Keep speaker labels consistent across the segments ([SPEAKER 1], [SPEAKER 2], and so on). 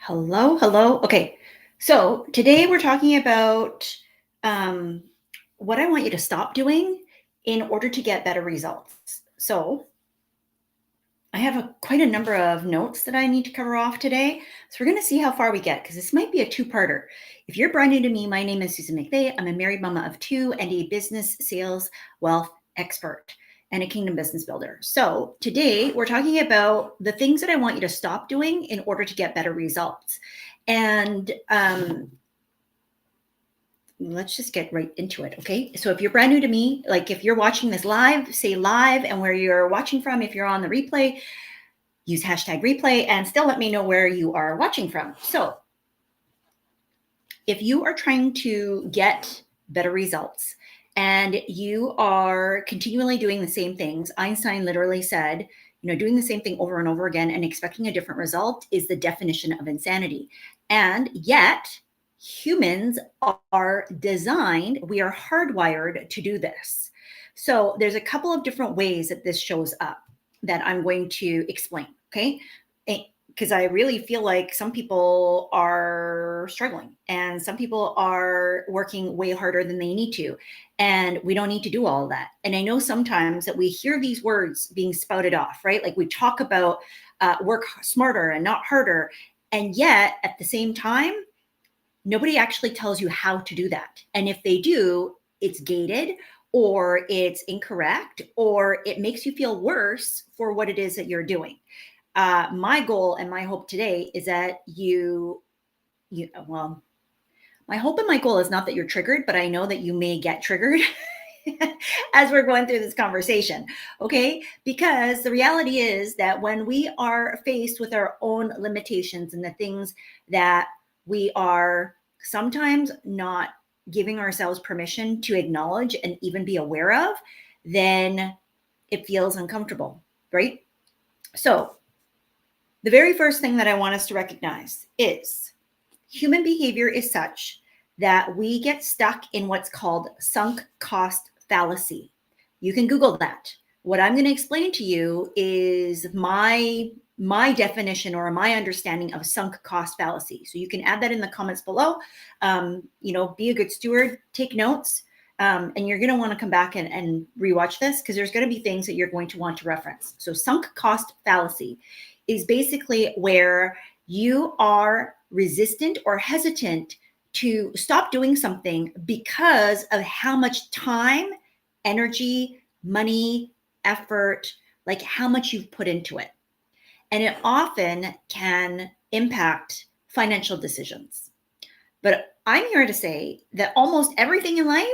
[SPEAKER 1] Hello, hello. Okay, so today we're talking about um, what I want you to stop doing in order to get better results. So I have quite a number of notes that I need to cover off today. So we're going to see how far we get because this might be a two-parter. If you're brand new to me, my name is Susan McVeigh. I'm a married mama of two and a business, sales, wealth expert and a kingdom business builder. So today we're talking about the things that I want you to stop doing in order to get better results. And let's just get right into it. Okay. So if you're brand new to me, like if you're watching this live, say live, and where you're watching from, if you're on the replay, use hashtag replay and still let me know where you are watching from. So if you are trying to get better results and you are continually doing the same things, Einstein literally said, doing the same thing over and over again and expecting a different result is the definition of insanity. And yet humans are designed, we are hardwired to do this. So there's a couple of different ways that this shows up that I'm going to explain. Okay. Because I really feel like some people are struggling and some people are working way harder than they need to. And we don't need to do all of that. And I know sometimes that we hear these words being spouted off, right? Like we talk about work smarter and not harder. And yet at the same time, nobody actually tells you how to do that. And if they do, it's gated or it's incorrect or it makes you feel worse for what it is that you're doing. My goal and my hope today is that well, my hope and my goal is not that you're triggered, but I know that you may get triggered as we're going through this conversation. Okay. Because the reality is that when we are faced with our own limitations and the things that we are sometimes not giving ourselves permission to acknowledge and even be aware of, then it feels uncomfortable, right? So the very first thing that I want us to recognize is human behavior is such that we get stuck in what's called sunk cost fallacy. You can Google that. What I'm going to explain to you is my definition or my understanding of sunk cost fallacy. So you can add that in the comments below. Be a good steward, take notes, and you're going to want to come back and rewatch this because there's going to be things that you're going to want to reference. So sunk cost fallacy is basically where you are resistant or hesitant to stop doing something because of how much time, energy, money, effort, like how much you've put into it. And it often can impact financial decisions. But I'm here to say that almost everything in life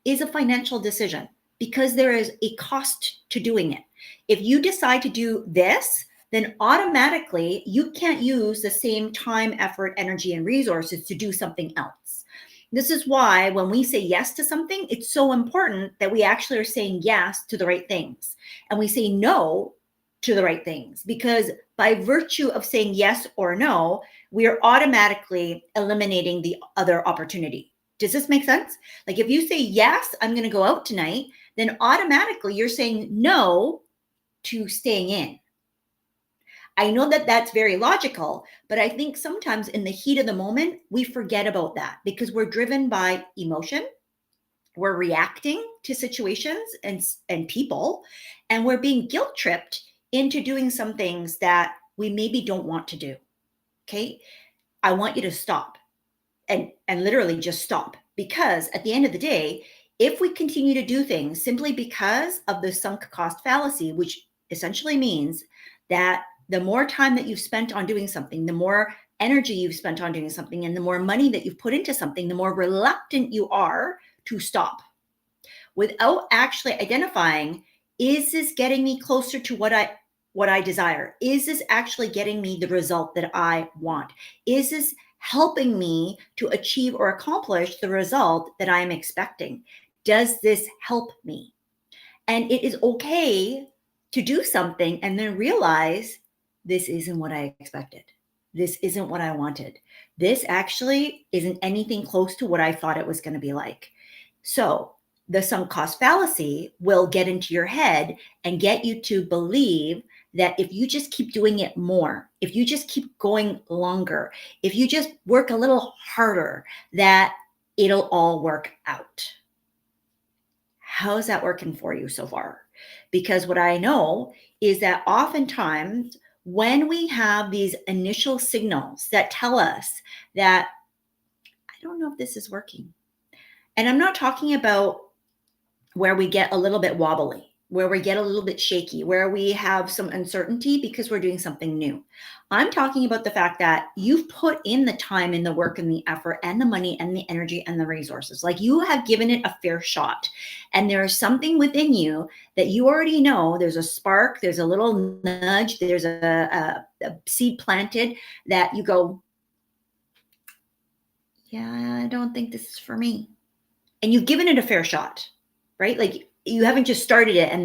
[SPEAKER 1] is a financial decision because there is a cost to doing it. If you decide to do this, then automatically you can't use the same time, effort, energy, and resources to do something else. This is why when we say yes to something, it's so important that we actually are saying yes to the right things and we say no to the right things, because by virtue of saying yes or no, we are automatically eliminating the other opportunity. Does this make sense? Like if you say, yes, I'm going to go out tonight, then automatically you're saying no to staying in. I know that that's very logical, but I think sometimes in the heat of the moment, we forget about that because we're driven by emotion. We're reacting to situations and people, and we're being guilt tripped into doing some things that we maybe don't want to do. Okay. I want you to stop and literally just stop, because at the end of the day, if we continue to do things simply because of the sunk cost fallacy, which essentially means that the more time that you've spent on doing something, the more energy you've spent on doing something, and the more money that you've put into something, the more reluctant you are to stop without actually identifying, is this getting me closer to what I desire? Is this actually getting me the result that I want? Is this helping me to achieve or accomplish the result that I am expecting? Does this help me? And it is okay to do something and then realize this isn't what I expected. This isn't what I wanted. This actually isn't anything close to what I thought it was going to be like. So the sunk cost fallacy will get into your head and get you to believe that if you just keep doing it more, if you just keep going longer, if you just work a little harder, that it'll all work out. How's that working for you so far? Because what I know is that oftentimes when we have these initial signals that tell us that I don't know if this is working, and I'm not talking about where we get a little bit wobbly, where we get a little bit shaky, where we have some uncertainty because we're doing something new. I'm talking about the fact that you've put in the time and the work and the effort and the money and the energy and the resources. Like you have given it a fair shot. And there is something within you that you already know. There's a spark, there's a little nudge, there's a seed planted that you go, yeah, I don't think this is for me. And you've given it a fair shot, right? Like you haven't just started it and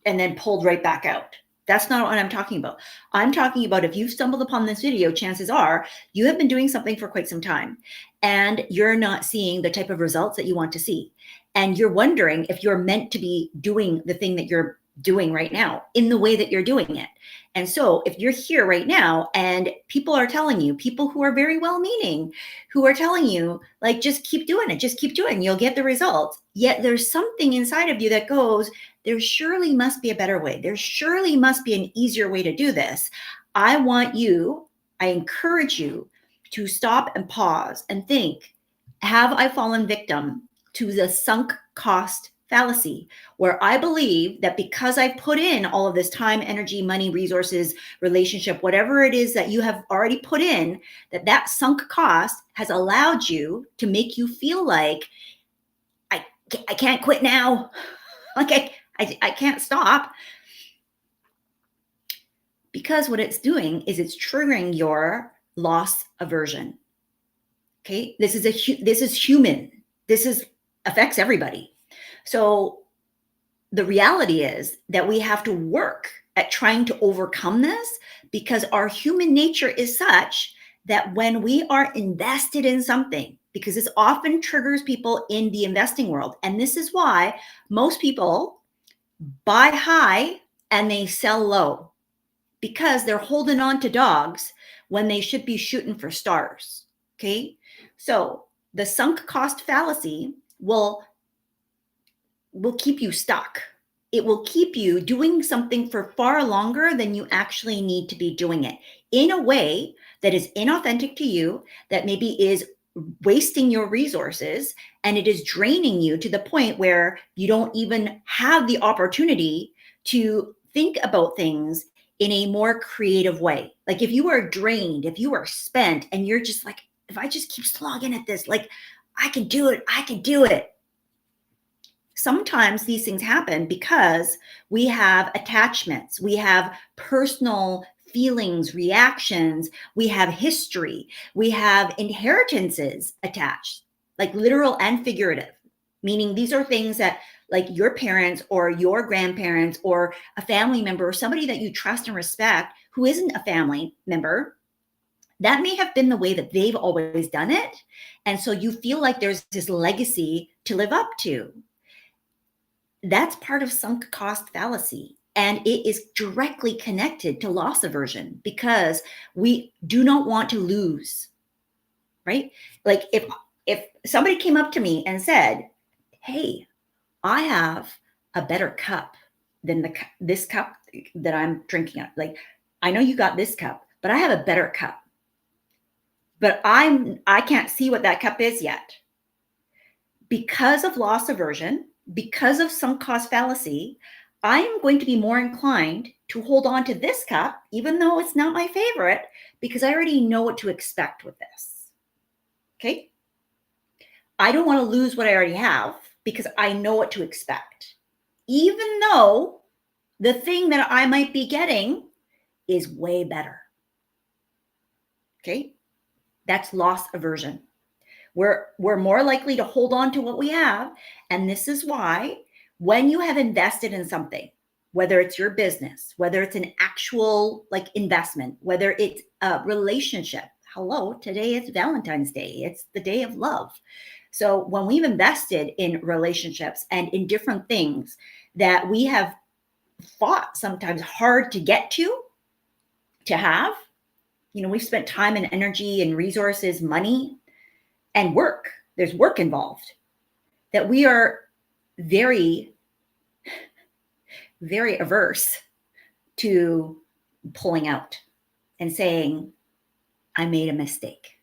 [SPEAKER 1] then pulled right back out. That's not what I'm talking about. I'm talking about if you've stumbled upon this video, chances are you have been doing something for quite some time and you're not seeing the type of results that you want to see. And you're wondering if you're meant to be doing the thing that you're doing right now in the way that you're doing it. And so if you're here right now and people are telling you, people who are very well meaning, who are telling you, like, just keep doing it, just keep doing it, you'll get the results. Yet there's something inside of you that goes, there surely must be a better way. There surely must be an easier way to do this. I encourage you to stop and pause and think, have I fallen victim to the sunk cost fallacy, where I believe that because I've put in all of this time, energy, money, resources, relationship, whatever it is that you have already put in, that sunk cost has allowed you to make you feel like I can't quit now. Like I can't stop. Because what it's doing is it's triggering your loss aversion. Okay, this is human. This affects everybody. So the reality is that we have to work at trying to overcome this because our human nature is such that when we are invested in something, because this often triggers people in the investing world, and this is why most people buy high and they sell low, because they're holding on to dogs when they should be shooting for stars. Okay, so the sunk cost fallacy will keep you stuck. It will keep you doing something for far longer than you actually need to be doing it in a way that is inauthentic to you, that maybe is wasting your resources, and it is draining you to the point where you don't even have the opportunity to think about things in a more creative way. Like if you are drained, if you are spent, and you're just like, if I just keep slogging at this, like I can do it, I can do it. Sometimes these things happen because we have attachments, we have personal feelings, reactions, we have history, we have inheritances attached, like literal and figurative, meaning these are things that like your parents or your grandparents or a family member or somebody that you trust and respect who isn't a family member, that may have been the way that they've always done it. And so you feel like there's this legacy to live up to. That's part of sunk cost fallacy. And it is directly connected to loss aversion because we do not want to lose, right? Like if somebody came up to me and said, hey, I have a better cup than this cup that I'm drinking out. Like, I know you got this cup, but I have a better cup. But I can't see what that cup is yet. Because of loss aversion, because of sunk cost fallacy, I am going to be more inclined to hold on to this cup, even though it's not my favorite, because I already know what to expect with this. Okay? I don't want to lose what I already have because I know what to expect, even though the thing that I might be getting is way better. Okay? That's loss aversion. We're more likely to hold on to what we have. And this is why when you have invested in something, whether it's your business, whether it's an actual like investment, whether it's a relationship, hello, today it's Valentine's Day. It's the day of love. So when we've invested in relationships and in different things that we have fought sometimes hard to get to have. We've spent time and energy and resources, money and work. There's work involved that we are very, very averse to pulling out and saying, I made a mistake,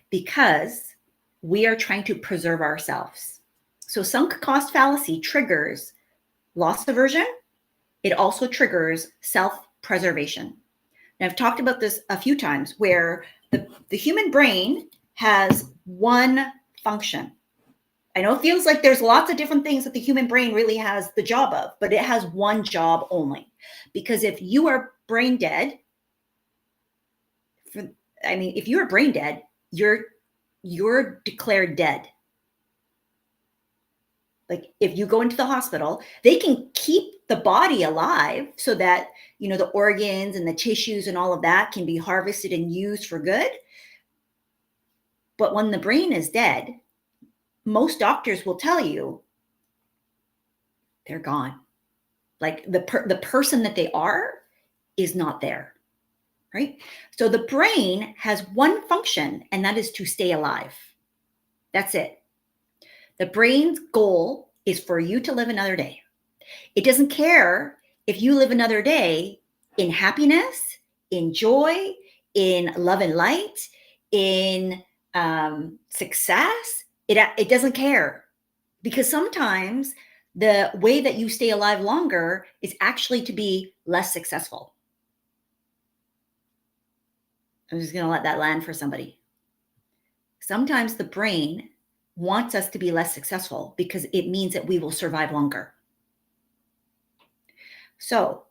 [SPEAKER 1] because we are trying to preserve ourselves. So sunk cost fallacy triggers loss aversion. It also triggers self-preservation. And I've talked about this a few times, where the human brain has one function. I know it feels like there's lots of different things that the human brain really has the job of, but it has one job only. Because if you are brain dead, if you are brain dead, you're declared dead. Like if you go into the hospital, they can keep the body alive so that, the organs and the tissues and all of that can be harvested and used for good. But when the brain is dead, most doctors will tell you they're gone. Like the person that they are is not there, right? So the brain has one function, and that is to stay alive. That's it. The brain's goal is for you to live another day. It doesn't care if you live another day in happiness, in joy, in love and light, in success. It doesn't care, because sometimes the way that you stay alive longer is actually to be less successful. I'm just going to let that land for somebody. Sometimes the brain wants us to be less successful because it means that we will survive longer. So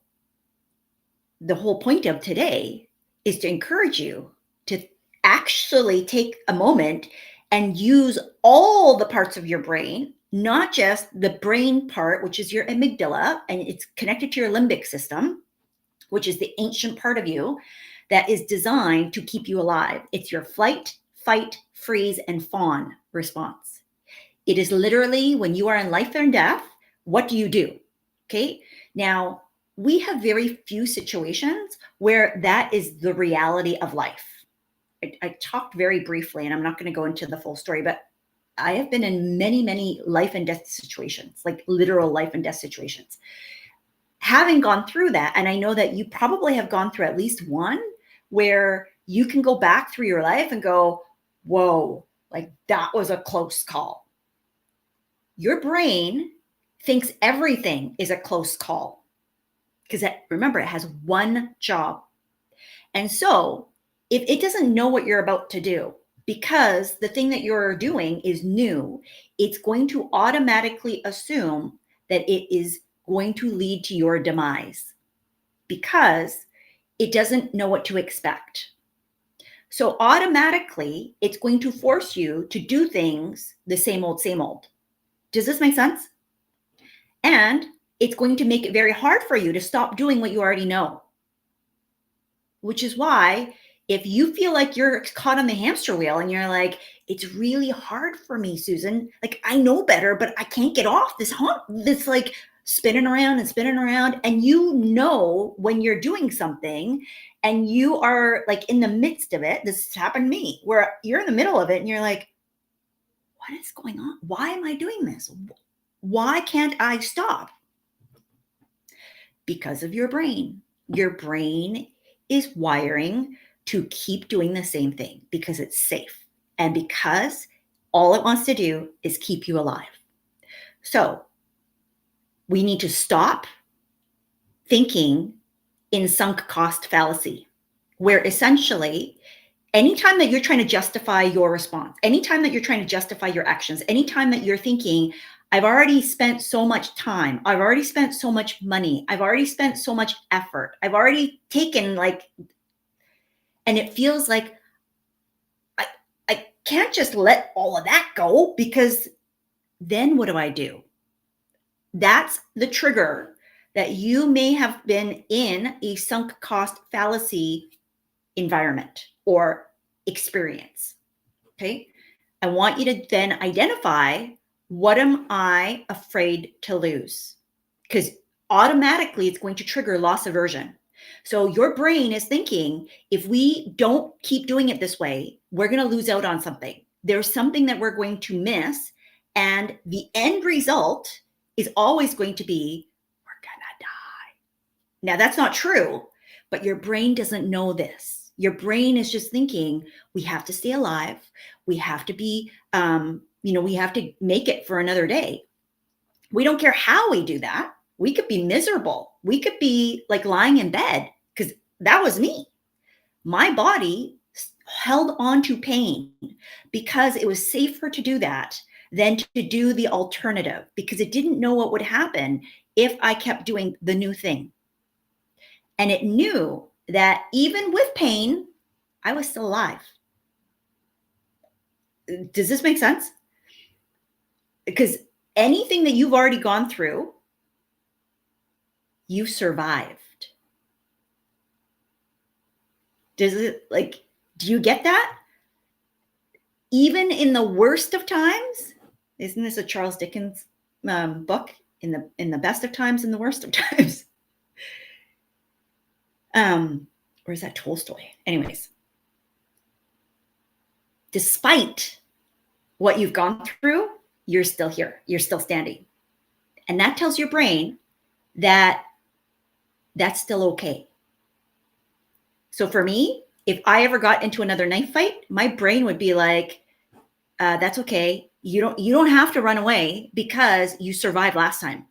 [SPEAKER 1] the whole point of today is to encourage you to actually take a moment and use all the parts of your brain, not just the brain part, which is your amygdala, and it's connected to your limbic system, which is the ancient part of you that is designed to keep you alive. It's your flight, fight, freeze, and fawn response. It is literally when you are in life and death, what do you do? Okay. Now, we have very few situations where that is the reality of life. I talked very briefly, and I'm not going to go into the full story, but I have been in many, many life and death situations, like literal life and death situations. Having gone through that, and I know that you probably have gone through at least one where you can go back through your life and go, whoa, like that was a close call. Your brain thinks everything is a close call because remember, it has one job. And so if it doesn't know what you're about to do, because the thing that you're doing is new, it's going to automatically assume that it is going to lead to your demise because it doesn't know what to expect. So automatically, it's going to force you to do things the same old, same old. Does this make sense? And it's going to make it very hard for you to stop doing what you already know. Which is why if you feel like you're caught on the hamster wheel and you're like, it's really hard for me, Susan. Like, I know better, but I can't get off this like spinning around and spinning around. And when you're doing something and you are like in the midst of it, this has happened to me, where you're in the middle of it and you're like, what is going on? Why am I doing this? Why can't I stop? Because of your brain. Your brain is wiring to keep doing the same thing because it's safe and because all it wants to do is keep you alive. So we need to stop thinking in sunk cost fallacy, where essentially anytime that you're trying to justify your response, anytime that you're trying to justify your actions, anytime that you're thinking, I've already spent so much time, I've already spent so much money, I've already spent so much effort, I've already taken and it feels like I can't just let all of that go, because then what do I do? That's the trigger that you may have been in a sunk cost fallacy environment or experience. Okay. I want you to then identify, what am I afraid to lose? Because automatically it's going to trigger loss aversion. So your brain is thinking, if we don't keep doing it this way, we're going to lose out on something. There's something that we're going to miss. And the end result is always going to be, we're going to die. Now, that's not true, but your brain doesn't know this. Your brain is just thinking, we have to stay alive. We have to be, we have to make it for another day. We don't care how we do that. We could be miserable. We could be like lying in bed, because that was me. My body held on to pain because it was safer to do that than to do the alternative, because it didn't know what would happen if I kept doing the new thing. And it knew that even with pain, I was still alive. Does this make sense? Because anything that you've already gone through, you survived. Do you get that? Even in the worst of times, isn't this a Charles Dickens book? In the best of times and the worst of times. Or is that Tolstoy? Anyways, despite what you've gone through, you're still here. You're still standing. And that tells your brain that that's still okay. So for me, if I ever got into another knife fight, my brain would be like, that's okay. You don't have to run away because you survived last time.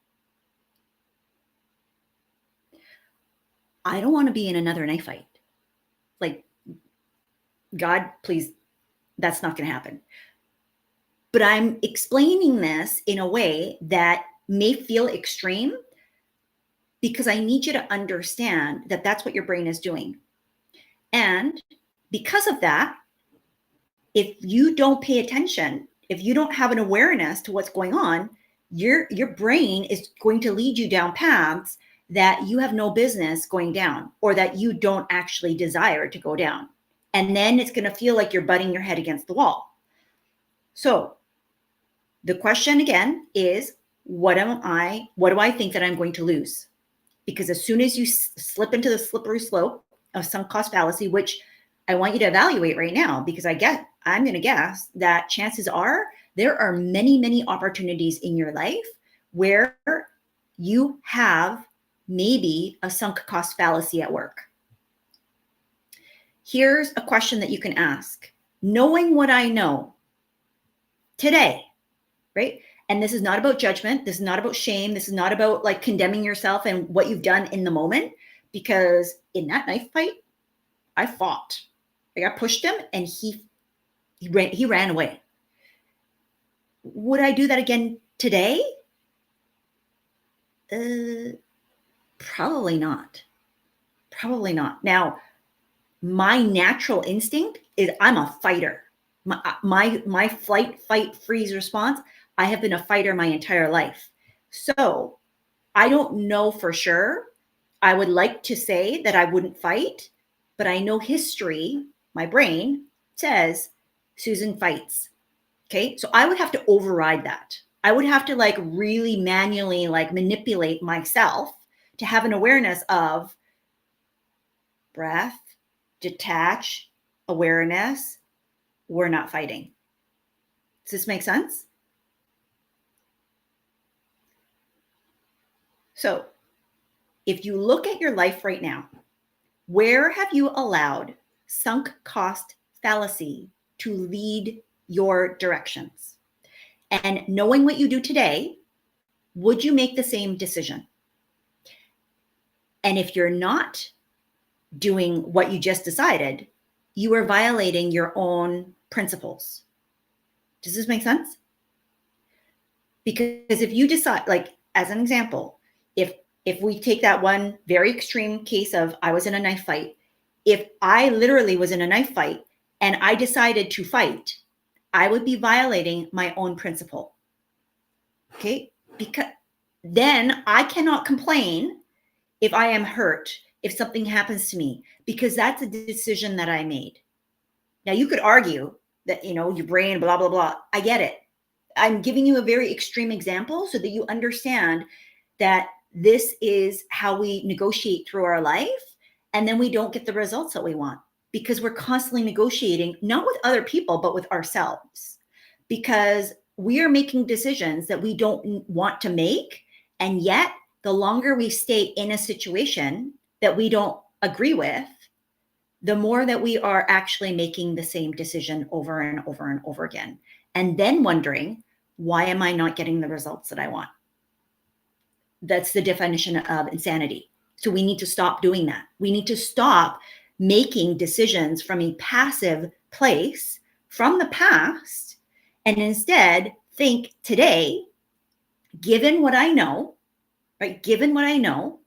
[SPEAKER 1] I don't want to be in another knife fight. Like, God, please, that's not going to happen. But I'm explaining this in a way that may feel extreme, because I need you to understand that that's what your brain is doing. And because of that, if you don't pay attention, if you don't have an awareness to what's going on, your brain is going to lead you down paths that you have no business going down, or that you don't actually desire to go down. And then it's going to feel like you're butting your head against the wall. So the question again is, what do I think that I'm going to lose? Because as soon as you slip into the slippery slope of sunk cost fallacy, which I want you to evaluate right now, because I'm going to guess that chances are there are many, many opportunities in your life where you have maybe a sunk cost fallacy at work. Here's a question that you can ask. Knowing what I know today, right? And this is not about judgment. This is not about shame. This is not about like condemning yourself and what you've done in the moment, because in that knife fight, I fought. I got pushed him and he ran away. Would I do that again today? Probably not. Probably not. Now, my natural instinct is I'm a fighter. My flight, fight, freeze response, I have been a fighter my entire life. So I don't know for sure. I would like to say that I wouldn't fight, but I know history, my brain says Susan fights. Okay. So I would have to override that. I would have to like really manually like manipulate myself to have an awareness of breath, detach, awareness. We're not fighting. Does this make sense? So if you look at your life right now, where have you allowed sunk cost fallacy to lead your directions? And knowing what you do today, would you make the same decision? And if you're not doing what you just decided, you are violating your own principles. Does this make sense? Because if you decide, like as an example, if we take that one very extreme case of I was in a knife fight, if I literally was in a knife fight and I decided to fight, I would be violating my own principle. Okay? Because then I cannot complain if I am hurt, if something happens to me, because that's a decision that I made. Now you could argue that, your brain, blah, blah, blah. I get it. I'm giving you a very extreme example so that you understand that this is how we negotiate through our life. And then we don't get the results that we want because we're constantly negotiating, not with other people, but with ourselves, because we are making decisions that we don't want to make. And yet, the longer we stay in a situation that we don't agree with, the more that we are actually making the same decision over and over and over again. And then wondering, why am I not getting the results that I want? That's the definition of insanity. So we need to stop doing that. We need to stop making decisions from a passive place from the past and instead think today, given what I know, right? Given what I know,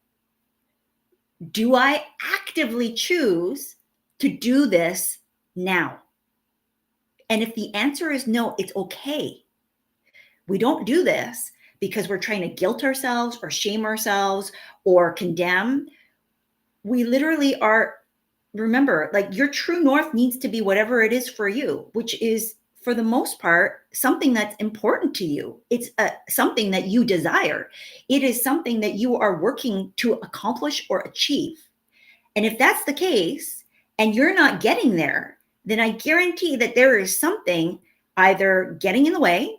[SPEAKER 1] do I actively choose to do this now? And if the answer is no, it's okay. We don't do this because we're trying to guilt ourselves or shame ourselves or condemn. We literally are, remember, like your true north needs to be whatever it is for you, which is for the most part something that's important to you. It's something that you desire. It is something that you are working to accomplish or achieve. And if that's the case and you're not getting there, then I guarantee that there is something either getting in the way.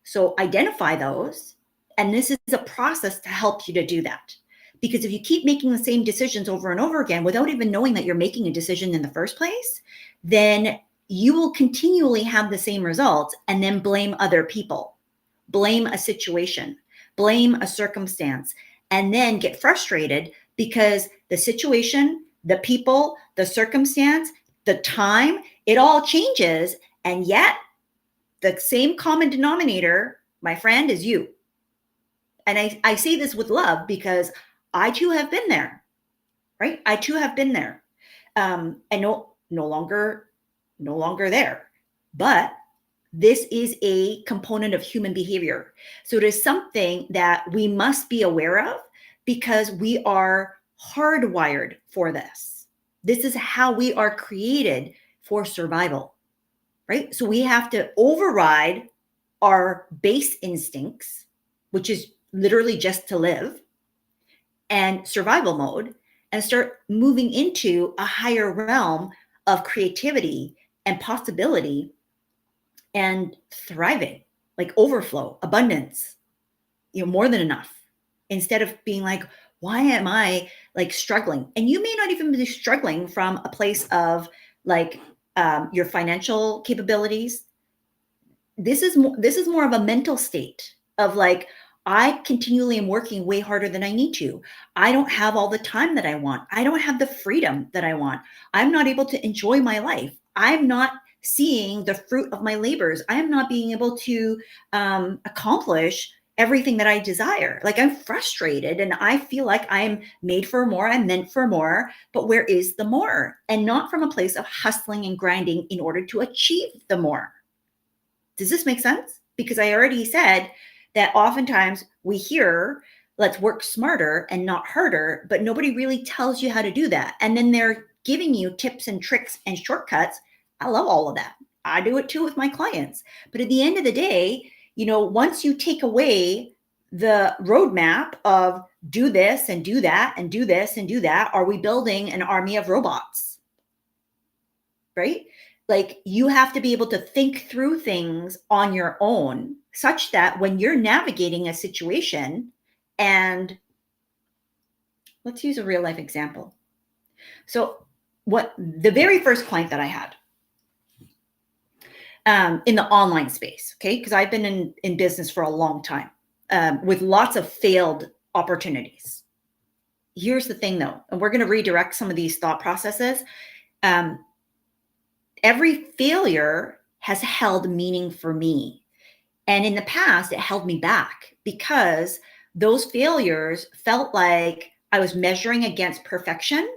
[SPEAKER 1] So identify those. And this is a process to help you to do that. Because if you keep making the same decisions over and over again without even knowing that you're making a decision in the first place, then you will continually have the same results and then blame other people, blame a situation, blame a circumstance, and then get frustrated because the situation, the people, the circumstance, the time, it all changes. And yet the same common denominator, my friend, is you. And I say this with love because I too have been there, right? I too have been there. And no longer there. But this is a component of human behavior. So it is something that we must be aware of because we are hardwired for this. This is how we are created for survival, right? So we have to override our base instincts, which is literally just to live, and survival mode, and start moving into a higher realm of creativity and possibility and thriving, like overflow, abundance, more than enough, instead of being like, why am I like struggling? And you may not even be struggling from a place of like your financial capabilities. This is more of a mental state of like, I continually am working way harder than I need to. I don't have all the time that I want. I don't have the freedom that I want. I'm not able to enjoy my life. I'm not seeing the fruit of my labors. I am not being able to accomplish everything that I desire. Like I'm frustrated and I feel like I'm made for more. I'm meant for more, but where is the more? And not from a place of hustling and grinding in order to achieve the more. Does this make sense? Because I already said that oftentimes we hear, let's work smarter and not harder, but nobody really tells you how to do that. And then they're giving you tips and tricks and shortcuts. I love all of that. I do it too with my clients. But at the end of the day, once you take away the roadmap of do this and do that and do this and do that, are we building an army of robots? Right? Like you have to be able to think through things on your own such that when you're navigating a situation, and let's use a real life example. So what the very first client that I had in the online space, okay, because I've been in business for a long time with lots of failed opportunities. Here's the thing though, and we're going to redirect some of these thought processes. Every failure has held meaning for me. And in the past, it held me back because those failures felt like I was measuring against perfection.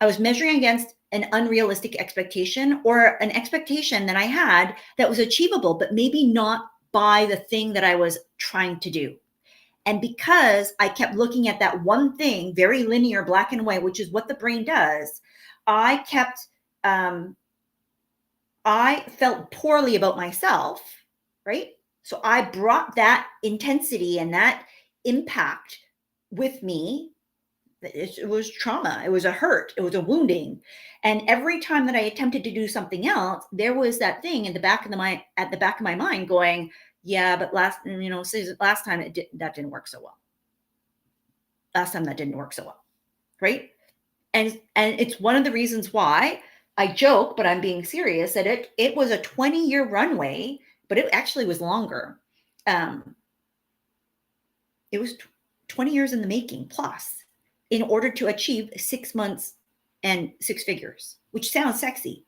[SPEAKER 1] I was measuring against an unrealistic expectation or an expectation that I had that was achievable, but maybe not by the thing that I was trying to do. And because I kept looking at that one thing, very linear, black and white, which is what the brain does, I felt poorly about myself, right? So I brought that intensity and that impact with me. It was trauma. It was a hurt. It was a wounding. And every time that I attempted to do something else, there was that thing in the back of the mind, at the back of my mind going, yeah, but last time that didn't work so well. Last time that didn't work so well. Right. And it's one of the reasons why I joke, but I'm being serious, that it was a 20-year runway, but it actually was longer. It was 20 years in the making plus, in order to achieve 6 months and six figures, which sounds sexy,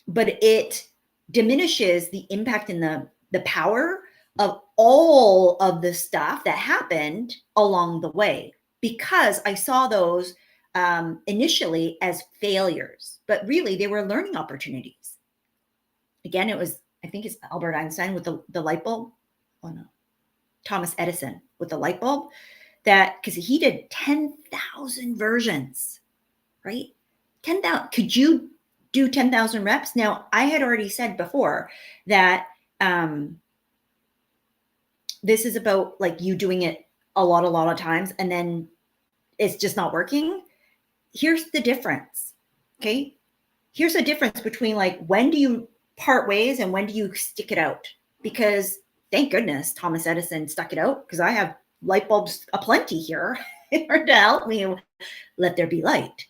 [SPEAKER 1] but it diminishes the impact and the power of all of the stuff that happened along the way, because I saw those initially as failures, but really they were learning opportunities. Again, I think it's Albert Einstein with the light bulb. Oh no, Thomas Edison with the light bulb, that because he did 10,000 versions, right? 10,000. Could you do 10,000 reps? Now, I had already said before that this is about like you doing it a lot of times and then it's just not working. Here's the difference. Okay. Here's the difference between like, when do you part ways and when do you stick it out? Because thank goodness Thomas Edison stuck it out, because I have light bulbs aplenty here in order to help me let there be light.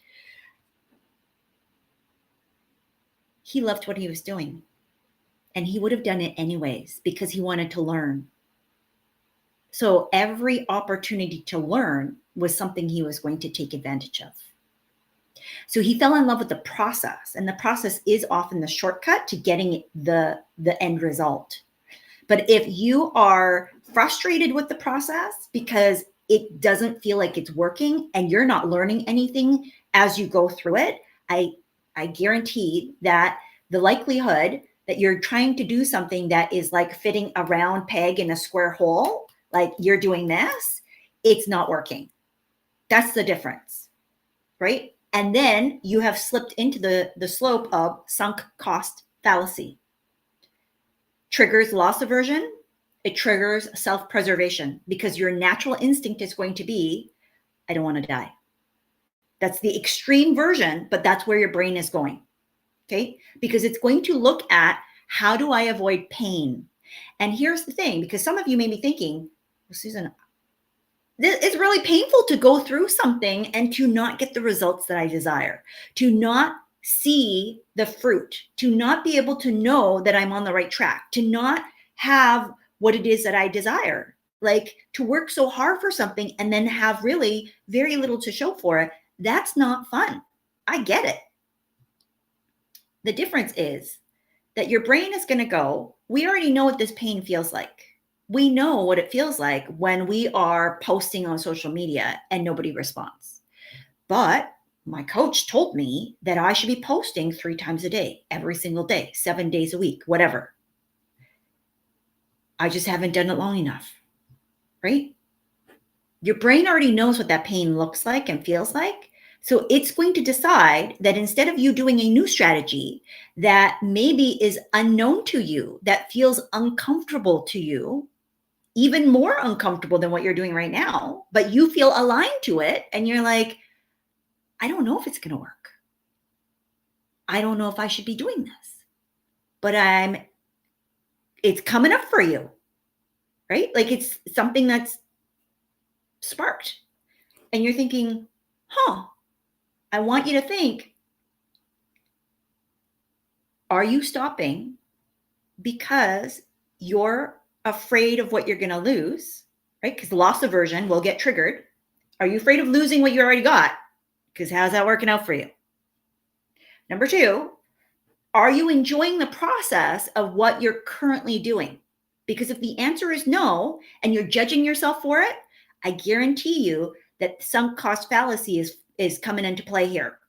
[SPEAKER 1] He loved what he was doing, and he would have done it anyways because he wanted to learn. So every opportunity to learn was something he was going to take advantage of. So he fell in love with the process, and the process is often the shortcut to getting the end result. But if you are frustrated with the process because it doesn't feel like it's working and you're not learning anything as you go through it, I guarantee that the likelihood that you're trying to do something that is like fitting a round peg in a square hole, like you're doing this, it's not working. That's the difference, right? And then you have slipped into the slope of sunk cost fallacy. Triggers loss aversion. It triggers self-preservation, because your natural instinct is going to be, I don't want to die. That's the extreme version, but that's where your brain is going. Okay. Because it's going to look at, how do I avoid pain? And here's the thing, because some of you may be thinking, well, Susan, it's really painful to go through something and to not get the results that I desire, to not see the fruit, to not be able to know that I'm on the right track, to not have what it is that I desire, like to work so hard for something and then have really very little to show for it. That's not fun. I get it. The difference is that your brain is going to go, we already know what this pain feels like. We know what it feels like when we are posting on social media and nobody responds. But my coach told me that I should be posting 3 times a day, every single day, 7 days a week, whatever. I just haven't done it long enough, right? Your brain already knows what that pain looks like and feels like. So it's going to decide that instead of you doing a new strategy that maybe is unknown to you, that feels uncomfortable to you, even more uncomfortable than what you're doing right now, but you feel aligned to it and you're like, I don't know if it's going to work. I don't know if I should be doing this, but it's coming up for you, right? Like it's something that's sparked and you're thinking, I want you to think, are you stopping because you're afraid of what you're going to lose, right? Because loss aversion will get triggered. Are you afraid of losing what you already got? Because how's that working out for you? Number 2, are you enjoying the process of what you're currently doing? Because if the answer is no, and you're judging yourself for it, I guarantee you that sunk cost fallacy is coming into play here.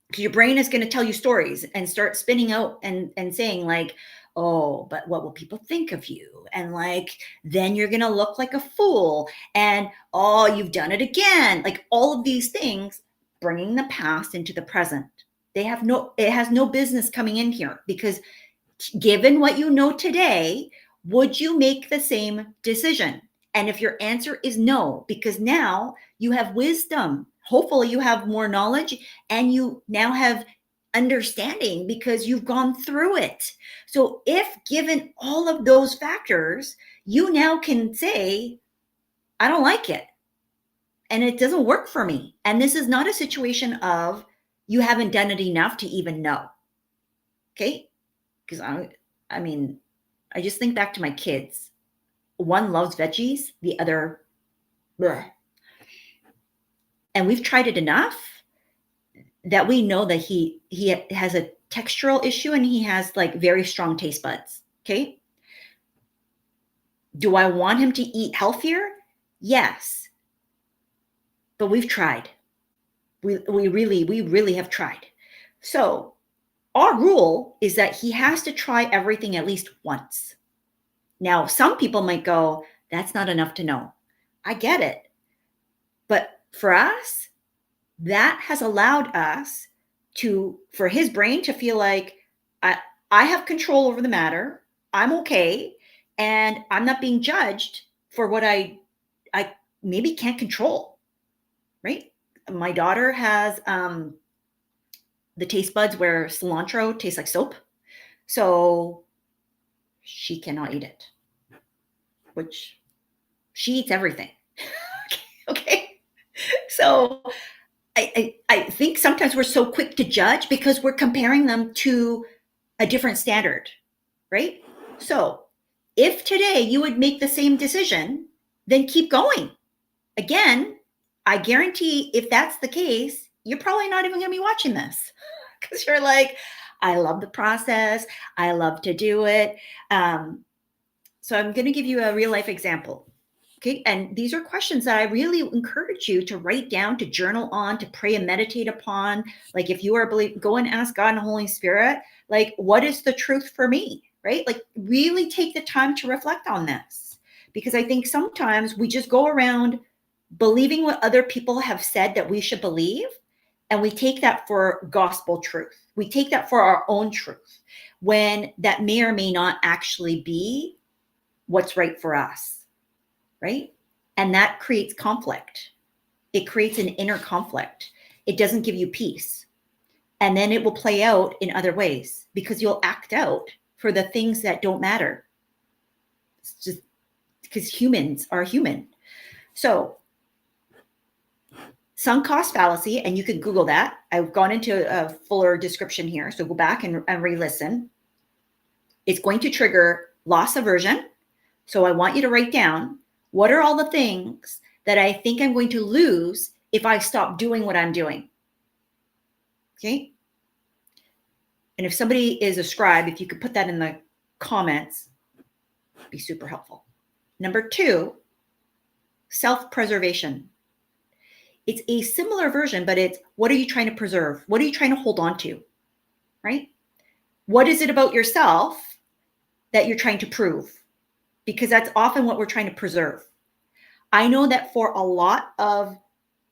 [SPEAKER 1] Because your brain is going to tell you stories and start spinning out and saying like, oh, but what will people think of you? And like, then you're going to look like a fool. And oh, you've done it again. Like all of these things, bringing the past into the present. It has no business coming in here, because given what you know today, would you make the same decision? And if your answer is no, because now you have wisdom, hopefully you have more knowledge and you now have understanding because you've gone through it. So if given all of those factors, you now can say, I don't like it and it doesn't work for me. And this is not a situation of you haven't done it enough to even know. Okay? Because I mean, I just think back to my kids. One loves veggies, the other, bleh. And we've tried it enough that we know that he has a textural issue and he has like very strong taste buds. Okay. Do I want him to eat healthier? Yes. But we've tried. We really have tried. So our rule is that he has to try everything at least once. Now, some people might go, that's not enough to know. I get it. But for us, that has allowed us for his brain to feel like I have control over the matter. I'm okay. And I'm not being judged for what I maybe can't control. Right? My daughter has the taste buds where cilantro tastes like soap. So she cannot eat it, which she eats everything. Okay. So I think sometimes we're so quick to judge because we're comparing them to a different standard, right? So if today you would make the same decision, then keep going. Again, I guarantee if that's the case, you're probably not even going to be watching this because you're like, I love the process. I love to do it. So I'm going to give you a real life example. Okay. And these are questions that I really encourage you to write down, to journal on, to pray and meditate upon. Like if you are go and ask God and the Holy Spirit, like, what is the truth for me? Right? Like really take the time to reflect on this. Because I think sometimes we just go around believing what other people have said that we should believe. And we take that for gospel truth. We take that for our own truth when that may or may not actually be what's right for us. Right? And that creates conflict. It creates an inner conflict. It doesn't give you peace. And then it will play out in other ways because you'll act out for the things that don't matter. It's just because humans are human. So sunk cost fallacy, and you can Google that. I've gone into a fuller description here. So go back and re-listen. It's going to trigger loss aversion. So I want you to write down, what are all the things that I think I'm going to lose if I stop doing what I'm doing? Okay. And if somebody is a scribe, if you could put that in the comments, it'd be super helpful. Number 2, self-preservation. It's a similar version, but it's what are you trying to preserve? What are you trying to hold on to? Right? What is it about yourself that you're trying to prove? Because that's often what we're trying to preserve. I know that for a lot of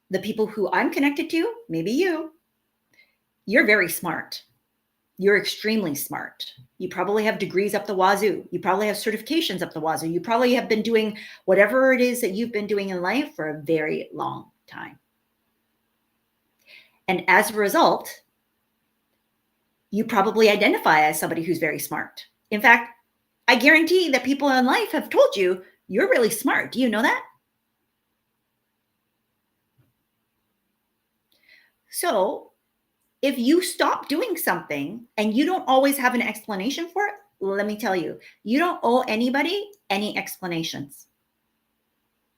[SPEAKER 1] the people who I'm connected to, maybe you're very smart. You're extremely smart. You probably have degrees up the wazoo. You probably have certifications up the wazoo. You probably have been doing whatever it is that you've been doing in life for a very long time. And as a result, you probably identify as somebody who's very smart. In fact, I guarantee that people in life have told you, you're really smart. Do you know that? So if you stop doing something and you don't always have an explanation for it, let me tell you, you don't owe anybody any explanations.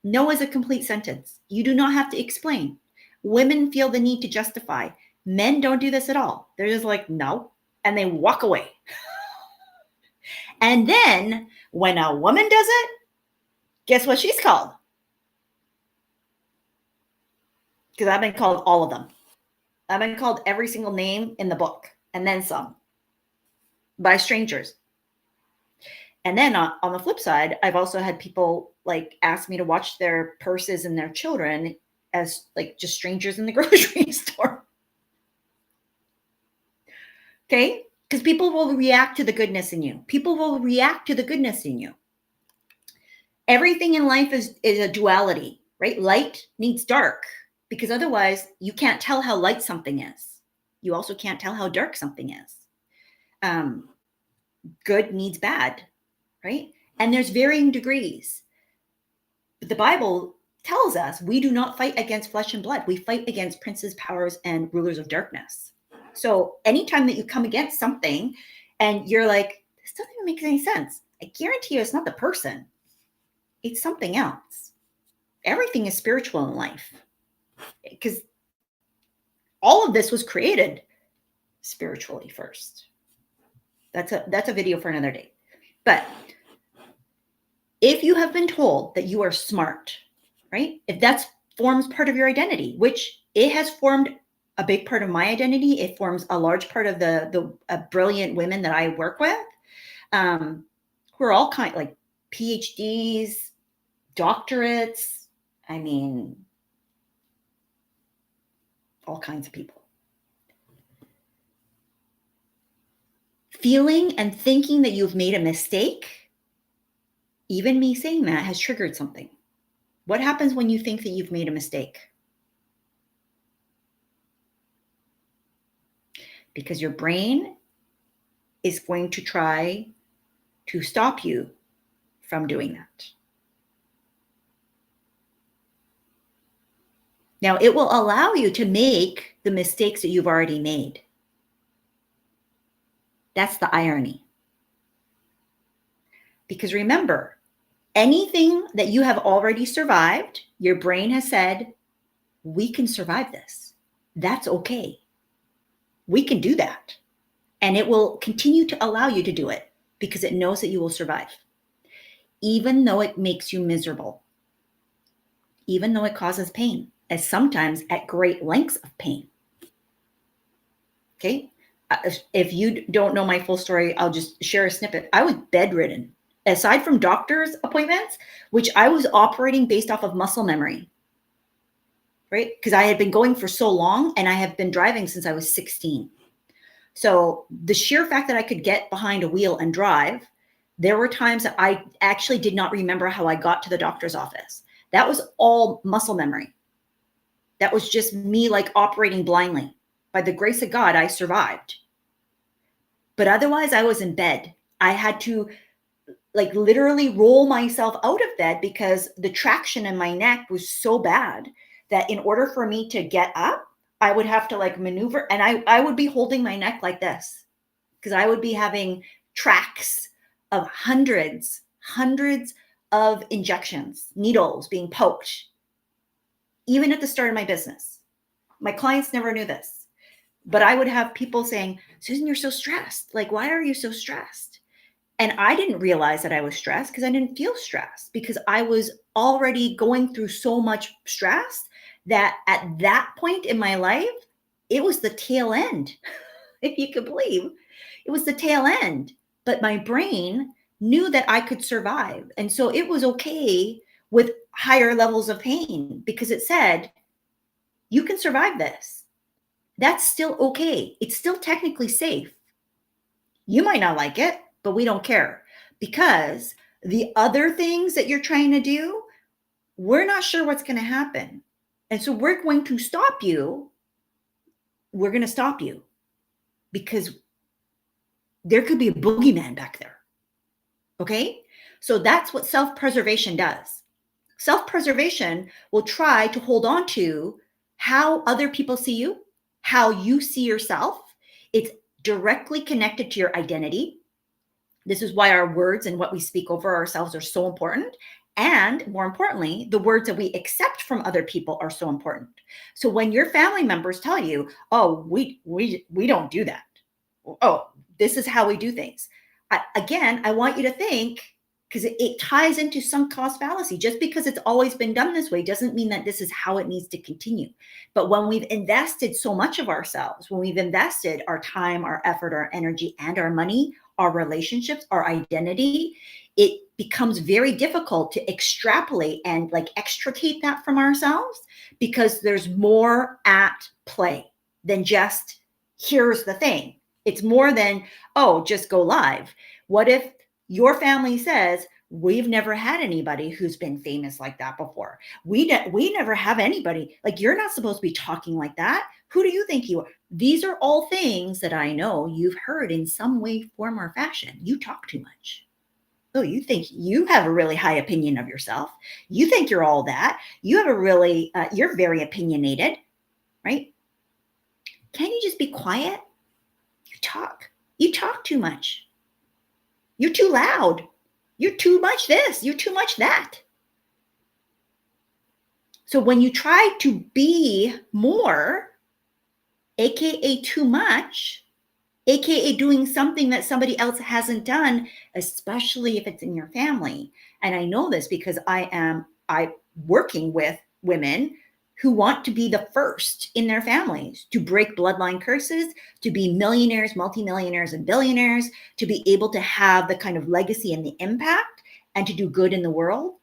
[SPEAKER 1] No is a complete sentence. You do not have to explain. Women feel the need to justify. Men don't do this at all. They're just like, no, and they walk away. And then when a woman does it, guess what she's called? Because I've been called all of them. I've been called every single name in the book and then some by strangers. And then on the flip side, I've also had people like ask me to watch their purses and their children as like just strangers in the grocery store. Okay? Because people will react to the goodness in you. People will react to the goodness in you. Everything in life is a duality, right? Light needs dark, because otherwise you can't tell how light something is. You also can't tell how dark something is. Good needs bad, right? And there's varying degrees. But the Bible tells us we do not fight against flesh and blood. We fight against princes, powers, and rulers of darkness. So anytime that you come against something and you're like, this doesn't even make any sense, I guarantee you it's not the person. It's something else. Everything is spiritual in life, because all of this was created spiritually first. That's a video for another day. But if you have been told that you are smart, right? If that forms part of your identity, which it has formed a big part of my identity, it forms a large part of the brilliant women that I work with, who are all kind like PhDs, doctorates. I mean, all kinds of people. Feeling and thinking that you've made a mistake, even me saying that, has triggered something. What happens when you think that you've made a mistake? Because your brain is going to try to stop you from doing that. Now, it will allow you to make the mistakes that you've already made. That's the irony. Because remember, anything that you have already survived, your brain has said, we can survive this. That's okay. We can do that. And it will continue to allow you to do it because it knows that you will survive. Even though it makes you miserable. Even though it causes pain, as sometimes at great lengths of pain. Okay? If you don't know my full story, I'll just share a snippet. I was bedridden. Aside from doctor's appointments, which I was operating based off of muscle memory, right? Because I had been going for so long and I have been driving since I was 16. So the sheer fact that I could get behind a wheel and drive, there were times that I actually did not remember how I got to the doctor's office. That was all muscle memory. That was just me like operating blindly. By the grace of God, I survived. But otherwise, I was in bed. I had to like literally roll myself out of bed because the traction in my neck was so bad that in order for me to get up, I would have to like maneuver, and I would be holding my neck like this because I would be having tracks of hundreds of injections, needles being poked, even at the start of my business. My clients never knew this, but I would have people saying, Susan, you're so stressed. Like, why are you so stressed? And I didn't realize that I was stressed because I didn't feel stressed because I was already going through so much stress that at that point in my life, it was the tail end, if you could believe. It was the tail end. But my brain knew that I could survive. And so it was okay with higher levels of pain because it said, you can survive this. That's still okay. It's still technically safe. You might not like it, but we don't care because the other things that you're trying to do, we're not sure what's going to happen. And so we're going to stop you. We're going to stop you because there could be a boogeyman back there. Okay? So that's what self-preservation does. Self-preservation will try to hold on to how other people see you, how you see yourself. It's directly connected to your identity. This is why our words and what we speak over ourselves are so important. And more importantly, the words that we accept from other people are so important. So when your family members tell you, oh, we don't do that. Oh, this is how we do things. I want you to think, because it ties into sunk cost fallacy. Just because it's always been done this way doesn't mean that this is how it needs to continue. But when we've invested so much of ourselves, when we've invested our time, our effort, our energy, and our money, our relationships, our identity, it becomes very difficult to extrapolate and like extricate that from ourselves because there's more at play than just, here's the thing. It's more than, oh, just go live. What if your family says, We've never had anybody who's been famous like that before. We never have anybody. Like, you're not supposed to be talking like that. Who do you think you are? These are all things that I know you've heard in some way, form, or fashion. You talk too much. Oh, you think you have a really high opinion of yourself. You think you're all that. You have a really, you're very opinionated, right? Can you just be quiet? You talk. You talk too much. You're too loud. You're too much this. You're too much that. So when you try to be more, AKA too much, AKA doing something that somebody else hasn't done, especially if it's in your family. And I know this because I working with women who want to be the first in their families to break bloodline curses, to be millionaires, multimillionaires, and billionaires, to be able to have the kind of legacy and the impact and to do good in the world.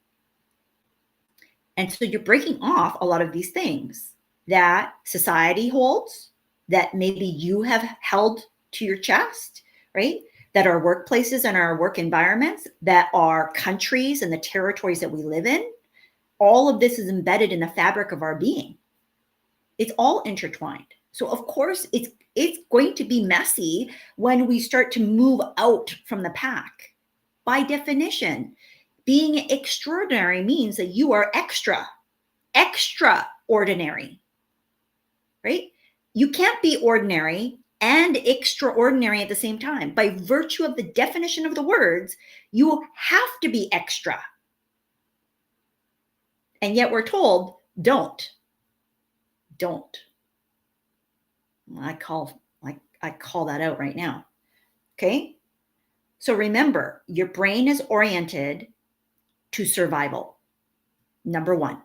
[SPEAKER 1] And so you're breaking off a lot of these things that society holds, that maybe you have held to your chest, right? That are workplaces and our work environments, that are countries and the territories that we live in. All of this is embedded in the fabric of our being. It's all intertwined. So of course it's going to be messy when we start to move out from the pack. By definition, being extraordinary means that you are extraordinary, right? You can't be ordinary and extraordinary at the same time. By virtue of the definition of the words, you have to be extra. And yet we're told, don't. I call that out right now. Okay? So remember, your brain is oriented to survival. Number one.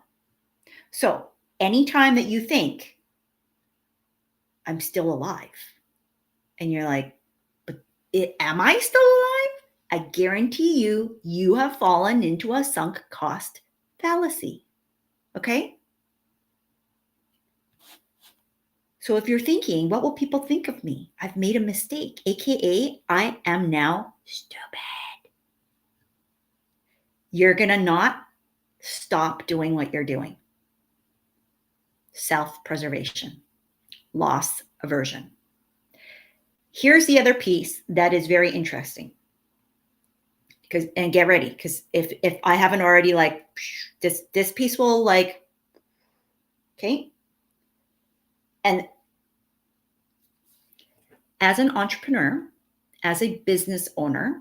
[SPEAKER 1] So anytime that you think, I'm still alive, and you're like, but am I still alive? I guarantee you, you have fallen into a sunk cost fallacy. Okay? So if you're thinking, what will people think of me? I've made a mistake, AKA I am now stupid. You're going to not stop doing what you're doing. Self-preservation, loss aversion. Here's the other piece that is very interesting. And get ready, because if I haven't already, like, this piece will, like, okay. And as an entrepreneur, as a business owner,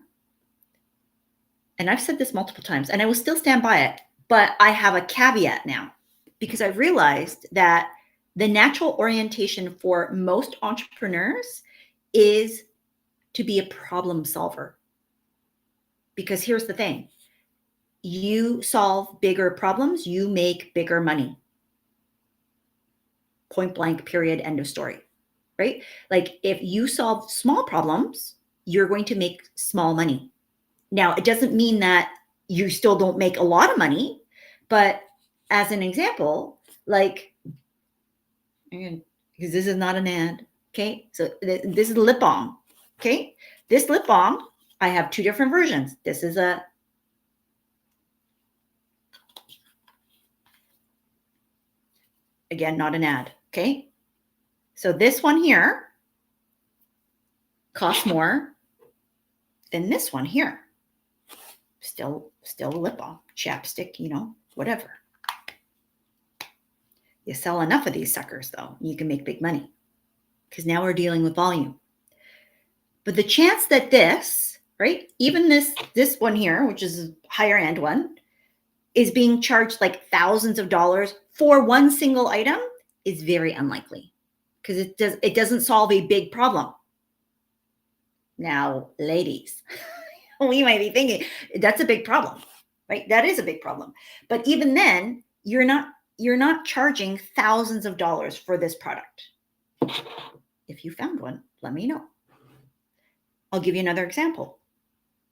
[SPEAKER 1] and I've said this multiple times, and I will still stand by it, but I have a caveat now, because I've realized that the natural orientation for most entrepreneurs is to be a problem solver. Because here's the thing, you solve bigger problems, you make bigger money. Point blank, period, end of story, right? Like, if you solve small problems, you're going to make small money. Now, it doesn't mean that you still don't make a lot of money, but as an example, like, because this is not an ad, okay? So this is lip balm, okay? This lip balm, I have two different versions. This is again, not an ad, okay? So this one here costs more than this one here. Still a lip balm, chapstick, whatever. You sell enough of these suckers, though, you can make big money, because now we're dealing with volume. But the chance that this, right, even this one here, which is a higher end one, is being charged like thousands of dollars for one single item is very unlikely, because it doesn't solve a big problem. Now, ladies, we might be thinking that's a big problem, right? That is a big problem. But even then, you're not charging thousands of dollars for this product. If you found one, let me know. I'll give you another example.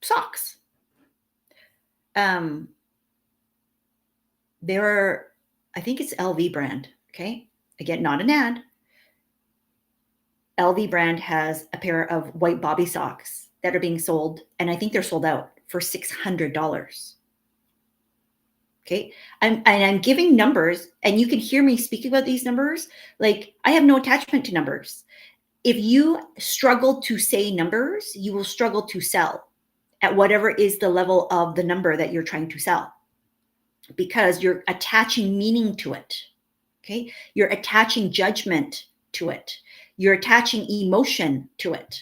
[SPEAKER 1] Socks. There are, I think it's LV brand, okay? Again, not an ad. LV brand has a pair of white bobby socks that are being sold, and I think they're sold out for $600. Okay. I'm giving numbers, and you can hear me speak about these numbers. Like, I have no attachment to numbers. If you struggle to say numbers, you will struggle to sell at whatever is the level of the number that you're trying to sell, because you're attaching meaning to it. Okay. You're attaching judgment to it. You're attaching emotion to it.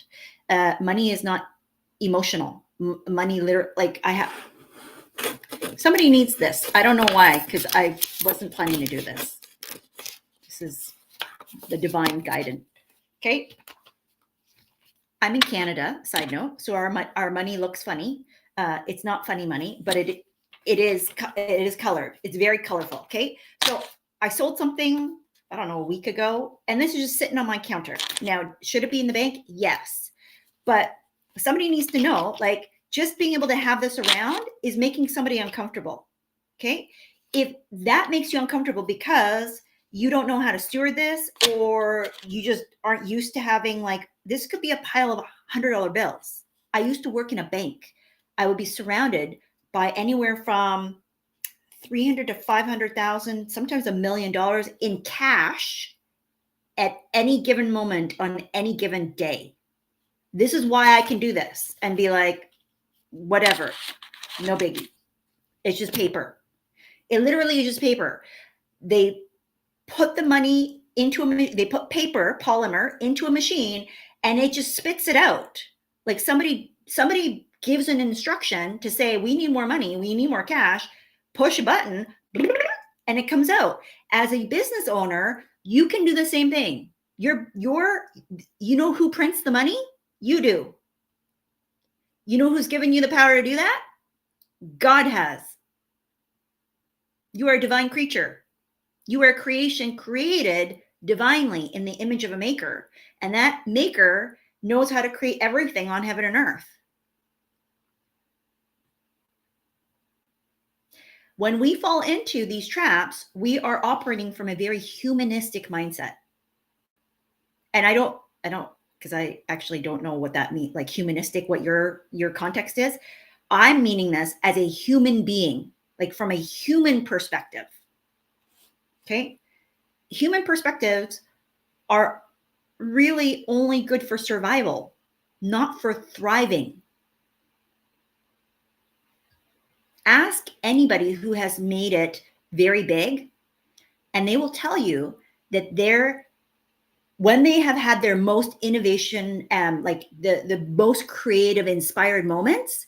[SPEAKER 1] Money is not emotional. Money, literally, like, somebody needs this. I don't know why, because I wasn't planning to do this. This is the divine guidance. Okay. I'm in Canada, side note. So our money looks funny. It's not funny money, but it is colored. It's very colorful. Okay. So I sold something, I don't know, a week ago, and this is just sitting on my counter. Now, should it be in the bank? Yes. But somebody needs to know, like, just being able to have this around is making somebody uncomfortable. Okay. If that makes you uncomfortable because you don't know how to steward this, or you just aren't used to having, like, this could be a pile of $100 bills. I used to work in a bank. I would be surrounded by anywhere from 300 to 500,000, sometimes $1 million in cash at any given moment on any given day. This is why I can do this and be like, whatever, no biggie. It's just paper. It literally is just paper. They put the money they put paper, polymer, into a machine, and it just spits it out. Like, somebody gives an instruction to say, we need more money, we need more cash, push a button, and it comes out. As a business owner, you can do the same thing. You know who prints the money? You do. You know who's given you the power to do that? God has. You are a divine creature. You are a creation created divinely in the image of a maker. And that maker knows how to create everything on heaven and earth. When we fall into these traps, we are operating from a very humanistic mindset. And I don't, because I actually don't know what that means, like humanistic, what your context is. I'm meaning this as a human being, like from a human perspective. Okay. Human perspectives are really only good for survival, not for thriving. Ask anybody who has made it very big, and they will tell you that when they have had their most innovation, like the most creative, inspired moments,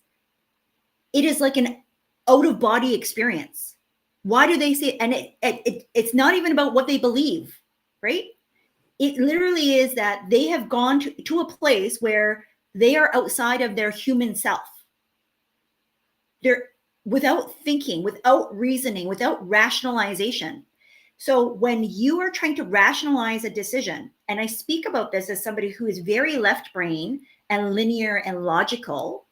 [SPEAKER 1] it is like an out of body experience. Why do they say? And it's not even about what they believe, right? It literally is that they have gone to a place where they are outside of their human self. They're without thinking, without reasoning, without rationalization. So when you are trying to rationalize a decision, and I speak about this as somebody who is very left brain and linear and logical,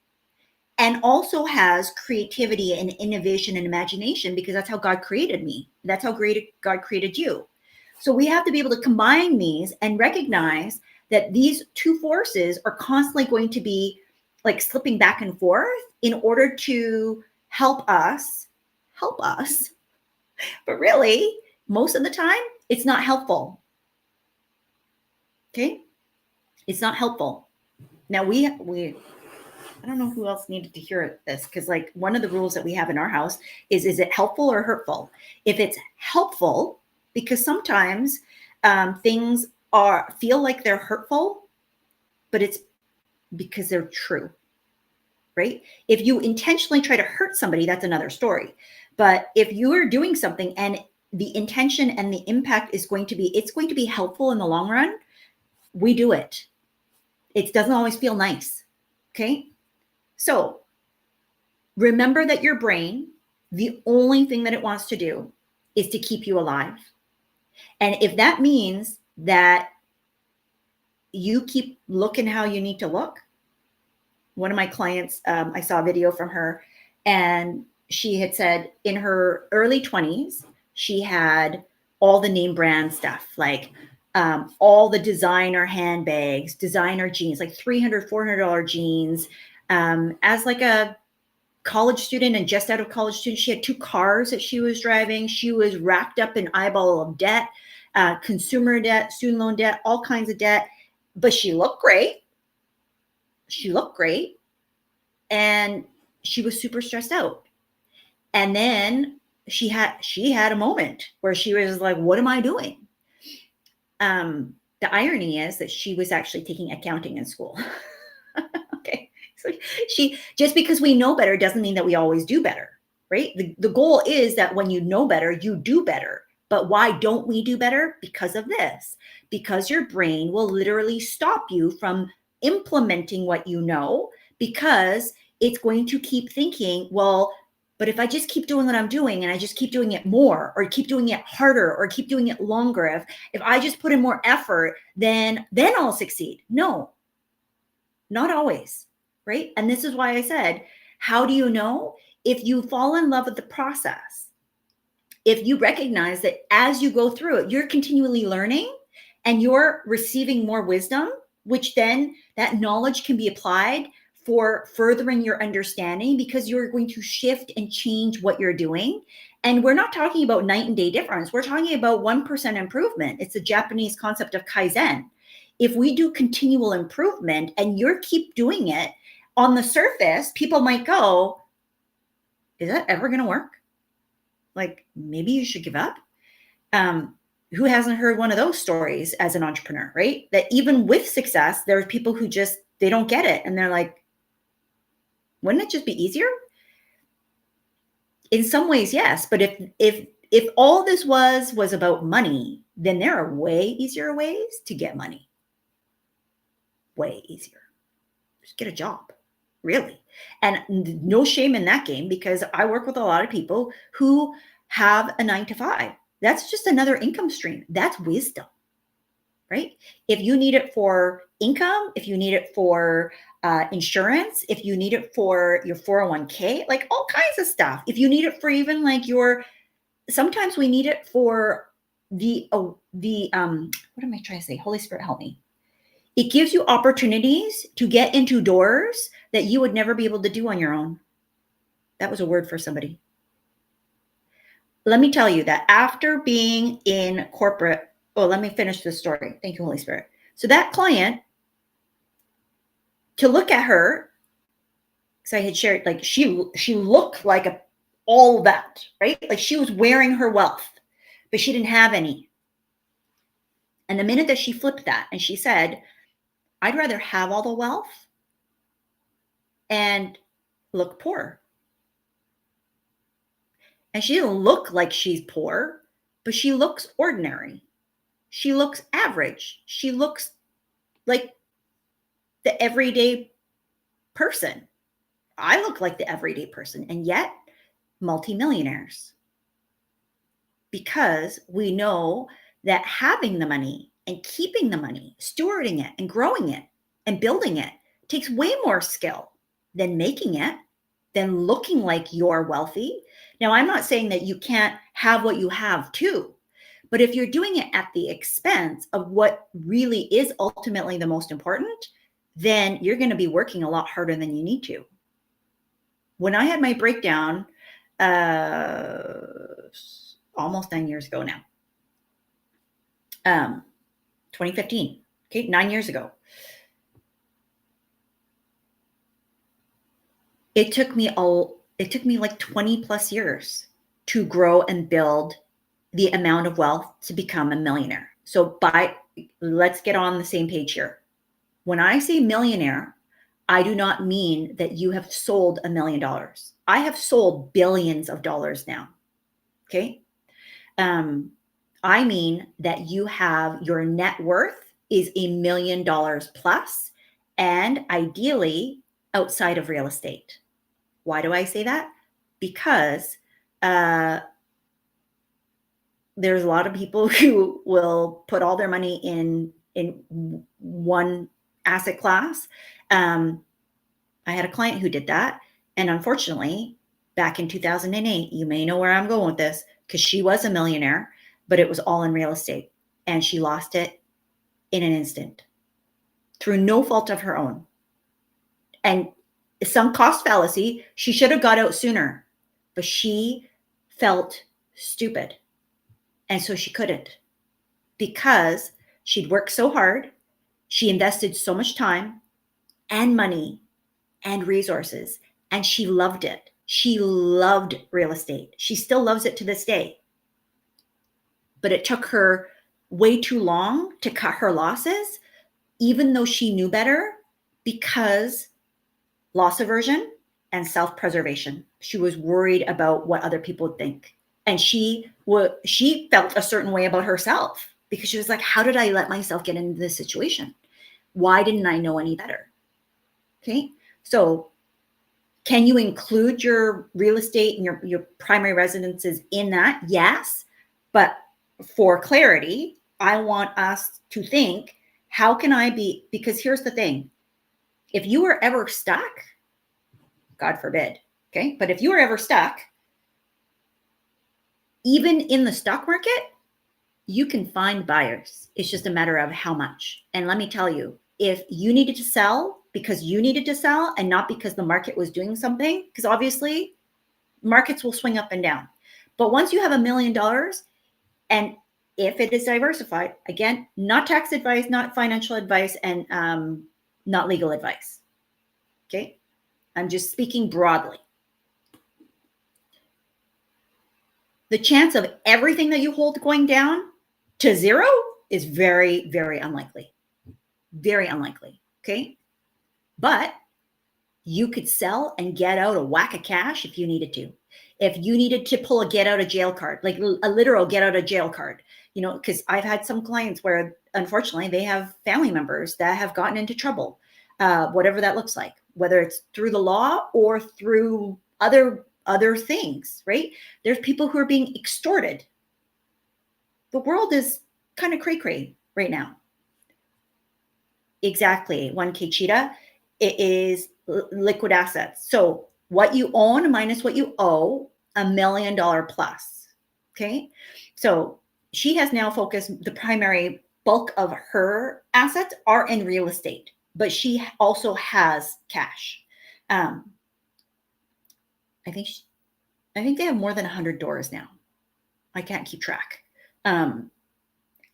[SPEAKER 1] and also has creativity and innovation and imagination, because that's how God created me. That's how God created you. So we have to be able to combine these and recognize that these two forces are constantly going to be like slipping back and forth in order to help us. But really, most of the time, it's not helpful. Okay? It's not helpful. Now we I don't know who else needed to hear this, because like one of the rules that we have in our house is it helpful or hurtful? If it's helpful, because sometimes things feel like they're hurtful, but it's because they're true, right? If you intentionally try to hurt somebody, that's another story. But if you are doing something and the intention and the impact is going to be helpful in the long run, we do it. It doesn't always feel nice. Okay. So remember that your brain, the only thing that it wants to do is to keep you alive. And if that means that you keep looking how you need to look, one of my clients, I saw a video from her, and she had said in her early 20s, she had all the name brand stuff, like all the designer handbags, designer jeans, like $300, $400 jeans. As like a college student and just out of college student, she had 2 cars that she was driving. She was racked up in eyeball of debt, consumer debt, student loan debt, all kinds of debt. But she looked great. She looked great. And she was super stressed out. And then she had a moment where she was like, what am I doing? The irony is that she was actually taking accounting in school. Okay. So just because we know better doesn't mean that we always do better, right? The goal is that when you know better, you do better. But why don't we do better? Because of this. Because your brain will literally stop you from implementing what you know, because it's going to keep thinking, well, but if I just keep doing what I'm doing and I just keep doing it more or keep doing it harder or keep doing it longer, if I just put in more effort, then I'll succeed. No, not always, right? And this is why I said, how do you know? If you fall in love with the process, if you recognize that as you go through it, you're continually learning and you're receiving more wisdom, which then that knowledge can be applied for furthering your understanding, because you're going to shift and change what you're doing. And we're not talking about night and day difference. We're talking about 1% improvement. It's a Japanese concept of Kaizen. If we do continual improvement and you keep doing it, on the surface, people might go, is that ever going to work? Like, maybe you should give up. Who hasn't heard one of those stories as an entrepreneur, right? That even with success, there are people who just, they don't get it. And they're like, wouldn't it just be easier? In some ways, yes. But if all this was about money, then there are way easier ways to get money. Way easier. Just get a job, really. And no shame in that game, because I work with a lot of people who have a 9-to-5. That's just another income stream. That's wisdom, right? If you need it for income, if you need it for insurance, if you need it for your 401k, like all kinds of stuff. If you need it for even like sometimes we need it for what am I trying to say? Holy Spirit, help me. It gives you opportunities to get into doors that you would never be able to do on your own. That was a word for somebody. Let me tell you that after being in corporate, let me finish this story. Thank you, Holy Spirit. So that client, to look at her, because I had shared, like she looked like all that, right? Like she was wearing her wealth, but she didn't have any. And the minute that she flipped that and she said, I'd rather have all the wealth and look poor. And she didn't look like she's poor, but she looks ordinary. She looks average. She looks like the everyday person. I look like the everyday person, and yet multimillionaires. Because we know that having the money and keeping the money, stewarding it and growing it and building it takes way more skill than making it, than looking like you're wealthy. Now, I'm not saying that you can't have what you have too, but if you're doing it at the expense of what really is ultimately the most important, then you're going to be working a lot harder than you need to. When I had my breakdown, almost 9 years ago now, 2015, okay, 9 years ago, it took me like 20 plus years to grow and build the amount of wealth to become a millionaire. So let's get on the same page here. When I say millionaire, I do not mean that you have sold $1 million. I have sold billions of dollars now. Okay. I mean that you have your net worth is $1 million plus, and ideally outside of real estate. Why do I say that? Because there's a lot of people who will put all their money in one asset class. I had a client who did that. And unfortunately, back in 2008, you may know where I'm going with this, because she was a millionaire, but it was all in real estate. And she lost it in an instant through no fault of her own. And sunk cost fallacy, she should have got out sooner, but she felt stupid. And so she couldn't, because she'd worked so hard. She invested so much time and money and resources, and she loved it. She loved real estate. She still loves it to this day. But it took her way too long to cut her losses, even though she knew better, because loss aversion and self-preservation. She was worried about what other people would think. And she felt a certain way about herself, because she was like, how did I let myself get into this situation? Why didn't I know any better? Okay. So can you include your real estate and your primary residences in that? Yes. But for clarity, I want us to think, how can I be, because here's the thing. If you were ever stuck, God forbid, okay? But if you were ever stuck, even in the stock market, you can find buyers. It's just a matter of how much. And let me tell you, if you needed to sell because you needed to sell and not because the market was doing something, because obviously markets will swing up and down. But once you have $1 million, and if it is diversified, again, not tax advice, not financial advice, and not legal advice. Okay. I'm just speaking broadly. The chance of everything that you hold going down to zero is very, very unlikely. Very unlikely. Okay. But you could sell and get out a whack of cash if you needed to. If you needed to pull a get out of jail card, like a literal get out of jail card, you know, because I've had some clients where unfortunately they have family members that have gotten into trouble, whatever that looks like, whether it's through the law or through other things, right? There's people who are being extorted. The world is kind of cray-cray right now. Exactly. 1K Cheetah, it is liquid assets. So what you own minus what you owe, $1 million plus. Okay. So she has now focused, the primary bulk of her assets are in real estate, but she also has cash. I think they have more than 100 doors now. I can't keep track.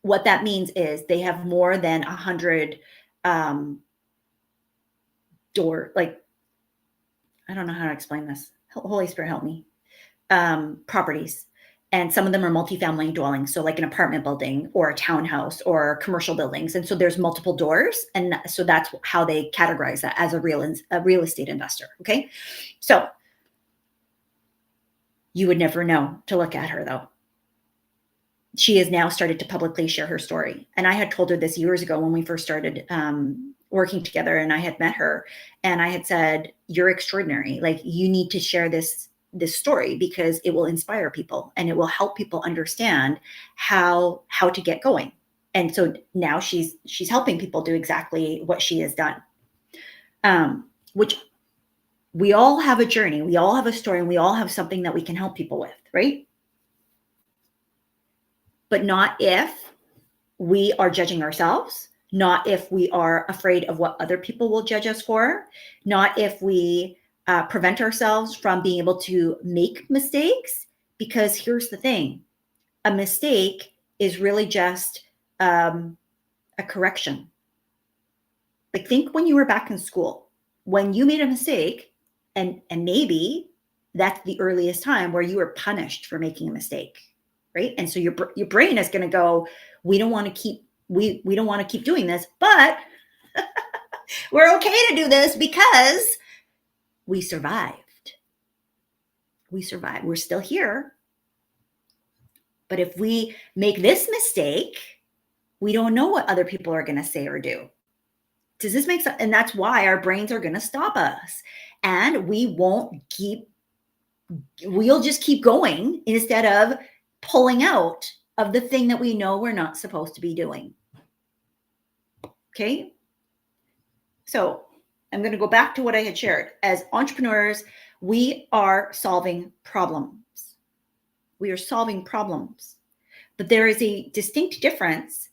[SPEAKER 1] What that means is they have more than 100 door, like, I don't know how to explain this. Holy Spirit, help me. Properties. And some of them are multifamily dwellings. So like an apartment building or a townhouse or commercial buildings. And so there's multiple doors. And so that's how they categorize that as a real estate investor. Okay. So you would never know to look at her though. She has now started to publicly share her story. And I had told her this years ago when we first started working together, and I had met her, and I had said, you're extraordinary. Like, you need to share this story because it will inspire people and it will help people understand how to get going. And so now she's helping people do exactly what she has done. Which we all have a journey, we all have a story, and we all have something that we can help people with, right? But not if we are judging ourselves, not if we are afraid of what other people will judge us for, not if we prevent ourselves from being able to make mistakes. Because here's the thing, a mistake is really just a correction. Like, think when you were back in school, when you made a mistake, and maybe that's the earliest time where you were punished for making a mistake. Right. And so your brain is going to go, we don't want to keep doing this, but we're okay to do this because we survived. We're still here. But if we make this mistake, we don't know what other people are going to say or do. Does this make sense? And that's why our brains are going to stop us. And we'll just keep going instead of pulling out of the thing that we know we're not supposed to be doing. Okay. So I'm going to go back to what I had shared. As entrepreneurs, we are solving problems. We are solving problems. But there is a distinct difference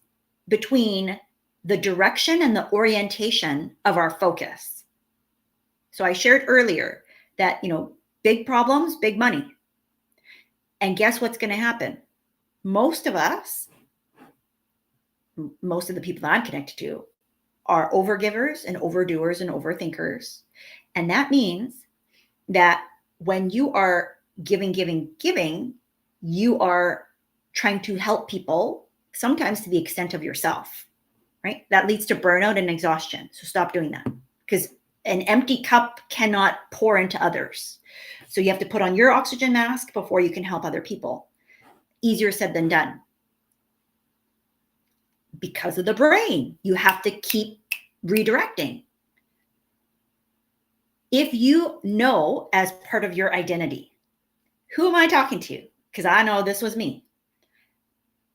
[SPEAKER 1] between the direction and the orientation of our focus. So I shared earlier that, big problems, big money. And guess what's going to happen? Most of us, most of the people that I'm connected to, are overgivers and overdoers and overthinkers. And that means that when you are giving, you are trying to help people, sometimes to the extent of yourself, right? That leads to burnout and exhaustion. So stop doing that, because an empty cup cannot pour into others. So you have to put on your oxygen mask before you can help other people. Easier said than done. Because of the brain, you have to keep redirecting. If you know, as part of your identity, who am I talking to? Because I know this was me.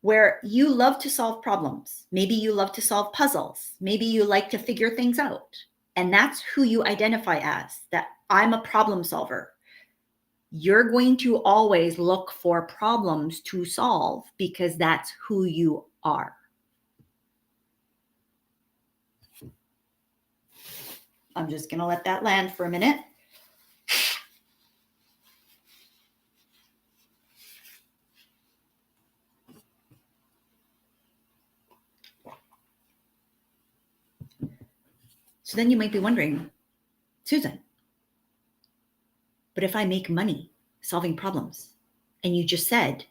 [SPEAKER 1] Where you love to solve problems. Maybe you love to solve puzzles. Maybe you like to figure things out. And that's who you identify as, that I'm a problem solver. You're going to always look for problems to solve because that's who you are. I'm just going to let that land for a minute. So then you might be wondering, Susan, but if I make money solving problems, and you just said,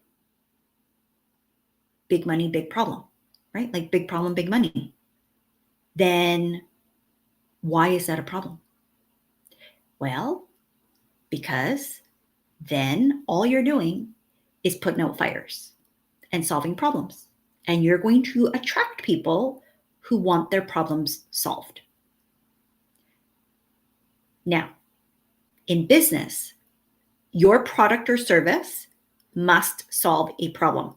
[SPEAKER 1] big money, big problem, right? Like big problem, big money. Then why is that a problem? Well, because then all you're doing is putting out fires and solving problems. And you're going to attract people who want their problems solved. Now, in business, your product or service must solve a problem,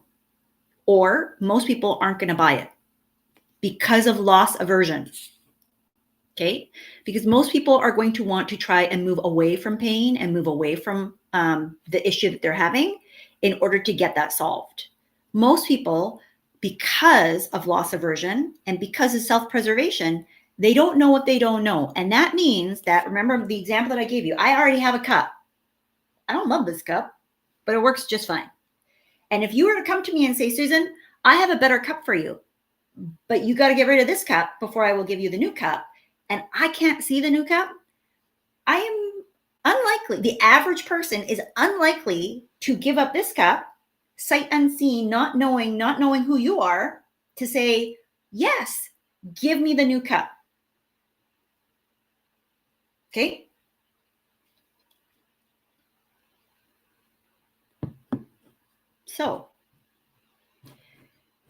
[SPEAKER 1] or most people aren't going to buy it because of loss aversion. Okay? Because most people are going to want to try and move away from pain and move away from the issue that they're having in order to get that solved. Most people, because of loss aversion and because of self-preservation, they don't know what they don't know. And that means that, remember the example that I gave you, I already have a cup. I don't love this cup, but it works just fine. And if you were to come to me and say, Susan, I have a better cup for you, but you got to get rid of this cup before I will give you the new cup, and I can't see the new cup, I am unlikely, the average person is unlikely to give up this cup, sight unseen, not knowing who you are, to say, yes, give me the new cup. Okay? So,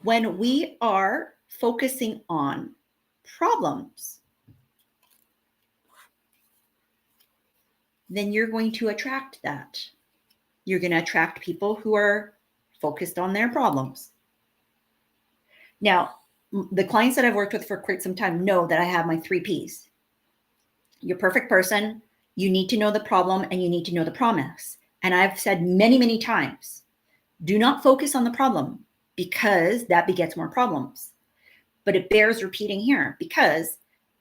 [SPEAKER 1] when we are focusing on problems, then you're going to attract that. You're going to attract people who are focused on their problems. Now, the clients that I've worked with for quite some time know that I have my 3 Ps. Your perfect person, you need to know the problem, and you need to know the promise. And I've said many, many times, do not focus on the problem, because that begets more problems. But it bears repeating here, because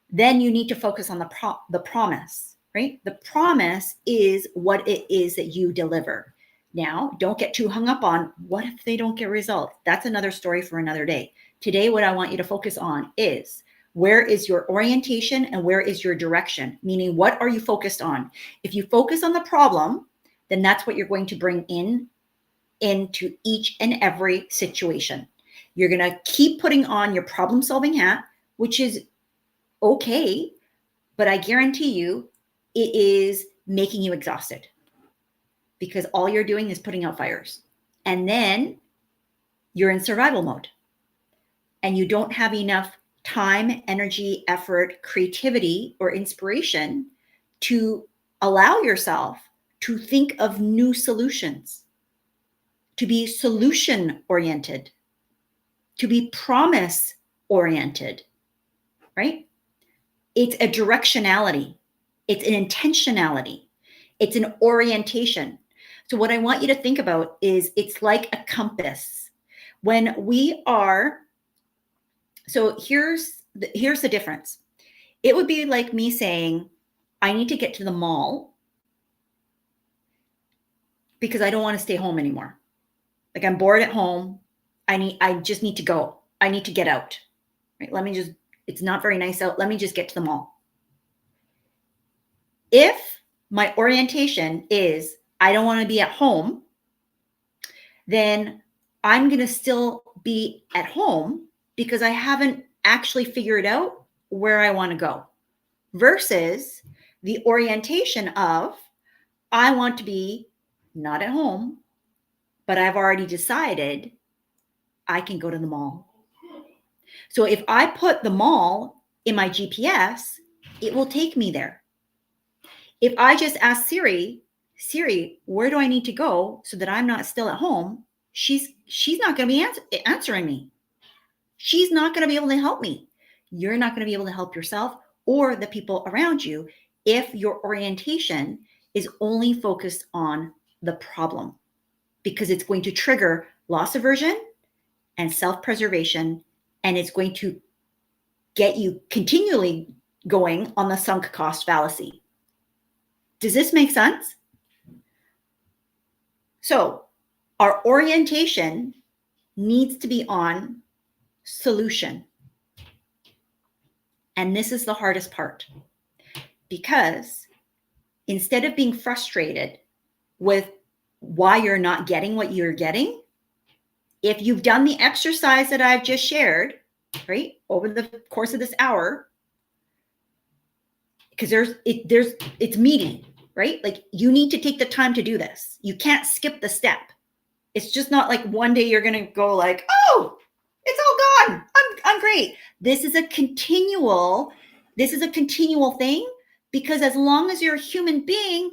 [SPEAKER 1] then you need to focus on the promise, right? The promise is what it is that you deliver. Now, don't get too hung up on what if they don't get results. That's another story for another day. Today, what I want you to focus on is, where is your orientation and where is your direction? Meaning, what are you focused on? If you focus on the problem, then that's what you're going to bring into each and every situation. You're going to keep putting on your problem-solving hat, which is okay, but I guarantee you it is making you exhausted, because all you're doing is putting out fires. And then you're in survival mode, and you don't have enough time, energy, effort, creativity, or inspiration to allow yourself to think of new solutions, to be solution oriented, to be promise oriented, right? It's a directionality. It's an intentionality. It's an orientation. So what I want you to think about is, it's like a compass. When we are, so here's here's the difference. It would be like me saying, I need to get to the mall because I don't want to stay home anymore. Like I'm bored at home. I just need to go. I need to get out. Right? It's not very nice out. Let me just get to the mall. If my orientation is I don't want to be at home, then I'm going to still be at home because I haven't actually figured out where I want to go, versus the orientation of I want to be not at home, but I've already decided I can go to the mall. So if I put the mall in my GPS, it will take me there. If I just ask Siri, where do I need to go so that I'm not still at home? She's not going to be answering me. She's not going to be able to help me. You're not going to be able to help yourself or the people around you if your orientation is only focused on the problem, because it's going to trigger loss aversion and self-preservation, and it's going to get you continually going on the sunk cost fallacy. Does this make sense? So our orientation needs to be on solution. And this is the hardest part, because instead of being frustrated with why you're not getting what you're getting, if you've done the exercise that I've just shared, right, over the course of this hour, because it's meaty, right? Like you need to take the time to do this. You can't skip the step. It's just not like one day you're going to go like, oh, it's all gone. I'm great. This is a continual thing, because as long as you're a human being,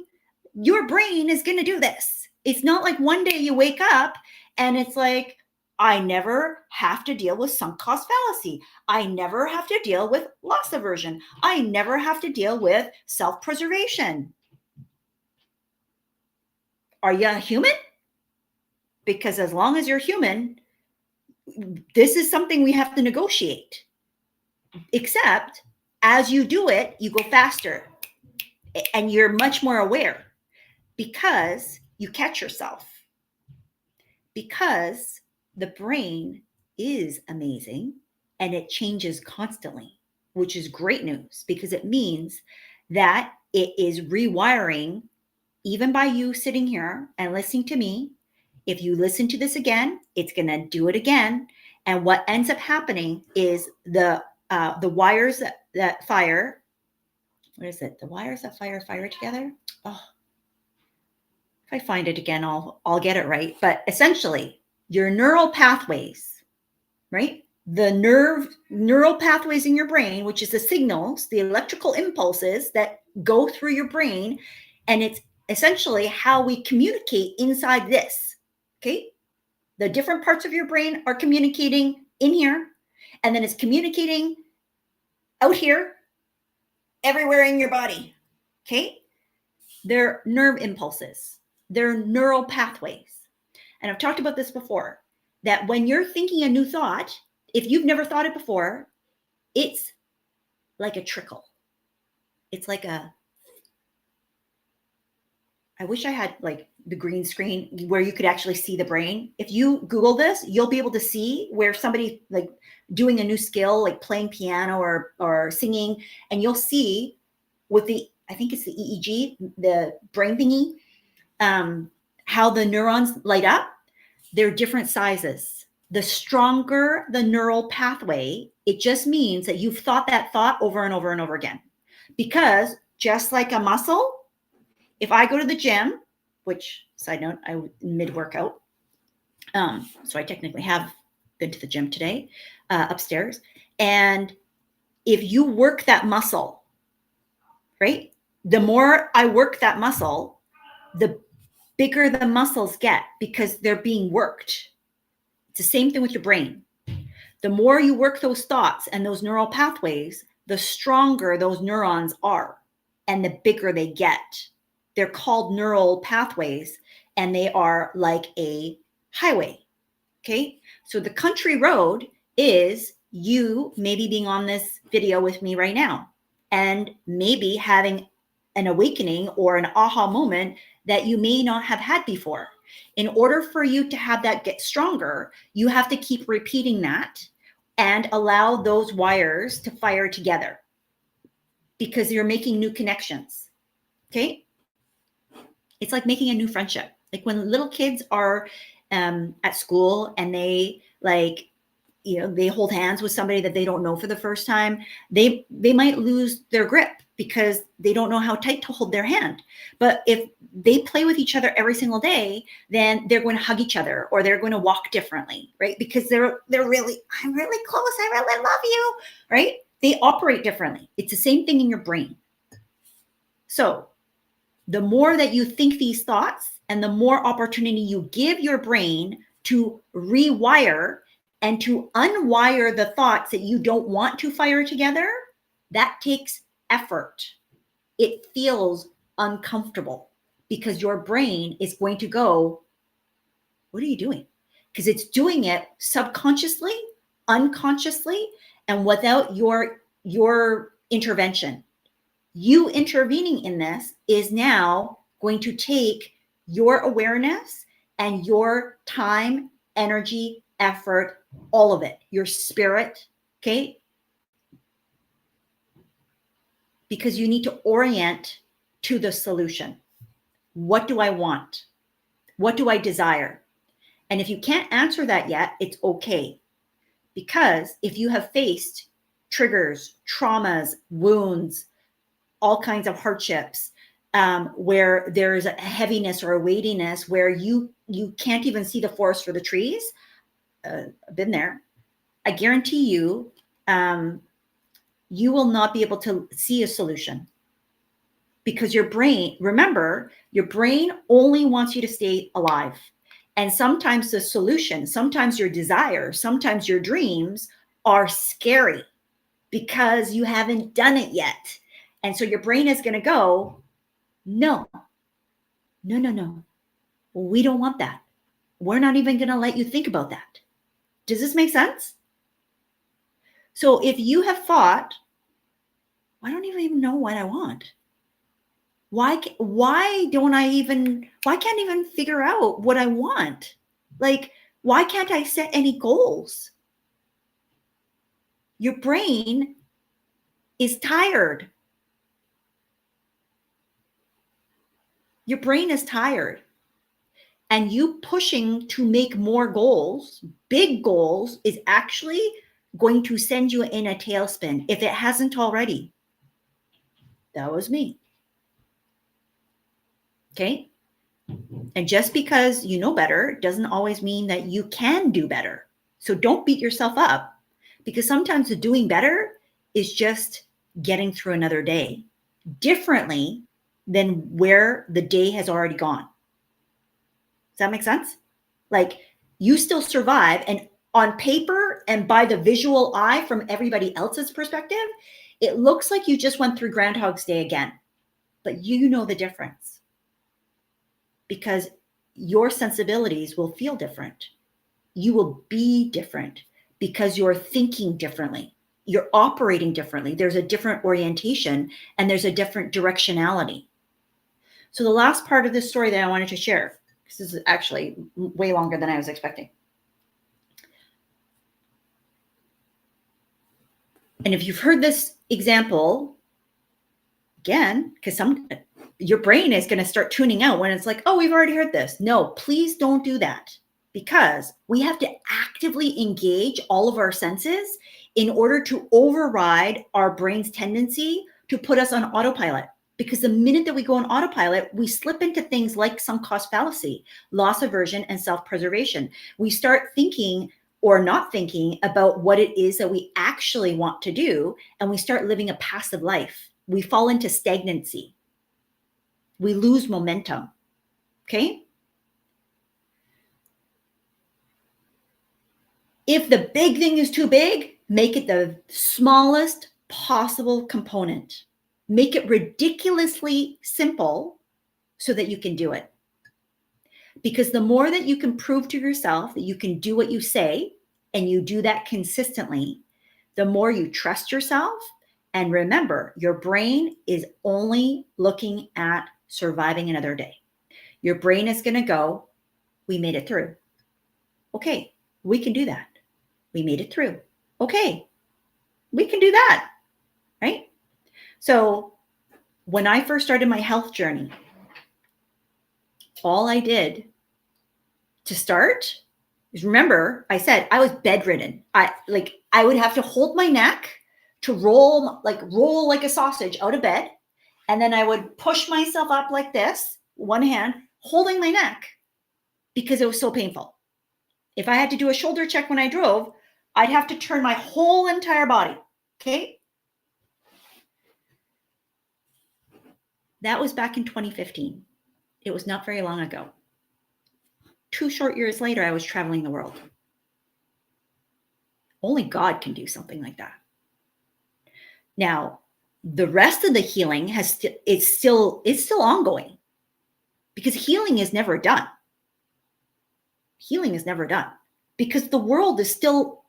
[SPEAKER 1] your brain is going to do this. It's not like one day you wake up and it's like, I never have to deal with sunk cost fallacy. I never have to deal with loss aversion. I never have to deal with self-preservation. Are you a human? Because as long as you're human, this is something we have to negotiate. Except as you do it, you go faster and you're much more aware, because you catch yourself. Because the brain is amazing and it changes constantly, which is great news, because it means that it is rewiring. Even by you sitting here and listening to me, if you listen to this again, it's going to do it again. And what ends up happening is the wires that fire. What is it? The wires that fire together. Oh, if I find it again, I'll get it right. But essentially, your neural pathways, right? The neural pathways in your brain, which is the signals, the electrical impulses that go through your brain, and it's essentially how we communicate inside this. Okay, the different parts of your brain are communicating in here, and then it's communicating out here, everywhere in your body. Okay, they're nerve impulses, they're neural pathways. And I've talked about this before, that when you're thinking a new thought, if you've never thought it before, it's like a trickle. It's like I wish I had like the green screen where you could actually see the brain. If you Google this, you'll be able to see where somebody like doing a new skill, like playing piano or singing, and you'll see with I think it's the EEG, the brain thingy, how the neurons light up. They're different sizes. The stronger the neural pathway, it just means that you've thought that thought over and over and over again. Because just like a muscle, if I go to the gym, which, side note, I mid-workout, so I technically have been to the gym today, upstairs. And if you work that muscle, right? The more I work that muscle, the bigger the muscles get because they're being worked. It's the same thing with your brain. The more you work those thoughts and those neural pathways, the stronger those neurons are and the bigger they get. They're called neural pathways, and they are like a highway. Okay. So the country road is you maybe being on this video with me right now and maybe having an awakening or an aha moment that you may not have had before. In order for you to have that get stronger, you have to keep repeating that and allow those wires to fire together because you're making new connections. Okay. It's like making a new friendship. Like when little kids are at school and they they hold hands with somebody that they don't know for the first time, they might lose their grip because they don't know how tight to hold their hand. But if they play with each other every single day, then they're going to hug each other or they're going to walk differently, right? Because they're really, I'm really close, I really love you, right? They operate differently. It's the same thing in your brain. So the more that you think these thoughts and the more opportunity you give your brain to rewire and to unwire the thoughts that you don't want to fire together, that takes effort. It feels uncomfortable because your brain is going to go, what are you doing? Because it's doing it subconsciously, unconsciously, and without your intervention. You intervening in this is now going to take your awareness and your time, energy, effort, all of it, your spirit, okay? Because you need to orient to the solution. What do I want? What do I desire? And if you can't answer that yet, it's okay. Because if you have faced triggers, traumas, wounds, all kinds of hardships, where there's a heaviness or a weightiness where you can't even see the forest for the trees, I've been there. I guarantee you, you will not be able to see a solution because your brain, remember, your brain only wants you to stay alive. And sometimes the solution, sometimes your desire, sometimes your dreams are scary because you haven't done it yet. And so your brain is going to go, no, we don't want that. We're not even going to let you think about that. Does this make sense? So if you have thought, I don't even know what I want. Why can't I even figure out what I want? Like, why can't I set any goals? Your brain is tired. Your brain is tired. And you pushing to make more goals, big goals, is actually going to send you in a tailspin if it hasn't already. That was me. Okay? And just because you know better doesn't always mean that you can do better. So don't beat yourself up, because sometimes the doing better is just getting through another day differently than where the day has already gone. Does that make sense? Like, you still survive, and on paper and by the visual eye from everybody else's perspective, it looks like you just went through Groundhog's Day again, but you know the difference because your sensibilities will feel different. You will be different because you're thinking differently. You're operating differently. There's a different orientation and there's a different directionality. So the last part of this story that I wanted to share, this is actually way longer than I was expecting. And if you've heard this example, again, because your brain is going to start tuning out when it's like, oh, we've already heard this. No, please don't do that, because we have to actively engage all of our senses in order to override our brain's tendency to put us on autopilot. Because the minute that we go on autopilot, we slip into things like sunk cost fallacy, loss aversion, and self-preservation. We start thinking or not thinking about what it is that we actually want to do, and we start living a passive life. We fall into stagnancy. We lose momentum. Okay? If the big thing is too big, make it the smallest possible component. Make it ridiculously simple so that you can do it. Because the more that you can prove to yourself that you can do what you say, and you do that consistently, the more you trust yourself. And remember, your brain is only looking at surviving another day. Your brain is going to go, we made it through. Okay, we can do that. We made it through. Okay, we can do that, right? So when I first started my health journey, all I did to start is, remember, I said I was bedridden. I would have to hold my neck to roll like a sausage out of bed. And then I would push myself up like this, one hand, holding my neck because it was so painful. If I had to do a shoulder check when I drove, I'd have to turn my whole entire body. Okay. That was back in 2015. It was not very long ago. 2 short years later, I was traveling the world. Only God can do something like that. Now, the rest of the healing it's still ongoing, because healing is never done. Healing is never done because the world is still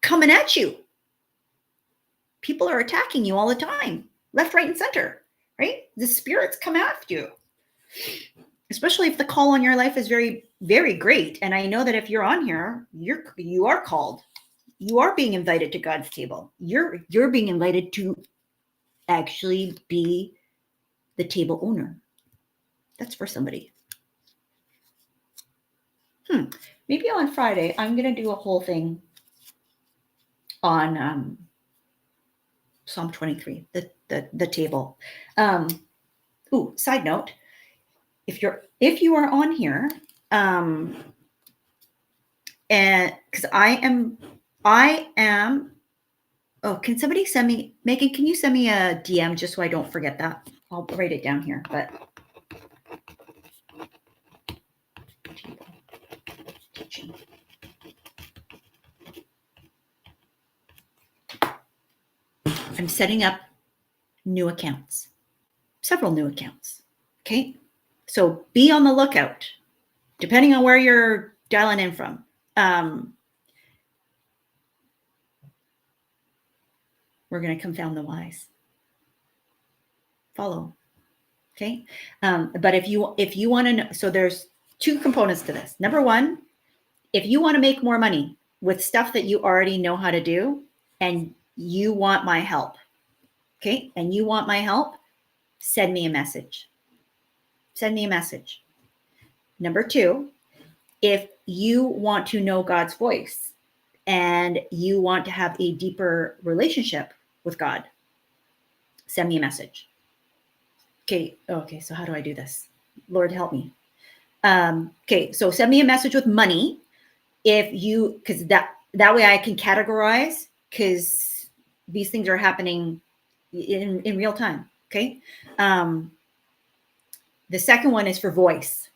[SPEAKER 1] coming at you. People are attacking you all the time, left, right, and center, right? The spirits come after you, especially if the call on your life is very, very great. And I know that if you're on here, you are called. You are being invited to God's table. You're being invited to actually be the table owner. That's for somebody. Maybe on Friday, I'm going to do a whole thing on Psalm 23, the table. Side note, if you are on here, and because I am, oh, can somebody send me, Megan, can you send me a DM just so I don't forget that? I'll write it down here, but teaching. I'm setting up new accounts, several new accounts. Okay. So be on the lookout, depending on where you're dialing in from. We're going to confound the wise. Follow. Okay. But if you want to know, so there's 2 components to this. Number 1, if you want to make more money with stuff that you already know how to do, and you want my help, okay, and you want my help, send me a message. Send me a message. Number 2, if you want to know God's voice and you want to have a deeper relationship with God, send me a message. Okay, so how do I do this? Lord, help me. Okay, so send me a message with money because that way I can categorize, because these things are happening in real time. Okay. The second one is for voice.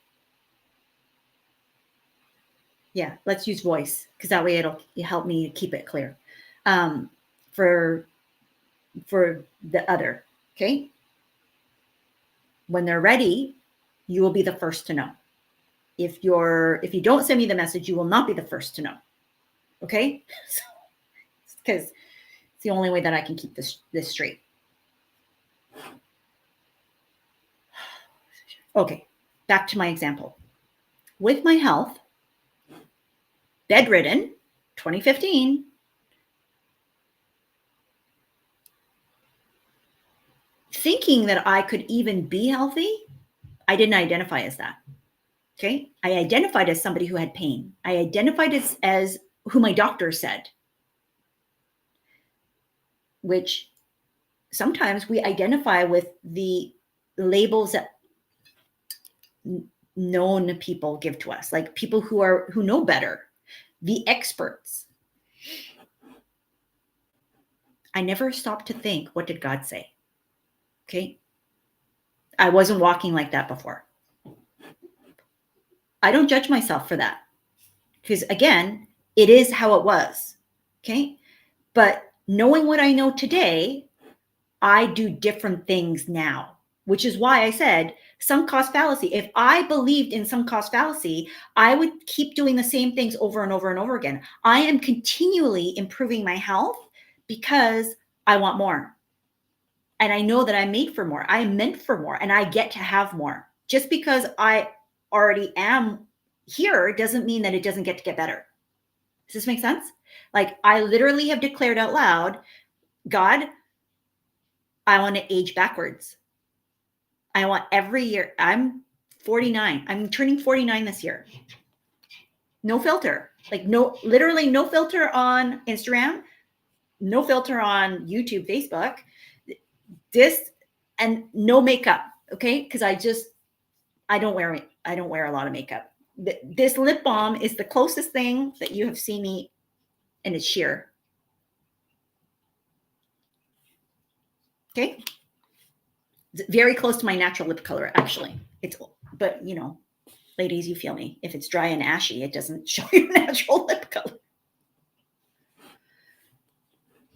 [SPEAKER 1] Yeah, let's use voice, because that way it'll help me keep it clear. For the other, okay? When they're ready, you will be the first to know. If you don't send me the message, you will not be the first to know. Okay? Because it's the only way that I can keep this straight. Okay, back to my example. With my health, bedridden, 2015, thinking that I could even be healthy, I didn't identify as that. Okay. I identified as somebody who had pain. I identified as who my doctor said, which sometimes we identify with the labels that known people give to us, like people who know better, the experts. I never stopped to think, what did God say? Okay. I wasn't walking like that before. I don't judge myself for that, because again, it is how it was. Okay. But knowing what I know today, I do different things now, which is why I said sunk cost fallacy. If I believed in sunk cost fallacy, I would keep doing the same things over and over and over again. I am continually improving my health because I want more. And I know that I'm made for more. I am meant for more and I get to have more. Just because I already am here doesn't mean that it doesn't get to get better. Does this make sense? Like I literally have declared out loud, God, I want to age backwards. I want every year. I'm 49. I'm turning 49 this year. No filter. Like no, literally no filter on Instagram, no filter on YouTube, Facebook, this, and no makeup. Okay. Cause I don't wear a lot of makeup. This lip balm is the closest thing that you have seen me, and it's sheer. Okay. It's very close to my natural lip color, actually. But ladies, you feel me. If it's dry and ashy, it doesn't show your natural lip color.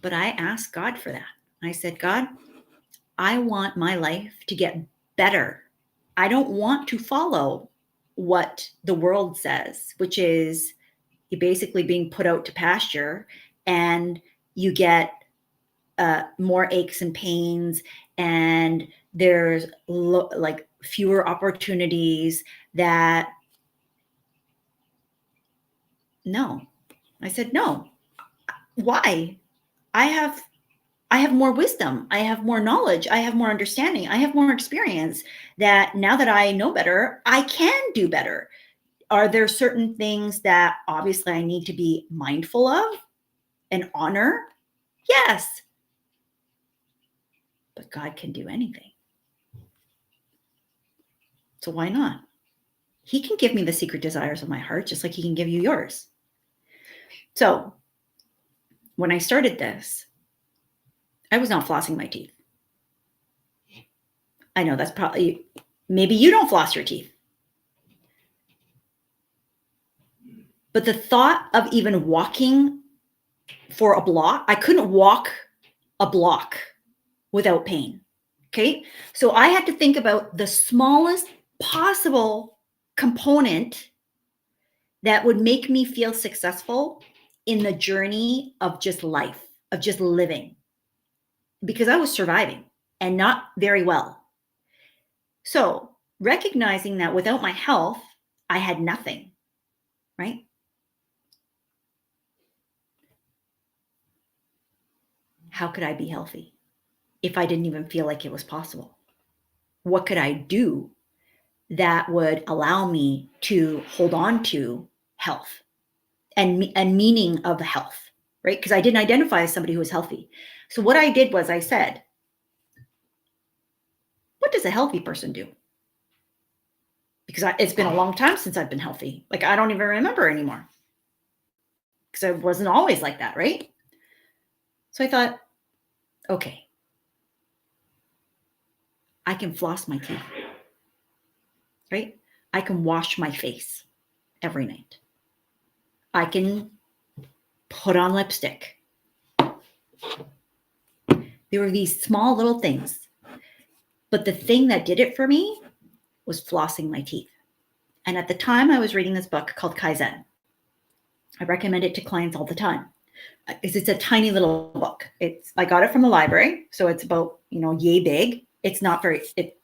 [SPEAKER 1] But I asked God for that. I said, God, I want my life to get better. I don't want to follow what the world says, which is you're basically being put out to pasture and you get more aches and pains, and there's like fewer opportunities. That no, I said no. Why? I have more wisdom. I have more knowledge. I have more understanding. I have more experience, that now that I know better, I can do better. Are there certain things that obviously I need to be mindful of and honor? Yes. But God can do anything. So why not? He can give me the secret desires of my heart, just like he can give you yours. So when I started this, I was not flossing my teeth. I know that's probably, maybe you don't floss your teeth. But the thought of even walking for a block, I couldn't walk a block without pain. Okay. So I had to think about the smallest possible component that would make me feel successful in the journey of just life, of just living, because I was surviving and not very well. So recognizing that without my health, I had nothing, right? How could I be healthy if I didn't even feel like it was possible? What could I do that would allow me to hold on to health and meaning of health, right? Because I didn't identify as somebody who was healthy. So what I did was I said, what does a healthy person do? Because it's been a long time since I've been healthy. Like I don't even remember anymore, because I wasn't always like that, right? So I thought, okay, I can floss my teeth, right? I can wash my face every night. I can put on lipstick. There were these small little things. But the thing that did it for me was flossing my teeth. And at the time, I was reading this book called Kaizen. I recommend it to clients all the time. It's a tiny little book. I got it from the library. So it's about, yay big. It's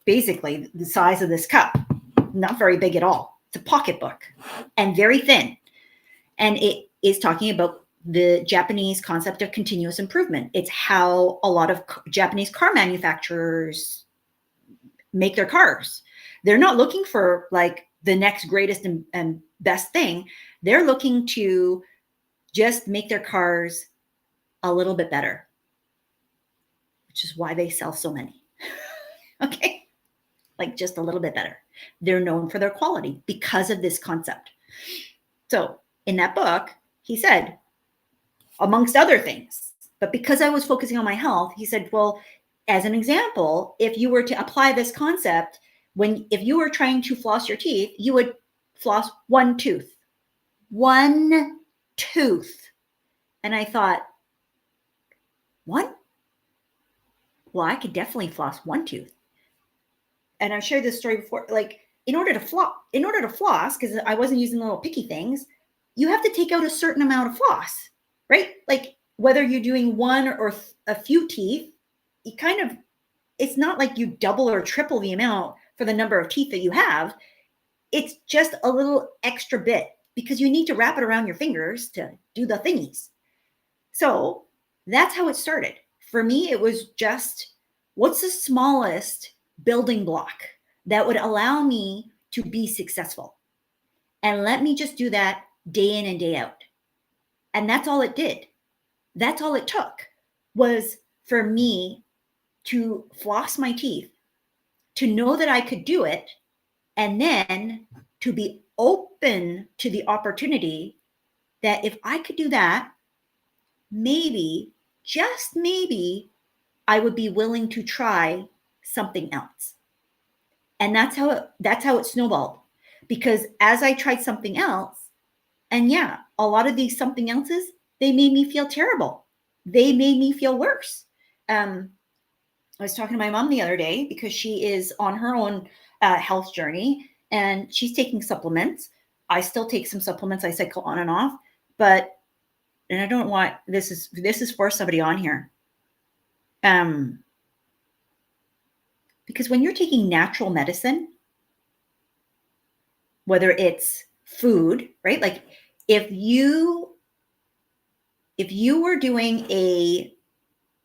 [SPEAKER 1] basically the size of this cup. Not very big at all. It's a pocket book and very thin. And it is talking about the Japanese concept of continuous improvement. It's how a lot of Japanese car manufacturers make their cars. They're not looking for like the next greatest and best thing. They're looking to just make their cars a little bit better, which is why they sell so many. Okay. Like just a little bit better. They're known for their quality because of this concept. So in that book, he said, amongst other things, but because I was focusing on my health, he said, well, as an example, if you were to apply this concept, if you were trying to floss your teeth, you would floss one tooth. One tooth. And I thought, what? Well, I could definitely floss one tooth. And I've shared this story before. Like, in order to floss, because I wasn't using the little picky things, you have to take out a certain amount of floss, right? Like, whether you're doing one or a few teeth, you kind of, it's not like you double or triple the amount for the number of teeth that you have. It's just a little extra bit because you need to wrap it around your fingers to do the thingies. So that's how it started. For me, it was just, what's the smallest building block that would allow me to be successful? And let me just do that day in and day out. And that's all it did. That's all it took, was for me to floss my teeth, to know that I could do it, and then to be open to the opportunity that if I could do that, maybe, just maybe, I would be willing to try something else. And that's how it snowballed. Because as I tried something else, and yeah, a lot of these something else's, they made me feel terrible. They made me feel worse. I was talking to my mom the other day because she is on her own health journey and she's taking supplements. I still take some supplements. I cycle on and off, but, and I don't want, this is for somebody on here. Because when you're taking natural medicine, whether it's food, right? Like if you were doing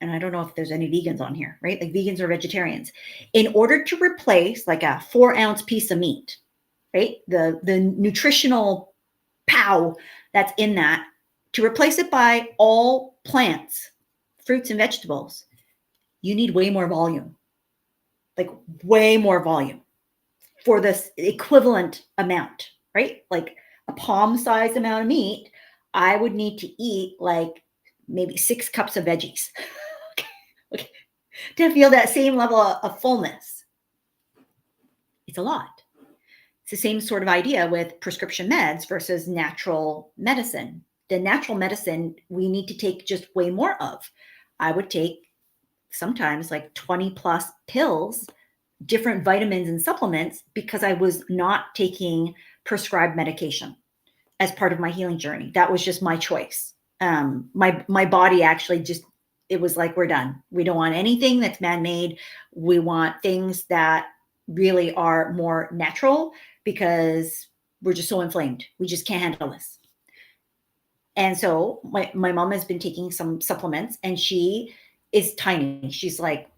[SPEAKER 1] and I don't know if there's any vegans on here, right? Like vegans or vegetarians, in order to replace like a 4-ounce piece of meat, right? The nutritional pow that's in that, to replace it by all plants, fruits and vegetables, you need way more volume, like way more volume for this equivalent amount, right? Like a palm-sized amount of meat, I would need to eat like maybe 6 cups of veggies okay, to feel that same level of fullness. It's a lot. It's the same sort of idea with prescription meds versus natural medicine. The natural medicine we need to take just way more of. I would take sometimes like 20 plus pills, different vitamins and supplements, because I was not taking prescribed medication as part of my healing journey. That was just my choice. My body actually just, it was like, we're done. We don't want anything that's man-made. We want things that really are more natural because we're just so inflamed. We just can't handle this. And so my mom has been taking some supplements and she is tiny. She's like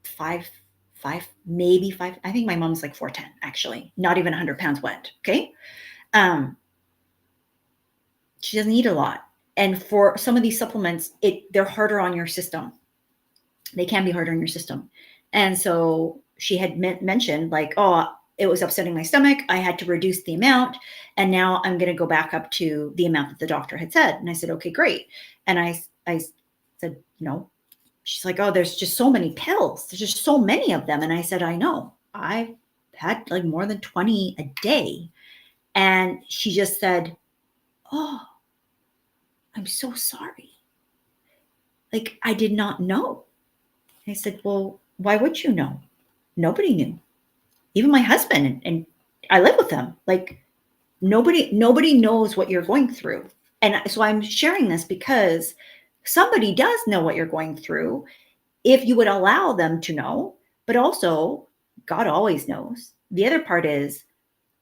[SPEAKER 1] 5'5", maybe 5. I think my mom's like 4'10", actually, not even 100 pounds wet. Okay. She doesn't eat a lot. And for some of these supplements, they're harder on your system. They can be harder on your system. And so she had mentioned like, oh, it was upsetting my stomach. I had to reduce the amount. And now I'm going to go back up to the amount that the doctor had said. And I said, okay, great. And I said, no. She's like, oh, there's just so many pills. There's just so many of them. And I said, I know. I've had like more than 20 a day. And she just said, oh, I'm so sorry. Like, I did not know. I said, well, why would you know? Nobody knew. Even my husband, and I live with them. Like nobody knows what you're going through. And so I'm sharing this because somebody does know what you're going through if you would allow them to know, but also God always knows. The other part is,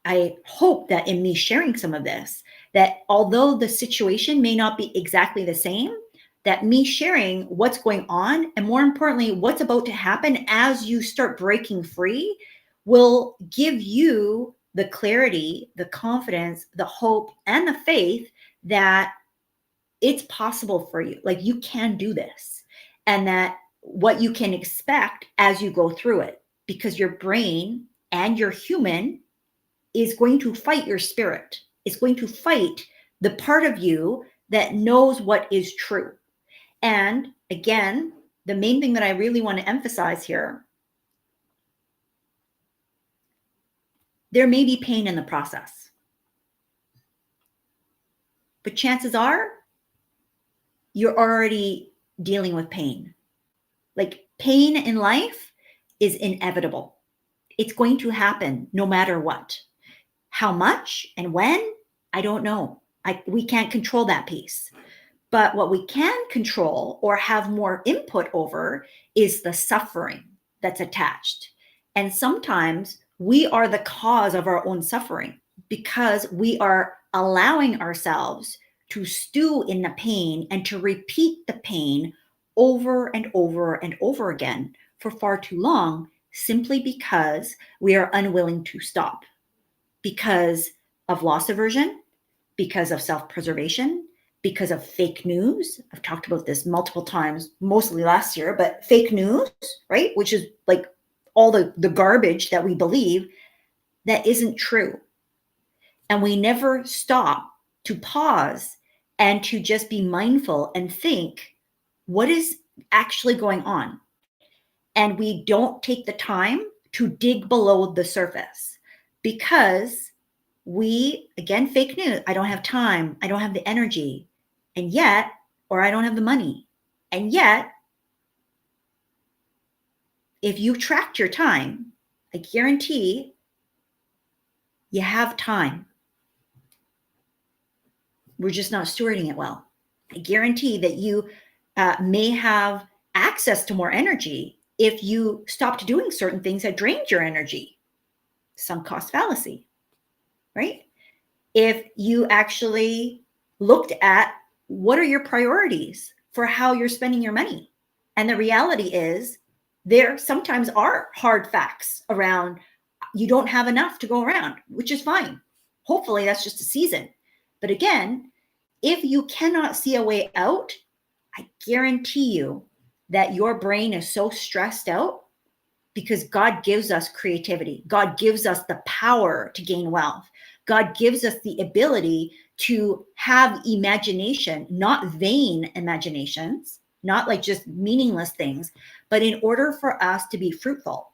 [SPEAKER 1] I hope that in me sharing some of this, that although the situation may not be exactly the same, that me sharing what's going on, and more importantly, what's about to happen as you start breaking free, will give you the clarity, the confidence, the hope, and the faith that it's possible for you. Like you can do this, and that what you can expect as you go through it, because your brain and your human is going to fight your spirit. It's going to fight the part of you that knows what is true. And again, the main thing that I really want to emphasize here, there may be pain in the process, but chances are you're already dealing with pain. Like pain in life is inevitable. It's going to happen no matter what. How much and when, I don't know. We can't control that piece. But what we can control or have more input over is the suffering that's attached. And sometimes we are the cause of our own suffering because we are allowing ourselves to stew in the pain and to repeat the pain over and over and over again for far too long, simply because we are unwilling to stop because of loss aversion, because of self-preservation, because of fake news. I've talked about this multiple times, mostly last year, but fake news, right? Which is like all the garbage that we believe that isn't true. And we never stop to pause and to just be mindful and think, what is actually going on? And we don't take the time to dig below the surface because we, again, fake news, I don't have time, I don't have the energy, and yet, or I don't have the money. And yet, if you tracked your time, I guarantee you have time. We're just not stewarding it well. I guarantee that you may have access to more energy if you stopped doing certain things that drained your energy. Sunk cost fallacy, right? If you actually looked at what are your priorities for how you're spending your money. And the reality is there sometimes are hard facts around you don't have enough to go around, which is fine. Hopefully that's just a season. But again, if you cannot see a way out, I guarantee you that your brain is so stressed out because God gives us creativity. God gives us the power to gain wealth. God gives us the ability to have imagination, not vain imaginations, not like just meaningless things, but in order for us to be fruitful,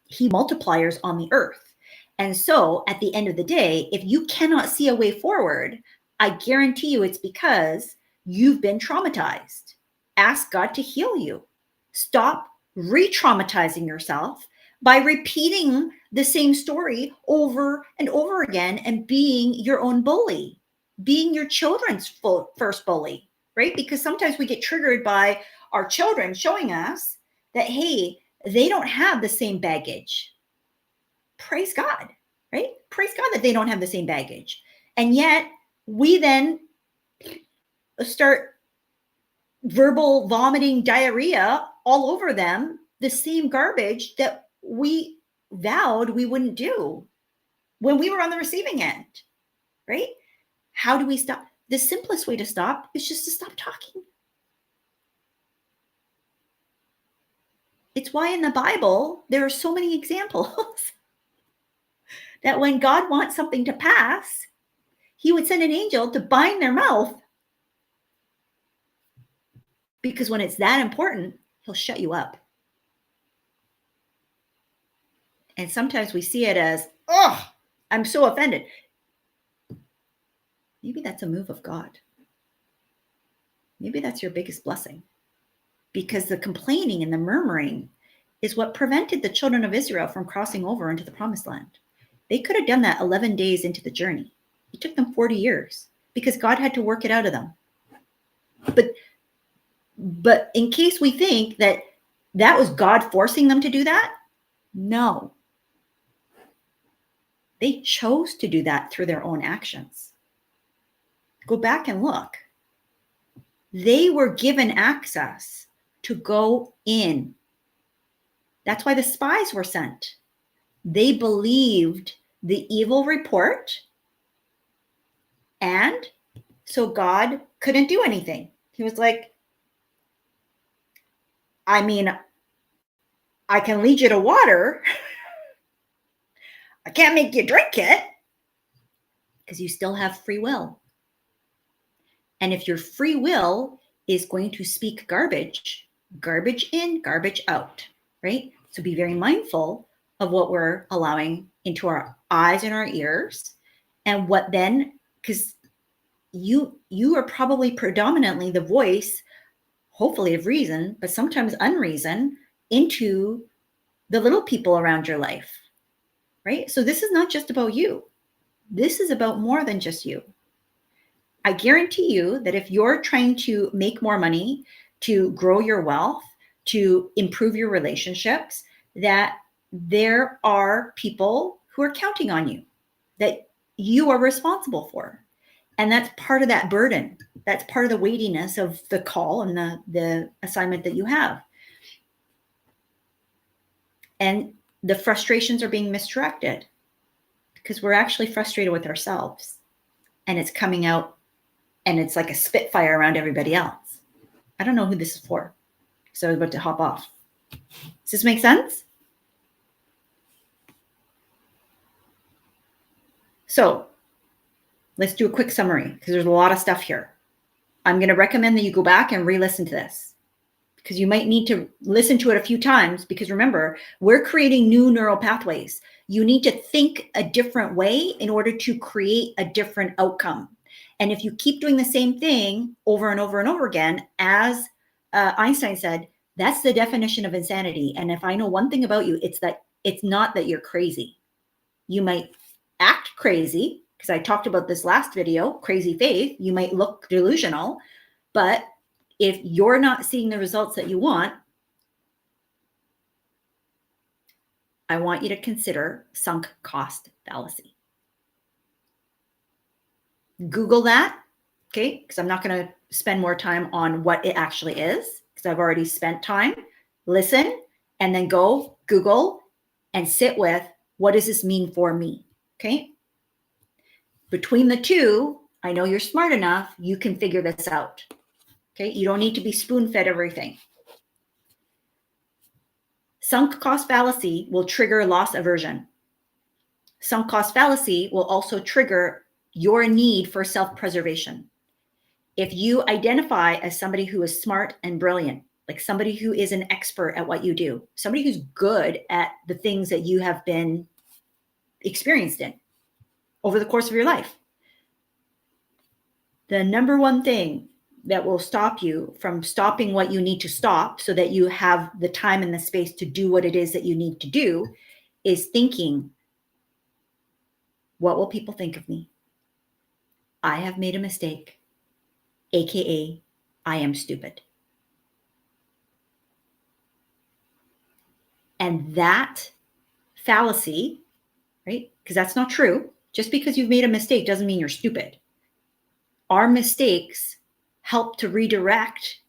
[SPEAKER 1] He multipliers on the earth. And so at the end of the day, if you cannot see a way forward, I guarantee you it's because you've been traumatized. Ask God to heal you. Stop re-traumatizing yourself by repeating the same story over and over again and being your own bully, being your children's first bully, right? Because sometimes we get triggered by our children showing us that, hey, they don't have the same baggage. Praise God, right? Praise God that they don't have the same baggage. And yet we then start verbal vomiting diarrhea all over them, the same garbage that we vowed we wouldn't do when we were on the receiving end, right? How do we stop? The simplest way to stop is just to stop talking. It's why in the Bible, there are so many examples that when God wants something to pass, He would send an angel to bind their mouth. Because when it's that important, He'll shut you up. And sometimes we see it as, oh, I'm so offended. Maybe that's a move of God. Maybe that's your biggest blessing. Because the complaining and the murmuring is what prevented the children of Israel from crossing over into the promised land. They could have done that 11 days into the journey. It took them 40 years because God had to work it out of them. But in case we think that that was God forcing them to do that, no. They chose to do that through their own actions. Go back and look. They were given access to go in. That's why the spies were sent. They believed the evil report, and so God couldn't do anything. He was like, I mean, I can lead you to water. I can't make you drink it because you still have free will. And if your free will is going to speak garbage, garbage in, garbage out, right? So be very mindful of what we're allowing into our eyes and our ears, and what then, because you are probably predominantly the voice, hopefully of reason, but sometimes unreason, into the little people around your life, right? So this is not just about you. This is about more than just you. I guarantee you that if you're trying to make more money, to grow your wealth, to improve your relationships, that there are people who are counting on you, that you are responsible for. And that's part of that burden. That's part of the weightiness of the call and the assignment that you have. And the frustrations are being misdirected because we're actually frustrated with ourselves, and it's coming out and it's like a spitfire around everybody else. I don't know who this is for, so I was about to hop off. Does this make sense? So let's do a quick summary because there's a lot of stuff here. I'm going to recommend that you go back and re-listen to this because you might need to listen to it a few times, because remember, we're creating new neural pathways. You need to think a different way in order to create a different outcome. And if you keep doing the same thing over and over and over again, as Einstein said, that's the definition of insanity. And if I know one thing about you, it's that it's not that you're crazy. You might act crazy, because I talked about this last video, crazy faith. You might look delusional, but if you're not seeing the results that you want, I want you to consider sunk cost fallacy. Google that, okay? Because I'm not going to spend more time on what it actually is, because I've already spent time. Listen, and then go Google and sit with, what does this mean for me? Okay? Between the two, I know you're smart enough, you can figure this out. Okay? You don't need to be spoon-fed everything. Sunk cost fallacy will trigger loss aversion. Sunk cost fallacy will also trigger your need for self-preservation. If you identify as somebody who is smart and brilliant, like somebody who is an expert at what you do, somebody who's good at the things that you have been experienced in over the course of your life, the number one thing that will stop you from stopping what you need to stop so that you have the time and the space to do what it is that you need to do is thinking, what will people think of me? I have made a mistake, AKA I am stupid. And that fallacy, right? Because that's not true. Just because you've made a mistake doesn't mean you're stupid. Our mistakes help to redirect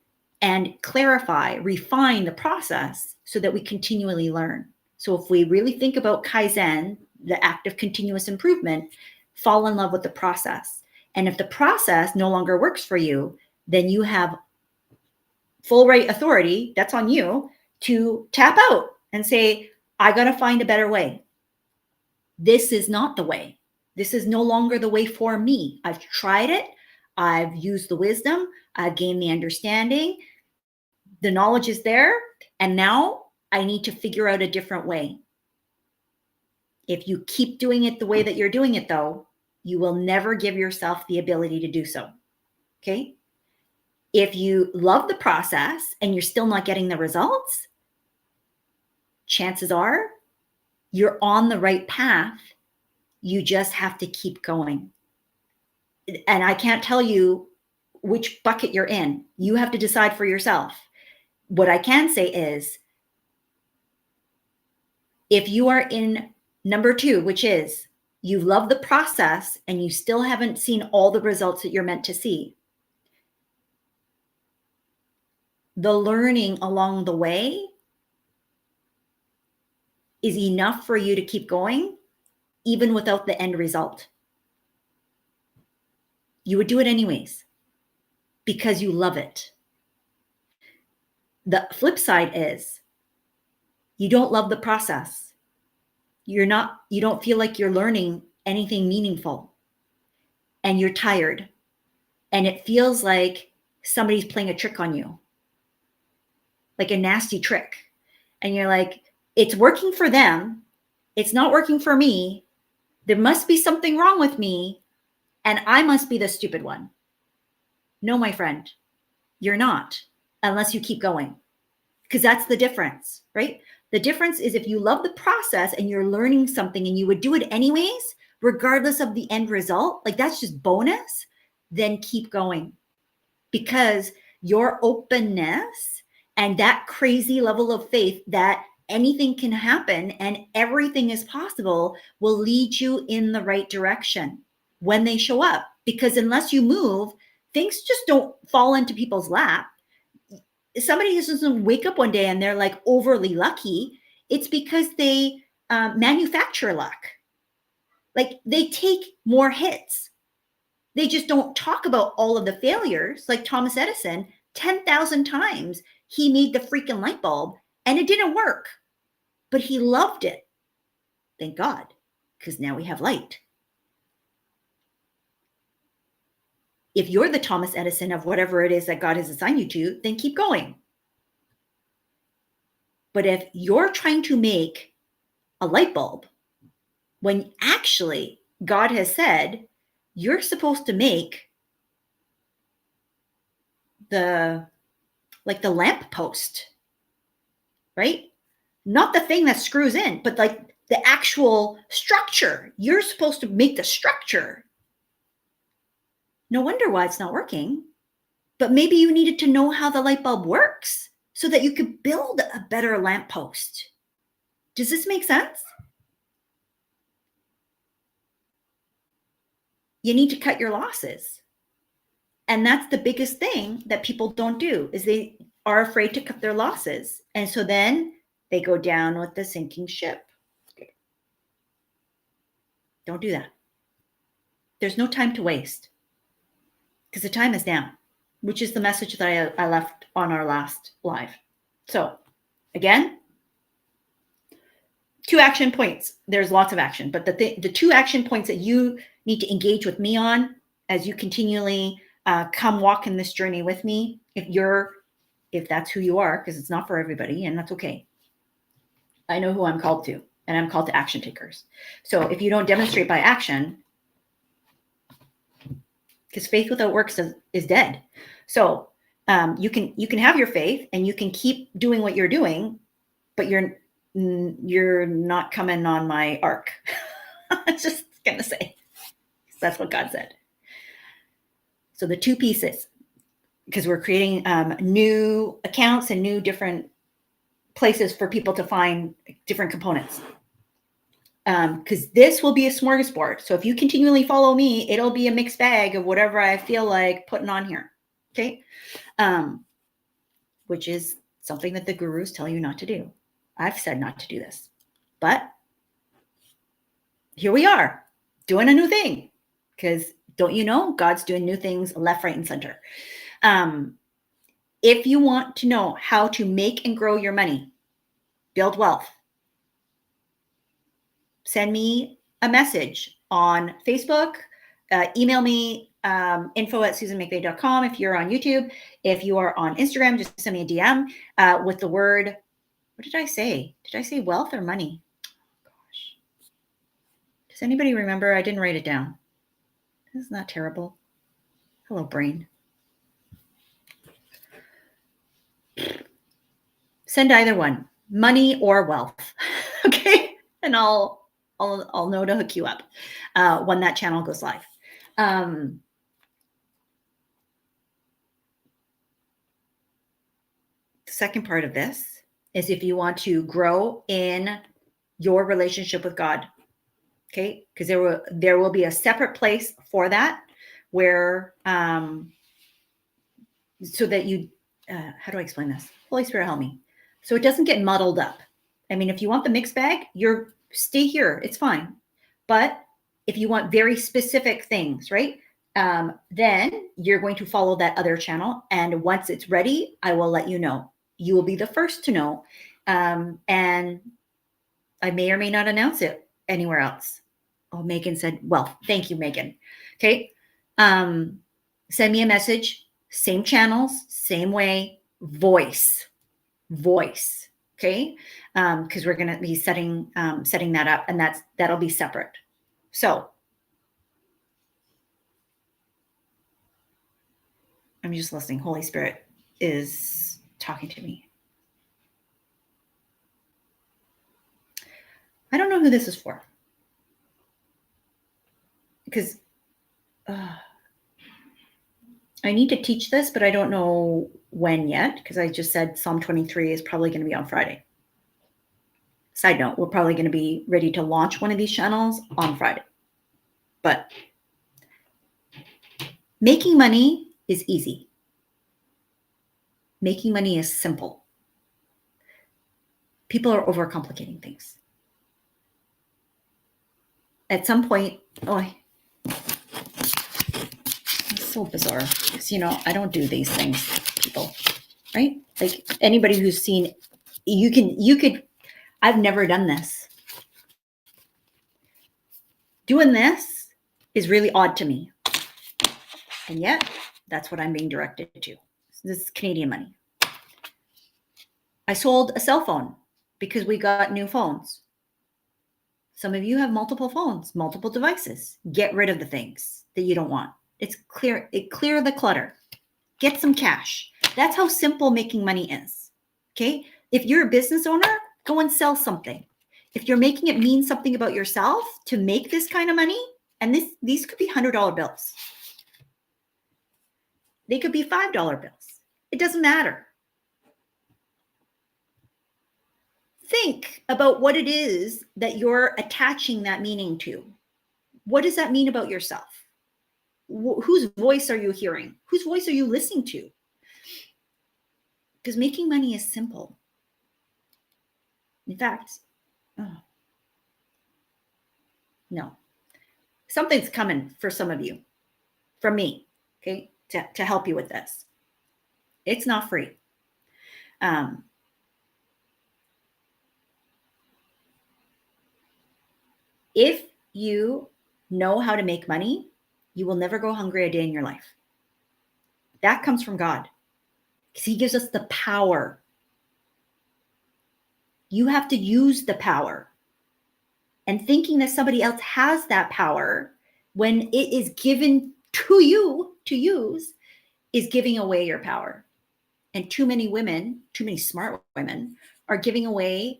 [SPEAKER 1] and clarify, refine the process so that we continually learn. So if we really think about Kaizen, the act of continuous improvement, fall in love with the process. And if the process no longer works for you, then you have full right authority, that's on you, to tap out and say, I got to find a better way. This is not the way. This is no longer the way for me. I've tried it. I've used the wisdom. I've gained the understanding. The knowledge is there. And now I need to figure out a different way. If you keep doing it the way that you're doing it, though, you will never give yourself the ability to do so. Okay? If you love the process and you're still not getting the results, chances are you're on the right path. You just have to keep going. And I can't tell you which bucket you're in. You have to decide for yourself. What I can say is, if you are in number 2, which is you love the process and you still haven't seen all the results that you're meant to see, the learning along the way is enough for you to keep going, even without the end result. You would do it anyways because you love it. The flip side is you don't love the process. You don't feel like you're learning anything meaningful, and you're tired, and it feels like somebody's playing a trick on you, like a nasty trick. And you're like, it's working for them. It's not working for me. There must be something wrong with me, and I must be the stupid one. No, my friend, you're not, unless you keep going, because that's the difference, right? The difference is if you love the process and you're learning something and you would do it anyways, regardless of the end result, like that's just bonus, then keep going, because your openness and that crazy level of faith that anything can happen and everything is possible will lead you in the right direction when they show up. Because unless you move, things just don't fall into people's lap. Somebody just doesn't wake up one day and they're like overly lucky. It's because they manufacture luck. Like they take more hits. They just don't talk about all of the failures. Like Thomas Edison, 10,000 times he made the freaking light bulb and it didn't work, but he loved it. Thank God, because now we have light. If you're the Thomas Edison of whatever it is that God has assigned you to, then keep going. But if you're trying to make a light bulb, when actually God has said you're supposed to make the lamp post, right? Not the thing that screws in, but like the actual structure. You're supposed to make the structure. No wonder why it's not working. But maybe you needed to know how the light bulb works so that you could build a better lamp post. Does this make sense? You need to cut your losses. And that's the biggest thing that people don't do, is they are afraid to cut their losses. And so then they go down with the sinking ship. Don't do that. There's no time to waste, because the time is now, which is the message that I left on our last live. So again, 2 action points. There's lots of action, but the 2 action points that you need to engage with me on as you continually come walk in this journey with me, if that's who you are, because it's not for everybody, and that's okay. I know who I'm called to, and I'm called to action takers. So if you don't demonstrate by action, because faith without works is dead. So you can have your faith and you can keep doing what you're doing, but you're not coming on my ark. I'm just gonna say, that's what God said. So the 2 pieces, because we're creating new accounts and new different places for people to find different components. Because this will be a smorgasbord. So if you continually follow me, it'll be a mixed bag of whatever I feel like putting on here. Okay. Which is something that the gurus tell you not to do. I've said not to do this, but here we are doing a new thing, because don't you know, God's doing new things left, right, and center. If you want to know how to make and grow your money, build wealth, send me a message on Facebook, email me, info@susanmcveigh.com. If you're on YouTube, if you are on Instagram, just send me a DM with the word, what did I say? Did I say wealth or money? Gosh. Does anybody remember? I didn't write it down. Isn't that terrible? Hello, brain. Send either one, money or wealth. Okay. And I'll know to hook you up when that channel goes live. The second part of this is if you want to grow in your relationship with God, okay? Because there will be a separate place for that, where so that you how do I explain this? Holy Spirit, help me. So it doesn't get muddled up. I mean, if you want the mixed bag, stay here. It's fine. But if you want very specific things, right? Then you're going to follow that other channel. And once it's ready, I will let you know. You will be the first to know. And I may or may not announce it anywhere else. Oh, Megan said, well, thank you, Megan. Okay. Send me a message, same channels, same way, voice. Okay. Because we're going to be setting that up, and that'll be separate. So I'm just listening. Holy Spirit is talking to me. I don't know who this is for, because I need to teach this, but I don't know when yet, because I just said Psalm 23 is probably going to be on Friday. Side note, we're probably going to be ready to launch one of these channels on Friday. But making money is easy. Making money is simple. People are overcomplicating things. At some point, it's so bizarre. Because, I don't do these things, people, right? Like anybody who's seen, I've never done this. Doing this is really odd to me. And yet, that's what I'm being directed to. This is Canadian money. I sold a cell phone because we got new phones. Some of you have multiple phones, multiple devices. Get rid of the things that you don't want. Clear the clutter. Get some cash. That's how simple making money is. Okay? If you're a business owner, go and sell something. If you're making it mean something about yourself to make this kind of money, and these could be $100 bills. They could be $5 bills. It doesn't matter. Think about what it is that you're attaching that meaning to. What does that mean about yourself? Whose voice are you hearing? Whose voice are you listening to? Because making money is simple. In fact, no. Something's coming for some of you, from me, okay, to help you with this. It's not free. If you know how to make money, you will never go hungry a day in your life. That comes from God, because He gives us the power. You have to use the power. And thinking that somebody else has that power when it is given to you to use is giving away your power. And too many smart women, are giving away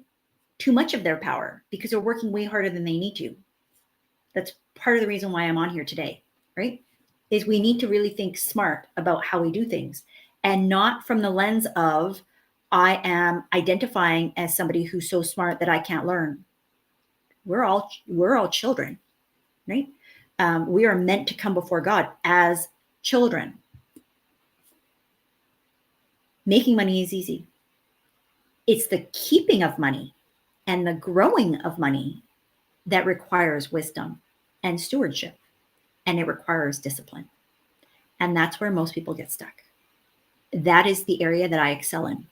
[SPEAKER 1] too much of their power because they're working way harder than they need to. That's part of the reason why I'm on here today, right? Is we need to really think smart about how we do things, and not from the lens of I am identifying as somebody who's so smart that I can't learn. We're all children, right? We are meant to come before God as children. Making money is easy. It's the keeping of money and the growing of money that requires wisdom and stewardship, and it requires discipline. And that's where most people get stuck. That is the area that I excel in.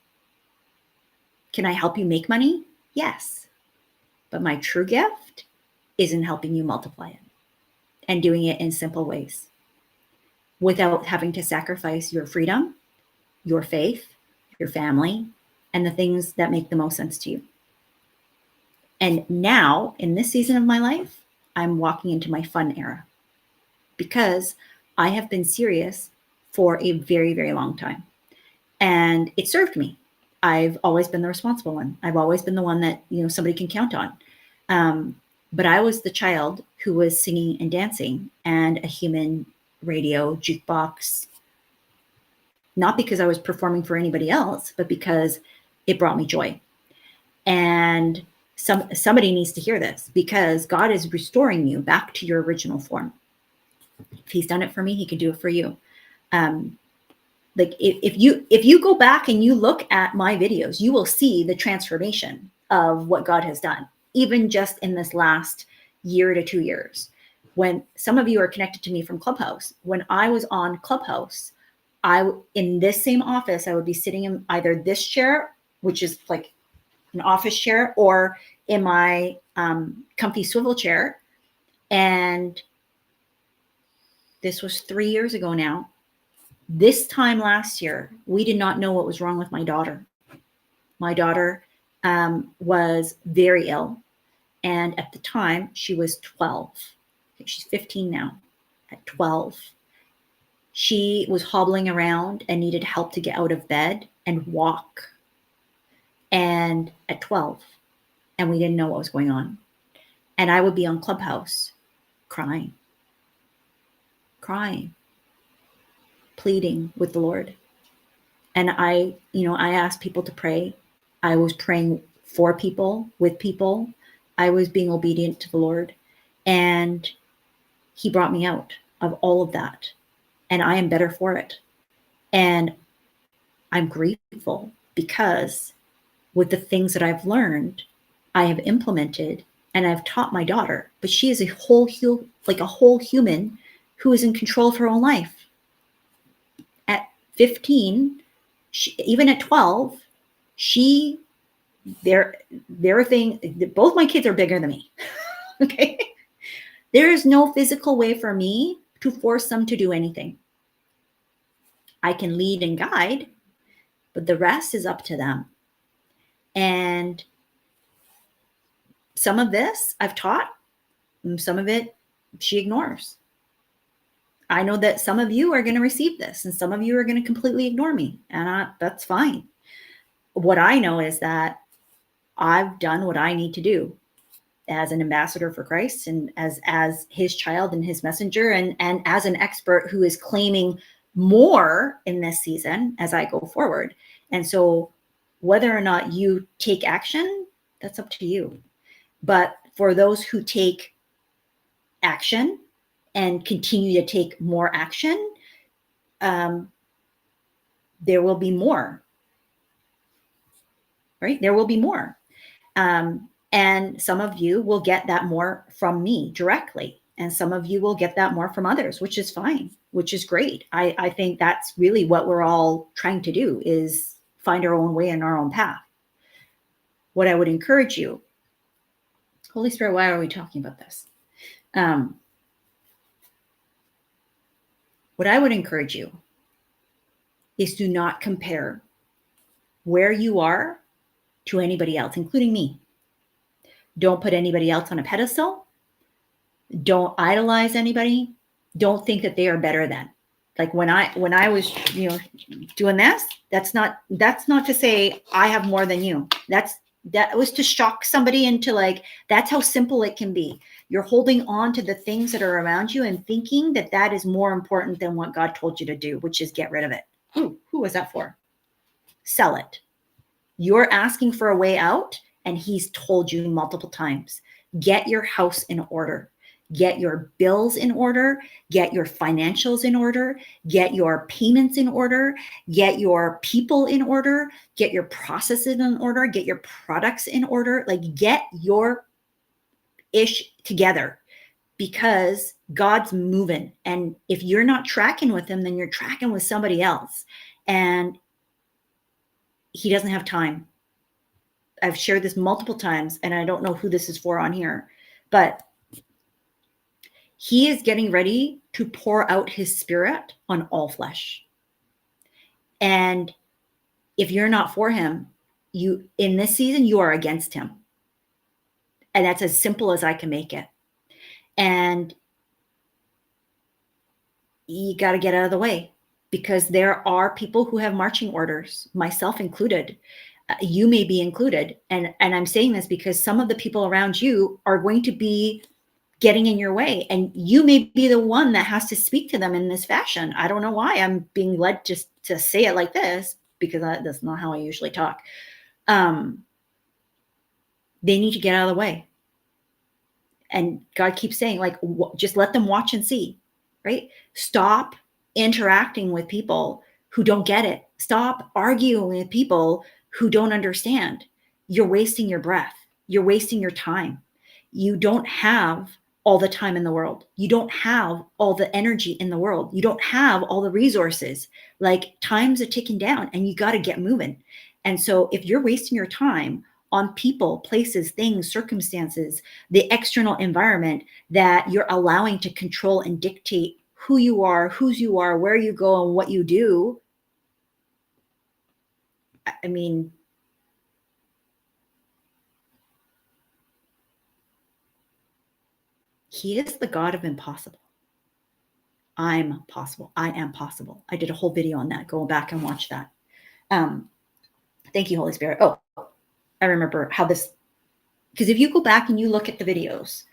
[SPEAKER 1] Can I help you make money? Yes. But my true gift is in helping you multiply it and doing it in simple ways without having to sacrifice your freedom, your faith, your family, and the things that make the most sense to you. And now, in this season of my life, I'm walking into my fun era because I have been serious for a very, very long time. And it served me. I've always been the responsible one. I've always been the one that, somebody can count on. But I was the child who was singing and dancing and a human radio jukebox, not because I was performing for anybody else, but because it brought me joy. And somebody needs to hear this, because God is restoring you back to your original form. If He's done it for me, He can do it for you. Like if you go back and you look at my videos, you will see the transformation of what God has done, even just in this last year to 2 years. When some of you are connected to me from Clubhouse, when I was on Clubhouse, in this same office, I would be sitting in either this chair, which is like an office chair, or in my comfy swivel chair. And this was 3 years ago now. This time last year, we did not know what was wrong with my daughter. My daughter was very ill. And at the time, she was 12. She's 15 now. At 12, she was hobbling around and needed help to get out of bed and walk. And at 12, and we didn't know what was going on. And I would be on Clubhouse crying. pleading with the Lord. And I asked people to pray. I was praying for people, with people. I was being obedient to the Lord. And he brought me out of all of that. And I am better for it. And I'm grateful because with the things that I've learned, I have implemented and I've taught my daughter, but she is a whole human who is in control of her own life. At 15, even at 12, both my kids are bigger than me. Okay. There is no physical way for me to force them to do anything. I can lead and guide, but the rest is up to them. And some of this I've taught, and some of it she ignores. I know that some of you are going to receive this and some of you are going to completely ignore me, and that's fine. What I know is that I've done what I need to do as an ambassador for Christ and as his child and his messenger, and as an expert who is claiming more in this season as I go forward. And so whether or not you take action, that's up to you. But for those who take action and continue to take more action, there will be more, right? There will be more. And some of you will get that more from me directly. And some of you will get that more from others, which is fine, which is great. I think that's really what we're all trying to do, is find our own way and our own path. What I would encourage you, Holy Spirit, why are we talking about this? What I would encourage you is do not compare where you are to anybody else, including me. Don't put anybody else on a pedestal. Don't idolize anybody. Don't think that they are better than. Like when I was, doing this, that's not to say I have more than you. That was to shock somebody into, like, that's how simple it can be. You're holding on to the things that are around you and thinking that that is more important than what God told you to do, which is get rid of it. Who was that for? Sell it. You're asking for a way out, and he's told you multiple times, get your house in order. Get your bills in order, get your financials in order, get your payments in order, get your people in order, get your processes in order, get your products in order. Like, get your ish together, because God's moving. And if you're not tracking with him, then you're tracking with somebody else. And he doesn't have time. I've shared this multiple times, and I don't know who this is for on here, but he is getting ready to pour out his spirit on all flesh. And if you're not for him, in this season, you are against him. And that's as simple as I can make it. And you got to get out of the way, because there are people who have marching orders, myself included. You may be included. And I'm saying this because some of the people around you are going to be getting in your way, and you may be the one that has to speak to them in this fashion. I don't know why I'm being led just to say it like this, because that's not how I usually talk. They need to get out of the way. And God keeps saying, like, just let them watch and see, right? Stop interacting with people who don't get it. Stop arguing with people who don't understand. You're wasting your breath. You're wasting your time. You don't have all the time in the world. You don't have all the energy in the world. You don't have all the resources. Like, times are ticking down, and you got to get moving. And so if you're wasting your time on people, places, things, circumstances, the external environment that you're allowing to control and dictate who you are, whose you are, where you go, and what you do, I mean, he is the God of impossible. I'm possible. I am possible. I did a whole video on that. Go back and watch that. Thank you, Holy Spirit. Oh, I remember how this, because if you go back and you look at the videos,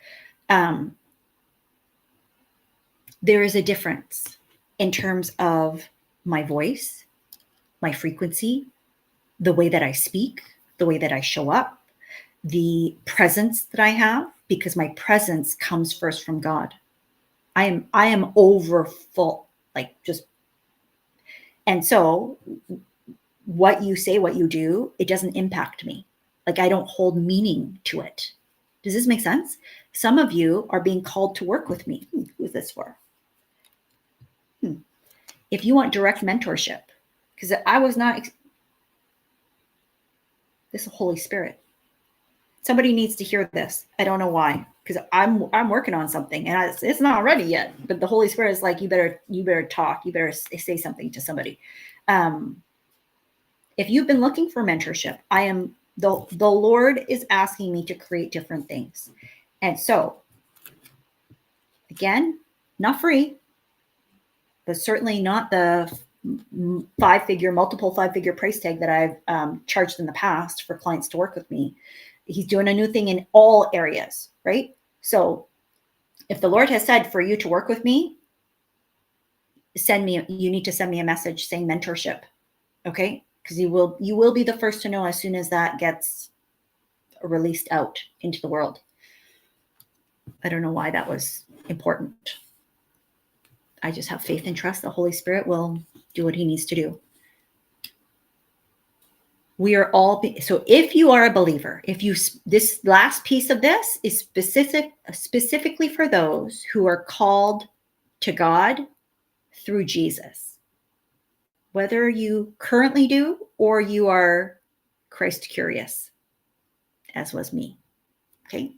[SPEAKER 1] there is a difference in terms of my voice, my frequency, the way that I speak, the way that I show up, the presence that I have, because my presence comes first from God. I am over full, like just, and so what you say, what you do, it doesn't impact me. Like I don't hold meaning to it. Does this make sense? Some of you are being called to work with me. Who is this for? If you want direct mentorship, because I was not, this is the Holy Spirit. Somebody needs to hear this. I don't know why, because I'm working on something and it's not ready yet. But the Holy Spirit is like, you better talk. You better say something to somebody. If you've been looking for mentorship, the Lord is asking me to create different things. And so, again, not free, but certainly not the multiple five-figure price tag that I've charged in the past for clients to work with me. He's doing a new thing in all areas, right? So if the Lord has said for you to work with me, you need to send me a message saying mentorship. Okay. Because you will be the first to know as soon as that gets released out into the world. I don't know why that was important. I just have faith and trust the Holy Spirit will do what he needs to do. We are all, so if you are a believer, this last piece of this is specifically for those who are called to God through Jesus. Whether you currently do or you are Christ curious, as was me. Okay?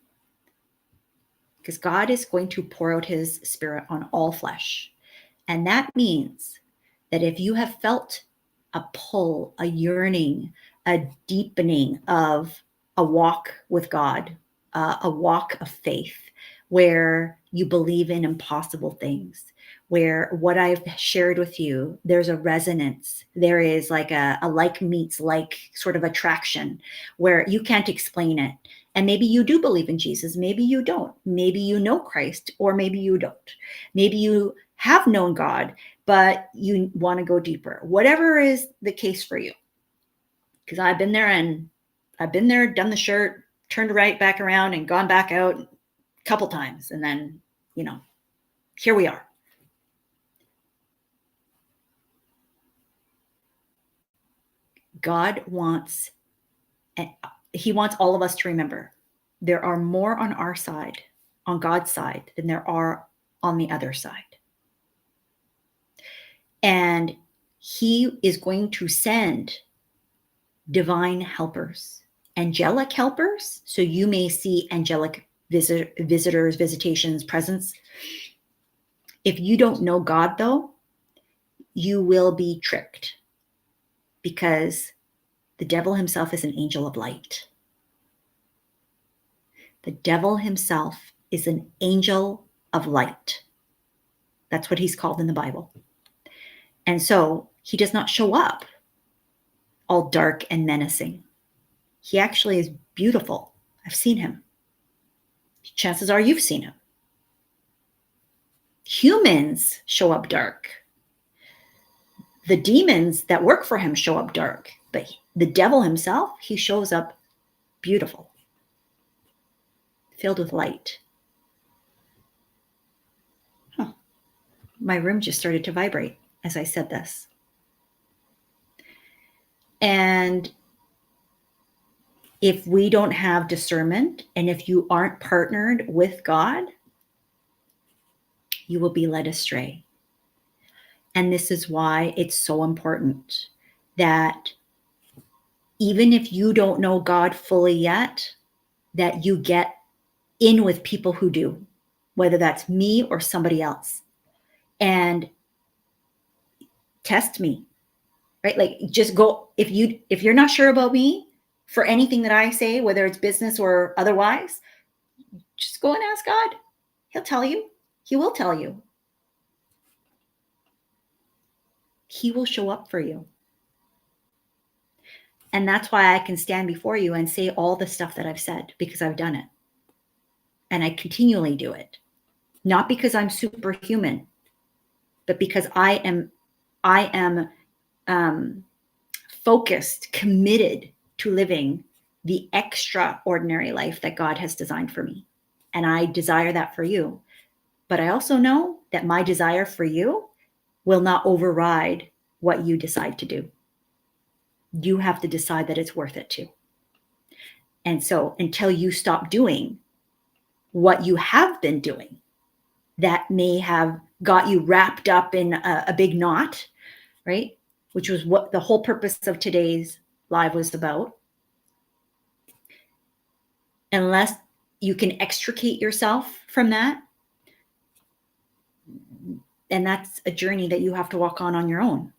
[SPEAKER 1] Because God is going to pour out his Spirit on all flesh. And that means that if you have felt a pull, a yearning, a deepening of a walk with God, a walk of faith, where you believe in impossible things, where what I've shared with you, there's a resonance. There is like a like meets like sort of attraction where you can't explain it. And maybe you do believe in Jesus. Maybe you don't. Maybe you know Christ, or maybe you don't. Maybe you have known God, but you want to go deeper. Whatever is the case for you. Because I've been there, done the shirt, turned right back around and gone back out a couple times. And then, here we are. God wants all of us to remember there are more on our side, on God's side, than there are on the other side. And he is going to send divine helpers, angelic helpers. So you may see angelic visitors, visitations, presence. If you don't know God, though, you will be tricked, because the devil himself is an angel of light. The devil himself is an angel of light. That's what he's called in the Bible. And so he does not show up all dark and menacing. He actually is beautiful. I've seen him. Chances are you've seen him. Humans show up dark. The demons that work for him show up dark, but the devil himself, he shows up beautiful, filled with light. My room just started to vibrate as I said this. And if we don't have discernment, and if you aren't partnered with God, you will be led astray. And this is why it's so important that even if you don't know God fully yet, that you get in with people who do, whether that's me or somebody else, and test me, right? Like, just go, if you're not sure about me for anything that I say, whether it's business or otherwise, just go and ask God. He'll tell you. He will tell you. He will show up for you. And that's why I can stand before you and say all the stuff that I've said, because I've done it. And I continually do it. Not because I'm superhuman, but because I I am focused, committed to living the extraordinary life that God has designed for me. And I desire that for you. But I also know that my desire for you will not override what you decide to do. You have to decide that it's worth it too. And so until you stop doing what you have been doing that may have got you wrapped up in a big knot, right? Which was what the whole purpose of today's live was about. Unless you can extricate yourself from that, and that's a journey that you have to walk on your own.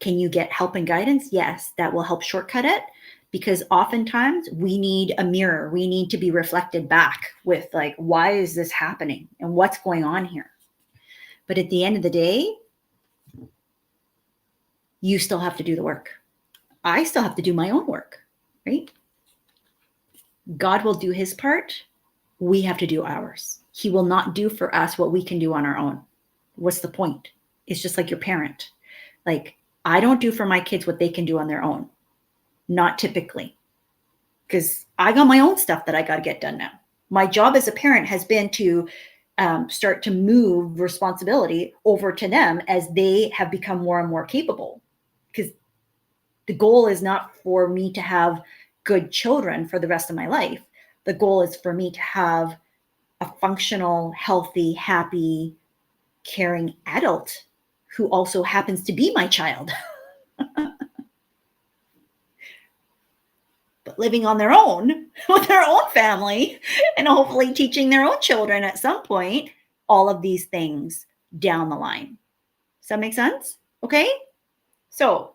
[SPEAKER 1] Can you get help and guidance? Yes, that will help shortcut it, because oftentimes we need a mirror. We need to be reflected back with like, why is this happening and what's going on here? But at the end of the day, you still have to do the work. I still have to do my own work, right? God will do his part. We have to do ours. He will not do for us what we can do on our own. What's the point? It's just like your parent. Like, I don't do for my kids what they can do on their own. Not typically. Because I got my own stuff that I got to get done now. My job as a parent has been to start to move responsibility over to them as they have become more and more capable. Because the goal is not for me to have good children for the rest of my life. The goal is for me to have a functional, healthy, happy, caring adult who also happens to be my child. But living on their own with their own family and hopefully teaching their own children at some point all of these things down the line. Does that make sense? Okay. So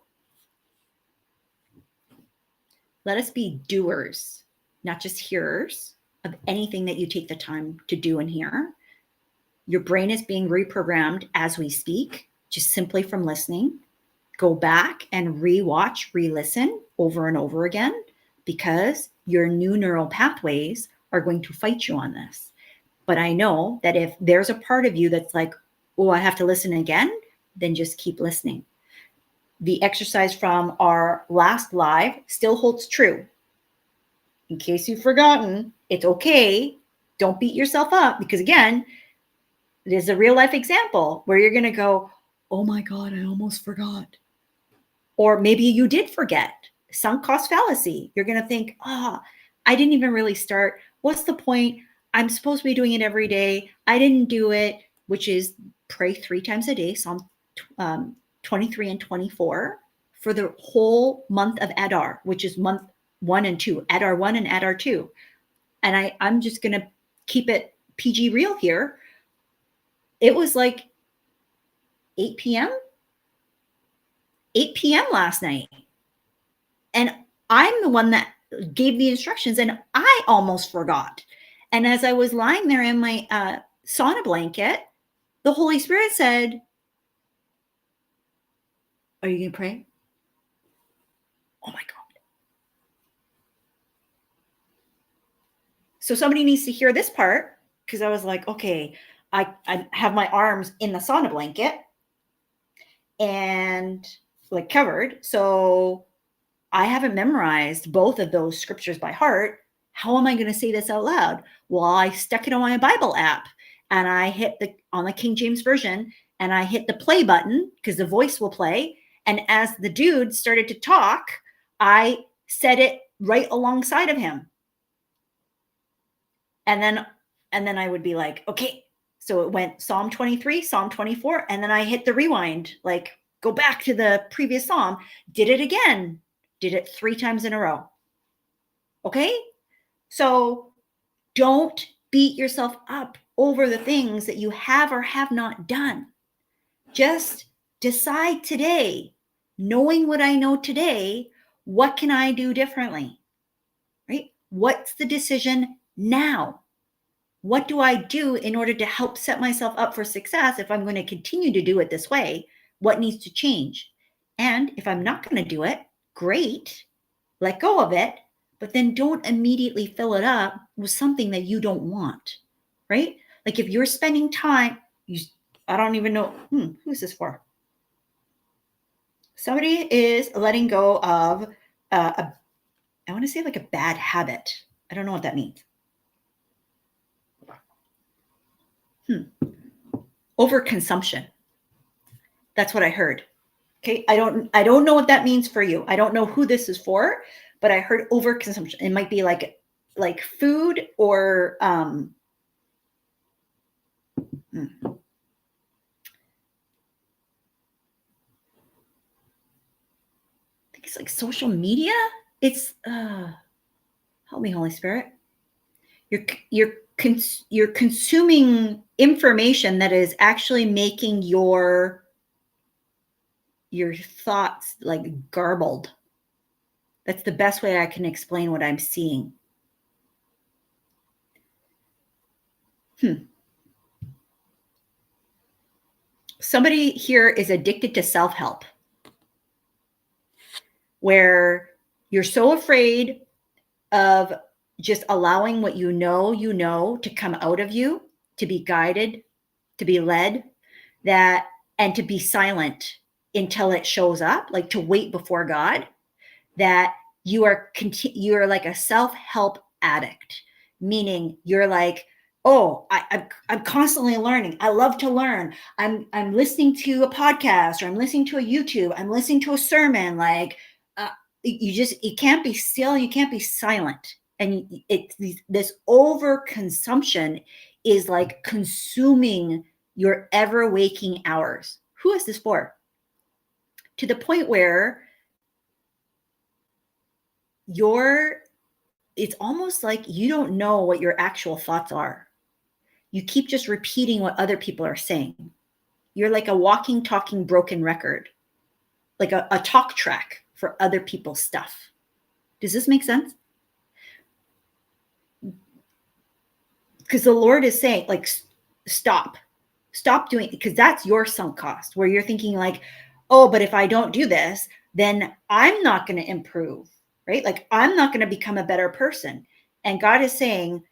[SPEAKER 1] let us be doers, not just hearers of anything that you take the time to do and hear. Your brain is being reprogrammed as we speak, just simply from listening. Go back and re-watch, re-listen over and over again, because your new neural pathways are going to fight you on this. But I know that if there's a part of you that's like, oh, I have to listen again, then just keep listening. The exercise from our last live still holds true. In case you've forgotten, it's okay. Don't beat yourself up, because again, there's a real life example where you're going to go, oh my God, I almost forgot. Or maybe you did forget. Sunk cost fallacy. You're going to think, I didn't even really start. What's the point? I'm supposed to be doing it every day. I didn't do it, which is pray 3 times a day, Psalm 23 and 24, for the whole month of Adar, which is month 1 and 2, Adar 1 and Adar 2. And I'm just going to keep it PG real here. It was like 8 p.m. last night. And I'm the one that gave the instructions, and I almost forgot. And as I was lying there in my sauna blanket, the Holy Spirit said, are you going to pray? Oh my God. So somebody needs to hear this part, because I was like, okay, I have my arms in the sauna blanket and like covered. So I haven't memorized both of those scriptures by heart. How am I going to say this out loud? Well, I stuck it on my Bible app and I hit on the King James Version, and I hit the play button because the voice will play. And as the dude started to talk, I said it right alongside of him. And then I would be like, okay. So it went Psalm 23, Psalm 24, and then I hit the rewind, like go back to the previous Psalm, did it again, did it 3 times in a row. Okay. So don't beat yourself up over the things that you have or have not done. Just decide today, knowing what I know today, what can I do differently? Right? What's the decision now? What do I do in order to help set myself up for success if I'm going to continue to do it this way? What needs to change? And if I'm not going to do it, great, let go of it, but then don't immediately fill it up with something that you don't want, right? Like if you're spending time, I don't even know, who's this for? Somebody is letting go of I want to say like a bad habit. I don't know what that means. Overconsumption. That's what I heard. Okay. I don't know what that means for you. I don't know who this is for, but I heard overconsumption. It might be like food or I think it's like social media. It's help me, Holy Spirit. You're consuming information that is actually making your thoughts like garbled. That's the best way I can explain what I'm seeing. Somebody here is addicted to self-help, where you're so afraid of just allowing what you know to come out of you, to be guided, to be led, that and to be silent until it shows up, like to wait before God, that you're like a self-help addict, meaning you're like, oh, I'm constantly learning. I love to learn. I'm listening to a podcast, or I'm listening to a YouTube. I'm listening to a sermon. Like you can't be still. You can't be silent. And this overconsumption is like consuming your ever waking hours. Who is this for? To the point where it's almost like you don't know what your actual thoughts are. You keep just repeating what other people are saying. You're like a walking, talking, broken record, like a talk track for other people's stuff. Does this make sense? Because the Lord is saying, like, stop doing it, because that's your sunk cost, where you're thinking like, oh, but if I don't do this, then I'm not going to improve, right? Like, I'm not going to become a better person. And God is saying,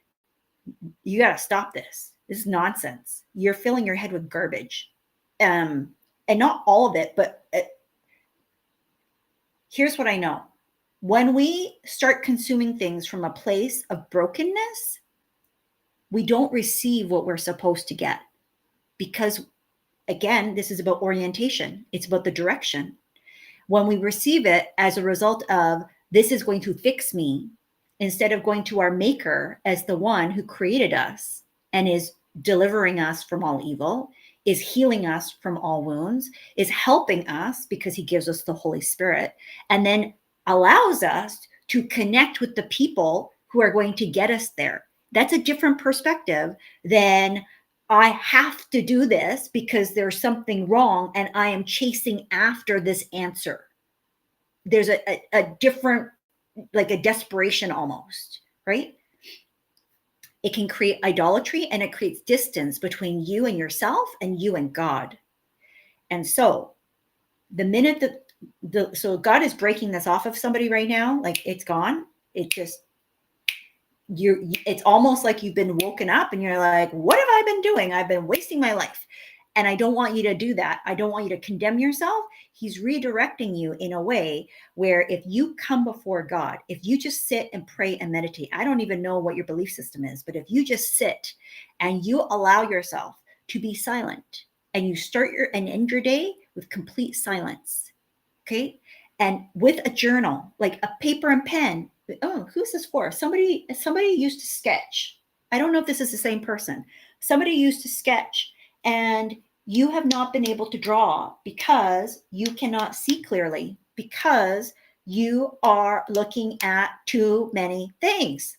[SPEAKER 1] you got to stop this. This is nonsense. You're filling your head with garbage. And not all of it, but here's what I know. When we start consuming things from a place of brokenness, we don't receive what we're supposed to get, because again, this is about orientation. It's about the direction. When we receive it as a result of, this is going to fix me, instead of going to our maker as the one who created us and is delivering us from all evil, is healing us from all wounds, is helping us because he gives us the Holy Spirit, and then allows us to connect with the people who are going to get us there. That's a different perspective than, I have to do this because there's something wrong and I am chasing after this answer. There's a different, like a desperation almost, right? It can create idolatry, and it creates distance between you and yourself and you and God. And so the minute that so God is breaking this off of somebody right now, like it's gone. It just, it's almost like you've been woken up and you're like, what have I been doing? I've been wasting my life. And I don't want you to do that. I don't want you to condemn yourself. He's redirecting you in a way where, if you come before God, if you just sit and pray and meditate, I don't even know what your belief system is, but if you just sit and you allow yourself to be silent, and you start and end your day with complete silence, okay? And with a journal, like a paper and pen. Oh, who's this for? Somebody used to sketch. I don't know if this is the same person. Somebody used to sketch, and you have not been able to draw because you cannot see clearly, because you are looking at too many things.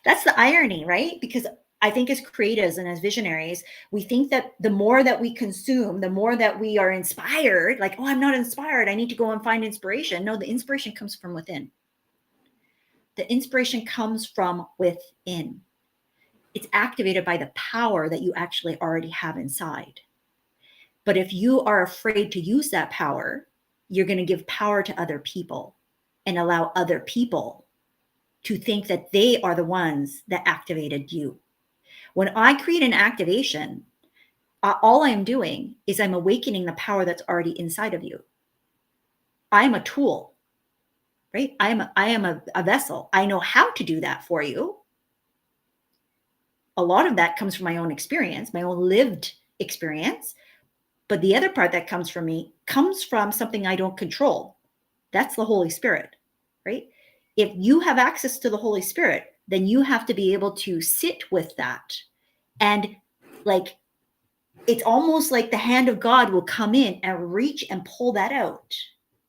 [SPEAKER 1] That's the irony, right? Because I think as creatives and as visionaries, we think that the more that we consume, the more that we are inspired. Like, oh, I'm not inspired, I need to go and find inspiration. No, the inspiration comes from within. The inspiration comes from within. It's activated by the power that you actually already have inside. But if you are afraid to use that power, you're going to give power to other people and allow other people to think that they are the ones that activated you. When I create an activation, all I'm doing is I'm awakening the power that's already inside of you. I'm a tool, right? I am a vessel. I know how to do that for you. A lot of that comes from my own experience, my own lived experience. But the other part that comes from me comes from something I don't control. That's the Holy Spirit, right? If you have access to the Holy Spirit, then you have to be able to sit with that. And like, it's almost like the hand of God will come in and reach and pull that out.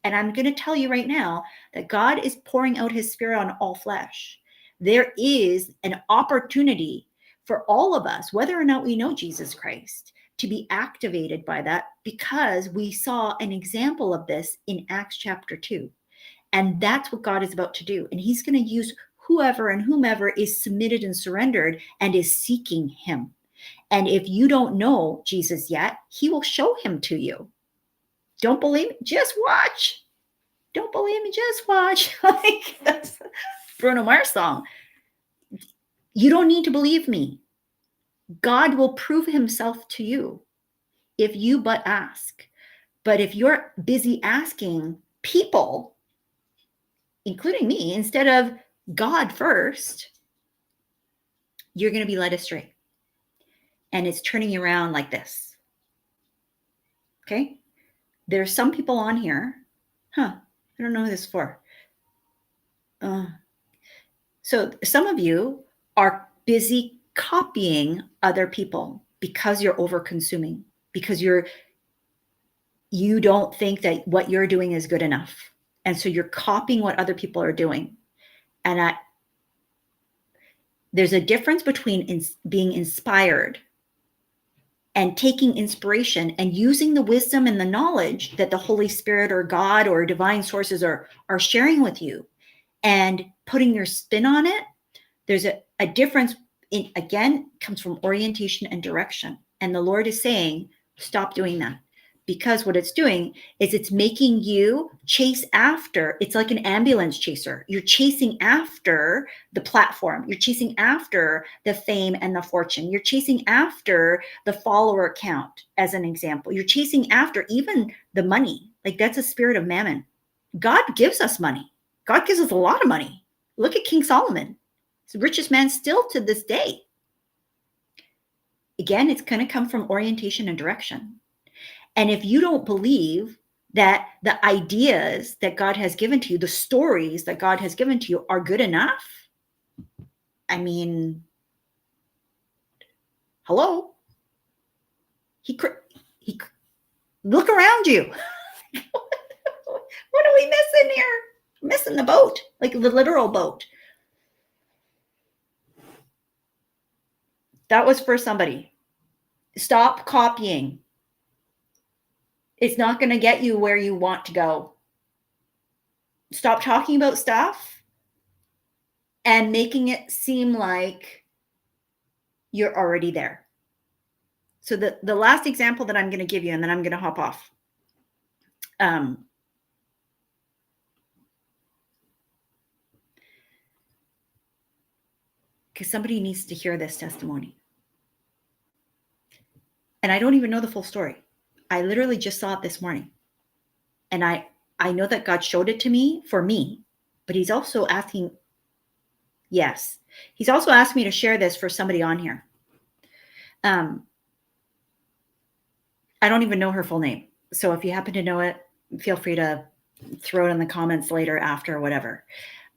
[SPEAKER 1] And I'm going to tell you right now that God is pouring out his Spirit on all flesh. There is an opportunity for all of us, whether or not we know Jesus Christ, to be activated by that, because we saw an example of this in Acts chapter 2. And that's what God is about to do. And he's going to use whoever and whomever is submitted and surrendered and is seeking him. And if you don't know Jesus yet, he will show him to you. Don't believe me? Just watch. Don't believe me? Just watch. Like, that's Bruno Mars song. You don't need to believe me. God will prove himself to you if you but ask. But if you're busy asking people, including me, instead of God first, you're going to be led astray. And it's turning you around like this. Okay? There's some people on here. I don't know who this is for. So some of you are busy copying other people because you're over consuming, because you don't think that what you're doing is good enough. And so you're copying what other people are doing. And there's a difference between being inspired and taking inspiration and using the wisdom and the knowledge that the Holy Spirit or God or divine sources are sharing with you and putting your spin on it. There's a difference in, again, comes from orientation and direction. And the Lord is saying, stop doing that. Because what it's doing is it's making you chase after, it's like an ambulance chaser. You're chasing after the platform. You're chasing after the fame and the fortune. You're chasing after the follower count, as an example. You're chasing after even the money. Like, that's a spirit of mammon. God gives us money. God gives us a lot of money. Look at King Solomon. He's the richest man still to this day. Again, it's going to come from orientation and direction. And if you don't believe that the ideas that God has given to you, the stories that God has given to you are good enough, I mean, hello? He look around you. What are we missing here? We're missing the boat, like the literal boat. That was for somebody. Stop copying. It's not going to get you where you want to go. Stop talking about stuff and making it seem like you're already there. So the last example that I'm going to give you, and then I'm going to hop off. Because somebody needs to hear this testimony. And I don't even know the full story. I literally just saw it this morning. And I know that God showed it to me for me, but he's also asking, yes, he's also asked me to share this for somebody on here. I don't even know her full name. So if you happen to know it, feel free to throw it in the comments later, after, or whatever.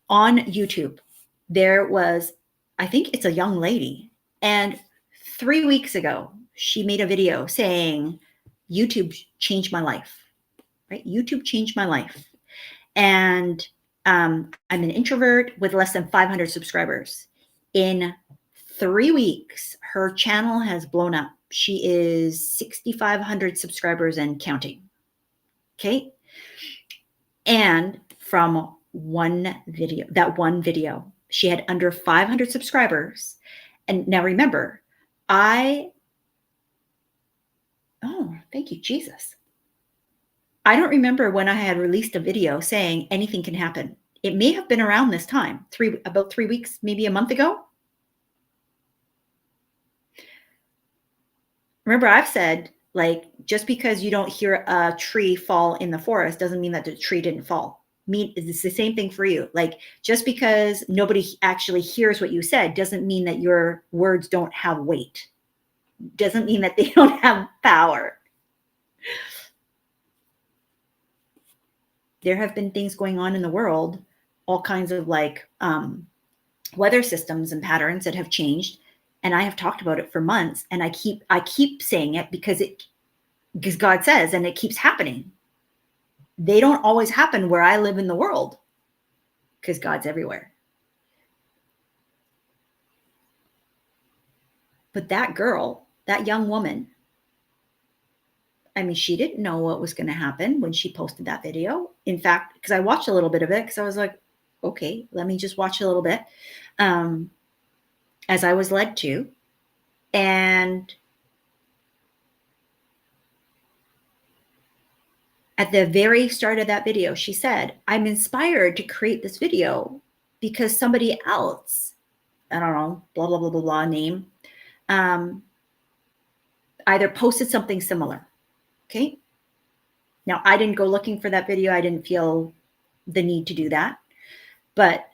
[SPEAKER 1] On YouTube, there was, I think it's a young lady. And 3 weeks ago, she made a video saying, YouTube changed my life, right? YouTube changed my life. And I'm an introvert with less than 500 subscribers. In 3 weeks, her channel has blown up. She is 6,500 subscribers and counting. Okay. And from one video, she had under 500 subscribers. And now remember, oh, thank you, Jesus. I don't remember when I had released a video saying anything can happen. It may have been around this time, about 3 weeks, maybe a month ago. Remember, I've said, like, just because you don't hear a tree fall in the forest doesn't mean that the tree didn't fall. It's the same thing for you. Like, just because nobody actually hears what you said doesn't mean that your words don't have weight. Doesn't mean that they don't have power. There have been things going on in the world, all kinds of like weather systems and patterns that have changed. And I have talked about it for months, and I keep saying it because God says, and it keeps happening. They don't always happen where I live in the world because God's everywhere. But that girl, that young woman, I mean, she didn't know what was going to happen when she posted that video. In fact, because I watched a little bit of it, because I was like, okay, let me just watch a little bit, as I was led to. And at the very start of that video, she said, I'm inspired to create this video because somebody else, I don't know, blah, blah, blah, blah, blah, name, either posted something similar. Okay. Now, I didn't go looking for that video. I didn't feel the need to do that. But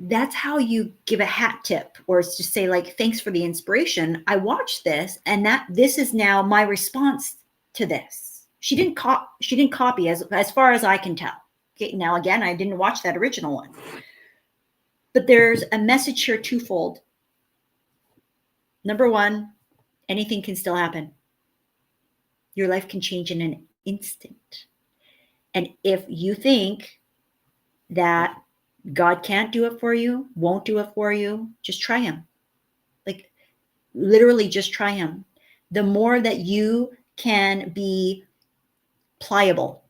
[SPEAKER 1] that's how you give a hat tip, or it's just say, like, thanks for the inspiration. I watched this, and this is now my response to this. She didn't copy as far as I can tell. Okay. Now, again, I didn't watch that original one. But there's a message here twofold. Number one, anything can still happen. Your life can change in an instant. And if you think that God can't do it for you, won't do it for you, just try him. Like, literally just try him. The more that you can be pliable,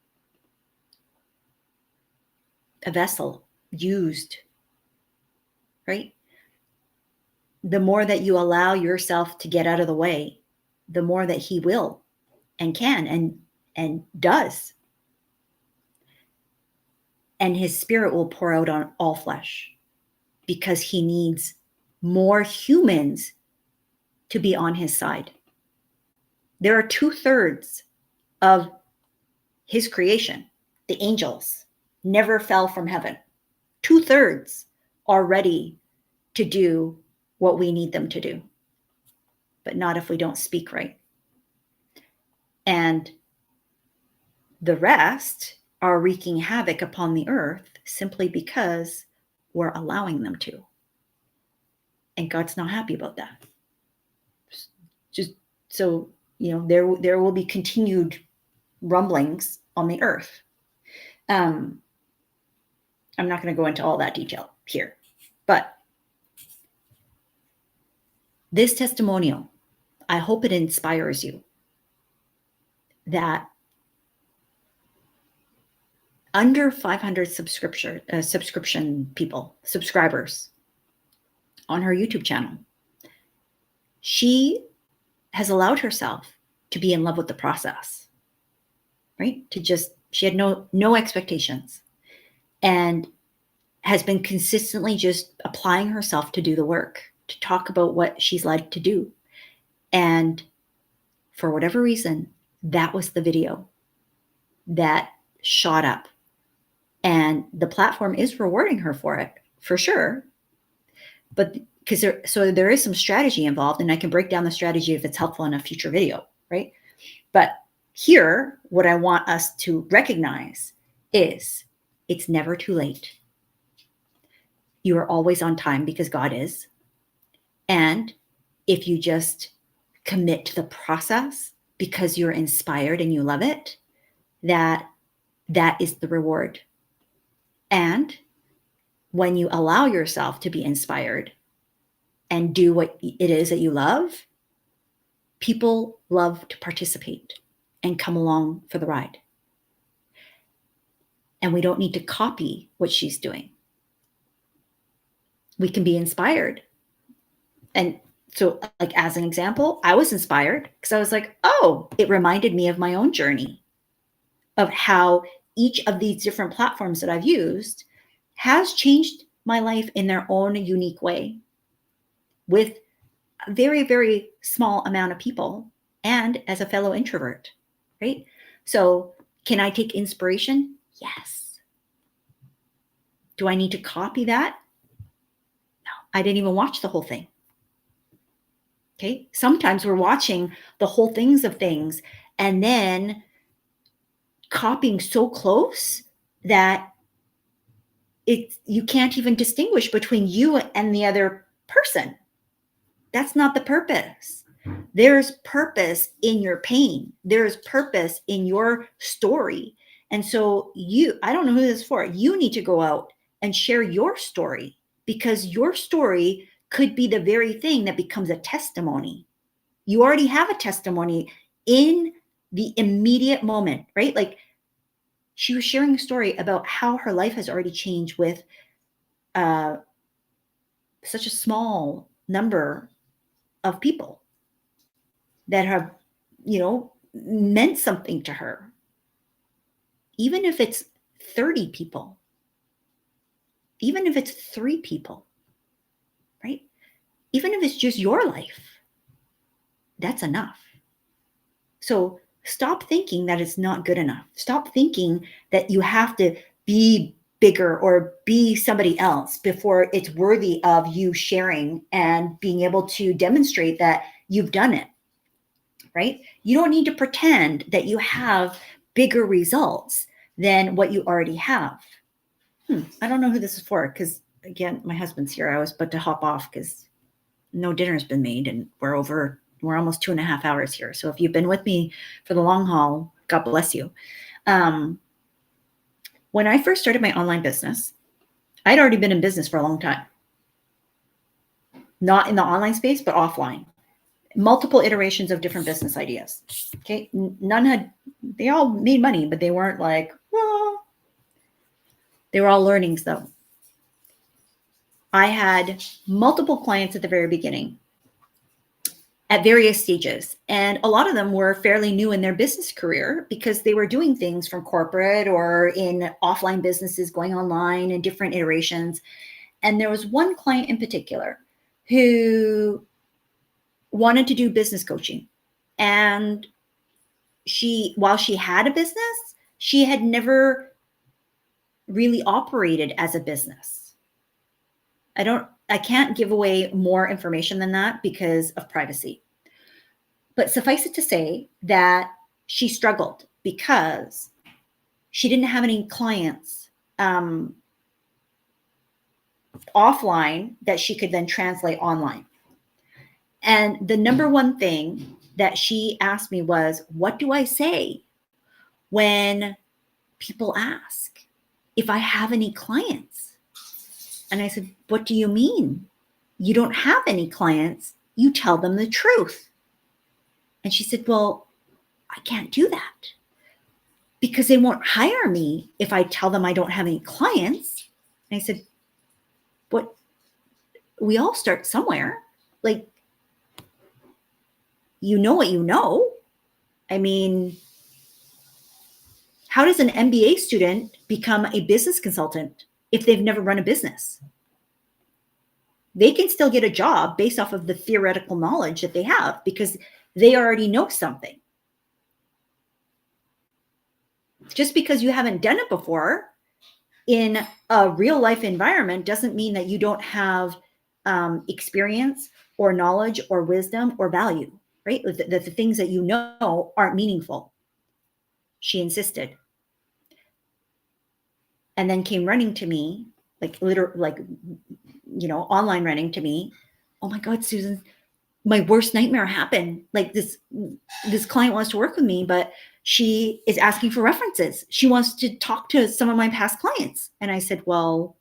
[SPEAKER 1] a vessel used, right? The more that you allow yourself to get out of the way, the more that he will and can and does. And his spirit will pour out on all flesh because he needs more humans to be on his side. There are 2/3 of his creation, the angels, never fell from heaven. 2/3 are ready to do what we need them to do, but not if we don't speak right. And the rest are wreaking havoc upon the earth simply because we're allowing them to. And God's not happy about that. Just so, there will be continued rumblings on the earth. I'm not going to go into all that detail here, but this testimonial, I hope it inspires you that under 500 subscribers on her YouTube channel, she has allowed herself to be in love with the process, right? She had no expectations, and has been consistently just applying herself to do the work, to talk about what she's led to do. And for whatever reason, that was the video that shot up. And the platform is rewarding her for it, for sure. But there is some strategy involved, and I can break down the strategy if it's helpful in a future video, right? But here, what I want us to recognize is it's never too late. You are always on time because God is. And if you just commit to the process because you're inspired and you love it, that is the reward. And when you allow yourself to be inspired and do what it is that you love, people love to participate and come along for the ride. And we don't need to copy what she's doing. We can be inspired. And so, like, as an example, I was inspired because I was like, oh, it reminded me of my own journey of how each of these different platforms that I've used has changed my life in their own unique way, with a very, very small amount of people and as a fellow introvert, right? So, can I take inspiration? Yes. Do I need to copy that? No, I didn't even watch the whole thing. Okay. Sometimes we're watching the whole things of things and then copying so close that you can't even distinguish between you and the other person. That's not the purpose. There's purpose in your pain. There's purpose in your story. And so I don't know who this is for. You need to go out and share your story because your story could be the very thing that becomes a testimony. You already have a testimony in the immediate moment, right? Like she was sharing a story about how her life has already changed with such a small number of people that have, meant something to her. Even if it's 30 people, even if it's 3 people, right? Even if it's just your life, that's enough. So stop thinking that it's not good enough. Stop thinking that you have to be bigger or be somebody else before it's worthy of you sharing and being able to demonstrate that you've done it, right? You don't need to pretend that you have bigger results than what you already have. I don't know who this is for because, again, my husband's here. I was about to hop off because no dinner's been made and we're almost 2.5 hours here. So if you've been with me for the long haul, God bless you. When I first started my online business, I'd already been in business for a long time. Not in the online space, but offline. Multiple iterations of different business ideas. Okay. They all made money, but they weren't like, well, they were all learnings though. I had multiple clients at the very beginning at various stages. And a lot of them were fairly new in their business career because they were doing things from corporate or in offline businesses going online in different iterations. And there was one client in particular who wanted to do business coaching. And while she had a business, she had never really operated as a business. I can't give away more information than that because of privacy. But suffice it to say that she struggled because she didn't have any clients offline that she could then translate online. And the number one thing that she asked me was, what do I say when people ask if I have any clients? And I said, what do you mean? You don't have any clients. You tell them the truth. And she said, well, I can't do that because they won't hire me if I tell them I don't have any clients. And I said, but we all start somewhere. Like, you know what you know. I mean, how does an MBA student become a business consultant if they've never run a business? They can still get a job based off of the theoretical knowledge that they have because they already know something. Just because you haven't done it before in a real life environment doesn't mean that you don't have experience or knowledge or wisdom or value, right? That the things that you know aren't meaningful. She insisted. And then came running to me, online running to me. Oh my God, Susan, my worst nightmare happened. Like this client wants to work with me, but she is asking for references. She wants to talk to some of my past clients. And I said, well,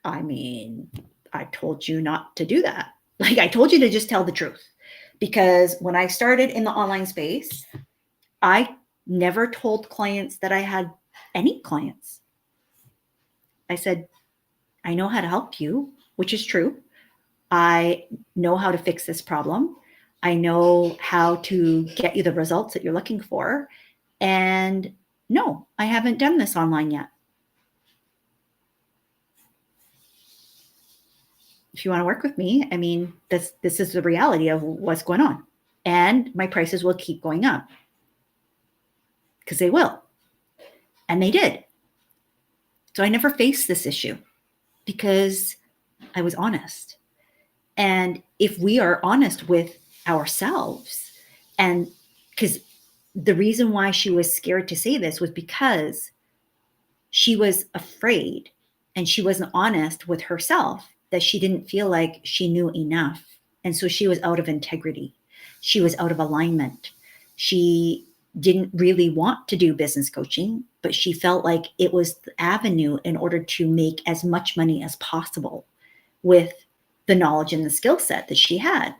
[SPEAKER 1] I mean, I told you not to do that. Like I told you to just tell the truth. Because when I started in the online space, I never told clients that I had any clients. I said, I know how to help you, which is true. I know how to fix this problem. I know how to get you the results that you're looking for. And no, I haven't done this online yet. if you want to work with me, I mean, this is the reality of what's going on. And my prices will keep going up because they will. And they did. So I never faced this issue because I was honest. And if we are honest with ourselves, and because the reason why she was scared to say this was because she was afraid and she wasn't honest with herself, that she didn't feel like she knew enough. And so she was out of integrity. She was out of alignment. She didn't really want to do business coaching, but she felt like it was the avenue in order to make as much money as possible with the knowledge and the skill set that she had.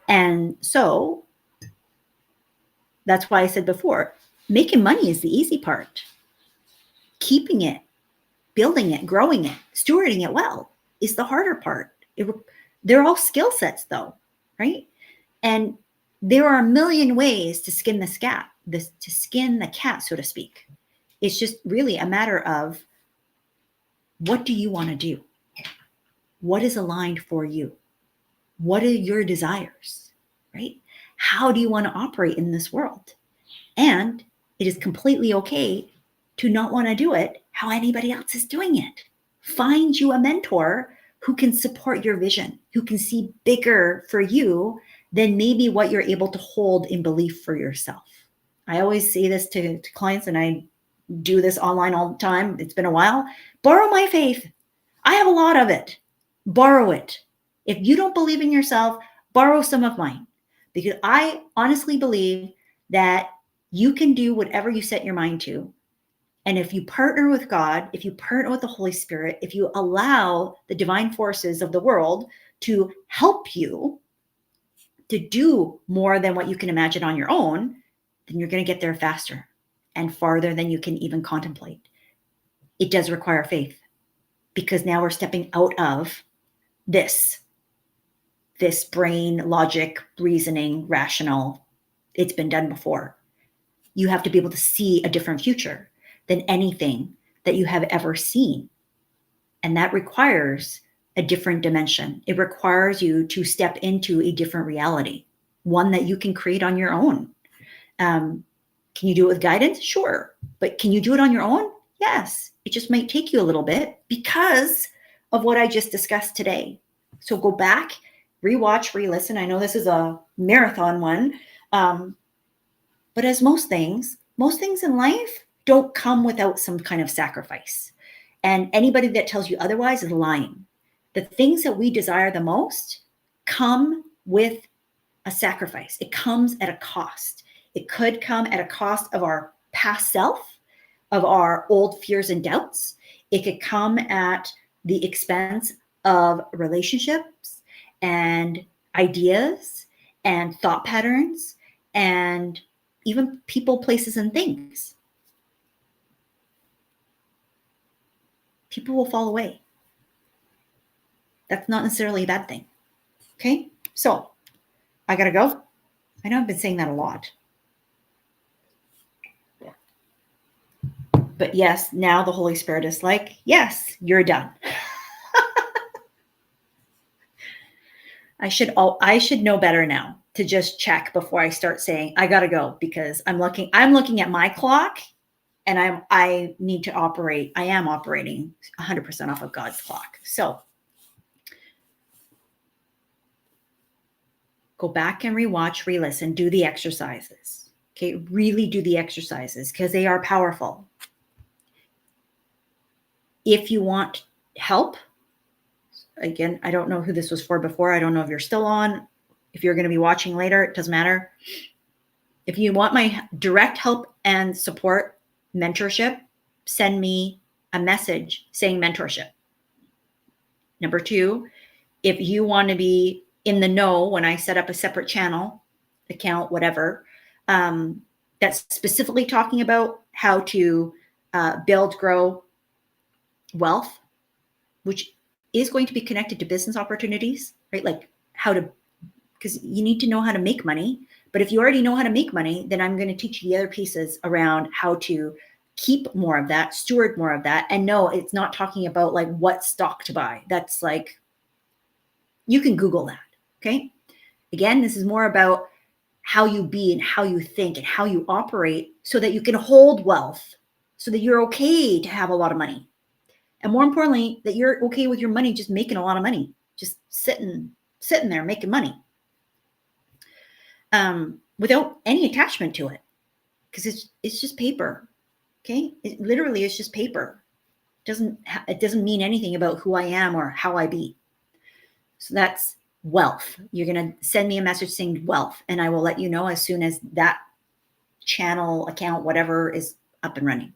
[SPEAKER 1] And so that's why I said before, making money is the easy part. Keeping it, building it, growing it, stewarding it well is the harder part. They're all skill sets though, right? And there are a million ways to skin the cat, so to speak. It's just really a matter of, what do you want to do? What is aligned for you? What are your desires, right? How do you want to operate in this world? And it is completely okay to not want to do it how anybody else is doing it. Find you a mentor who can support your vision, who can see bigger for you than maybe what you're able to hold in belief for yourself. I always say this to clients, and I do this online all the time. It's been a while. Borrow my faith. I have a lot of it. Borrow it. If you don't believe in yourself, borrow some of mine, because I honestly believe that you can do whatever you set your mind to. And if you partner with God, if you partner with the Holy Spirit, if you allow the divine forces of the world to help you to do more than what you can imagine on your own, then you're going to get there faster and farther than you can even contemplate. It does require faith, because now we're stepping out of this brain, logic, reasoning, rational. It's been done before. You have to be able to see a different future than anything that you have ever seen. And that requires a different dimension. It requires you to step into a different reality, one that you can create on your own. Can you do it with guidance? Sure. But can you do it on your own? Yes. It just might take you a little bit because of what I just discussed today. So go back, rewatch, re-listen. I know this is a marathon one. But as most things in life don't come without some kind of sacrifice. And anybody that tells you otherwise is lying. The things that we desire the most come with a sacrifice. It comes at a cost. It could come at a cost of our past self, of our old fears and doubts. It could come at the expense of relationships and ideas and thought patterns and even people, places, and things. People will fall away. That's not necessarily a bad thing. Okay? So I got to go. I know I've been saying that a lot. But yes, now the Holy Spirit is like, yes, you're done. I should know better now to just check before I start saying I gotta go, because I'm looking at my clock and I need to operate. I am operating 100% off of God's clock. So go back and rewatch, re-listen, do the exercises. Okay, really do the exercises because they are powerful. If you want help, again, I don't know who this was for before. I don't know if you're still on. If you're going to be watching later, it doesn't matter. If you want my direct help and support, mentorship, send me a message saying mentorship. Number 2, if you want to be in the know when I set up a separate channel, account, whatever, that's specifically talking about how to build, grow wealth, which is going to be connected to business opportunities, right? Like how to, because you need to know how to make money. But if you already know how to make money, then I'm going to teach you the other pieces around how to keep more of that, steward more of that. And no, it's not talking about like what stock to buy. That's like You can Google that. Okay. Again, this is more about how you be and how you think and how you operate so that you can hold wealth, so that you're okay to have a lot of money. And more importantly, that you're okay with your money just making a lot of money, just sitting there making money without any attachment to it, because it's just paper. Okay, it literally is just paper. It doesn't mean anything about who I am or how I be. So that's wealth. You're going to send me a message saying wealth, and I will let you know as soon as that channel, account, whatever is up and running.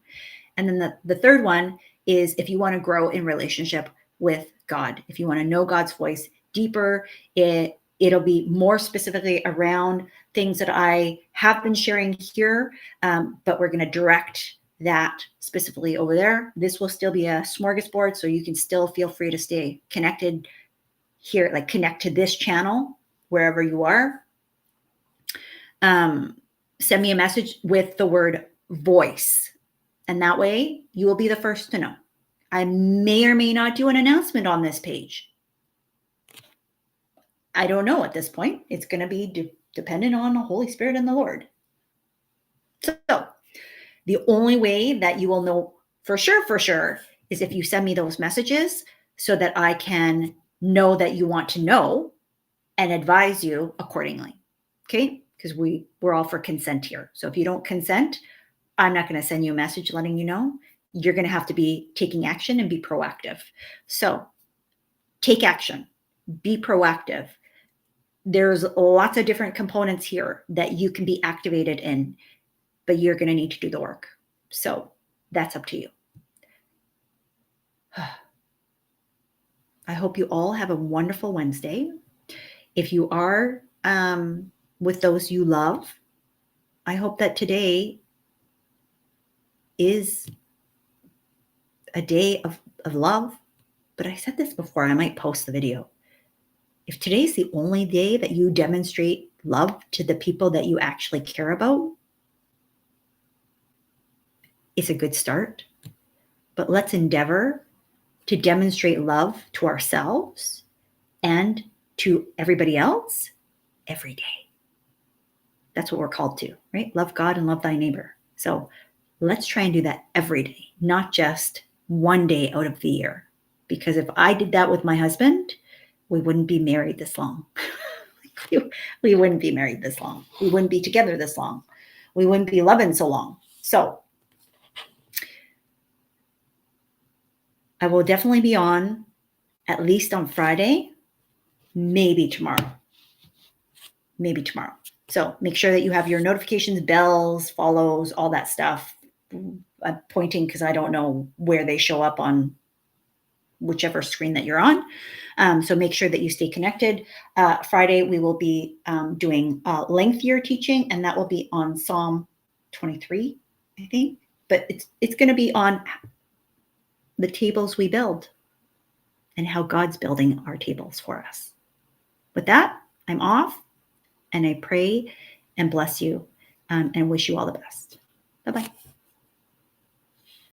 [SPEAKER 1] And then the third one is if you want to grow in relationship with God, if you want to know God's voice deeper, it'll be more specifically around things that I have been sharing here, but we're going to direct that specifically over there. This will still be a smorgasbord, so you can still feel free to stay connected here, like connect to this channel wherever you are. Send me a message with the word voice, and that way you will be the first to know. I may or may not do an announcement on this page. I don't know at this point. It's going to be dependent on the Holy Spirit and the Lord. So the only way that you will know for sure, is if you send me those messages so that I can know that you want to know and advise you accordingly. Okay? Because we're all for consent here. So if you don't consent, I'm not going to send you a message letting you know. You're going to have to be taking action and be proactive. So take action, be proactive. There's lots of different components here that you can be activated in, but you're going to need to do the work. So that's up to you. I hope you all have a wonderful Wednesday. If you are with those you love, I hope that today is a day of love. But I said this before, I might post the video. If today's the only day that you demonstrate love to the people that you actually care about, it's a good start. But let's endeavor to demonstrate love to ourselves and to everybody else every day. That's what we're called to, right? Love God and love thy neighbor. So let's try and do that every day, not just one day out of the year. Because if I did that with my husband, we wouldn't be married this long. We wouldn't be married this long. We wouldn't be together this long. We wouldn't be loving so long. So I will definitely be on at least on Friday, maybe tomorrow. So make sure that you have your notifications, bells, follows, all that stuff. I'm pointing because I don't know where they show up on whichever screen that you're on. So make sure that you stay connected. Friday, we will be doing lengthier teaching, and that will be on Psalm 23, I think. But it's going to be on the tables we build and how God's building our tables for us. With that, I'm off, and I pray and bless you and wish you all the best. Bye-bye.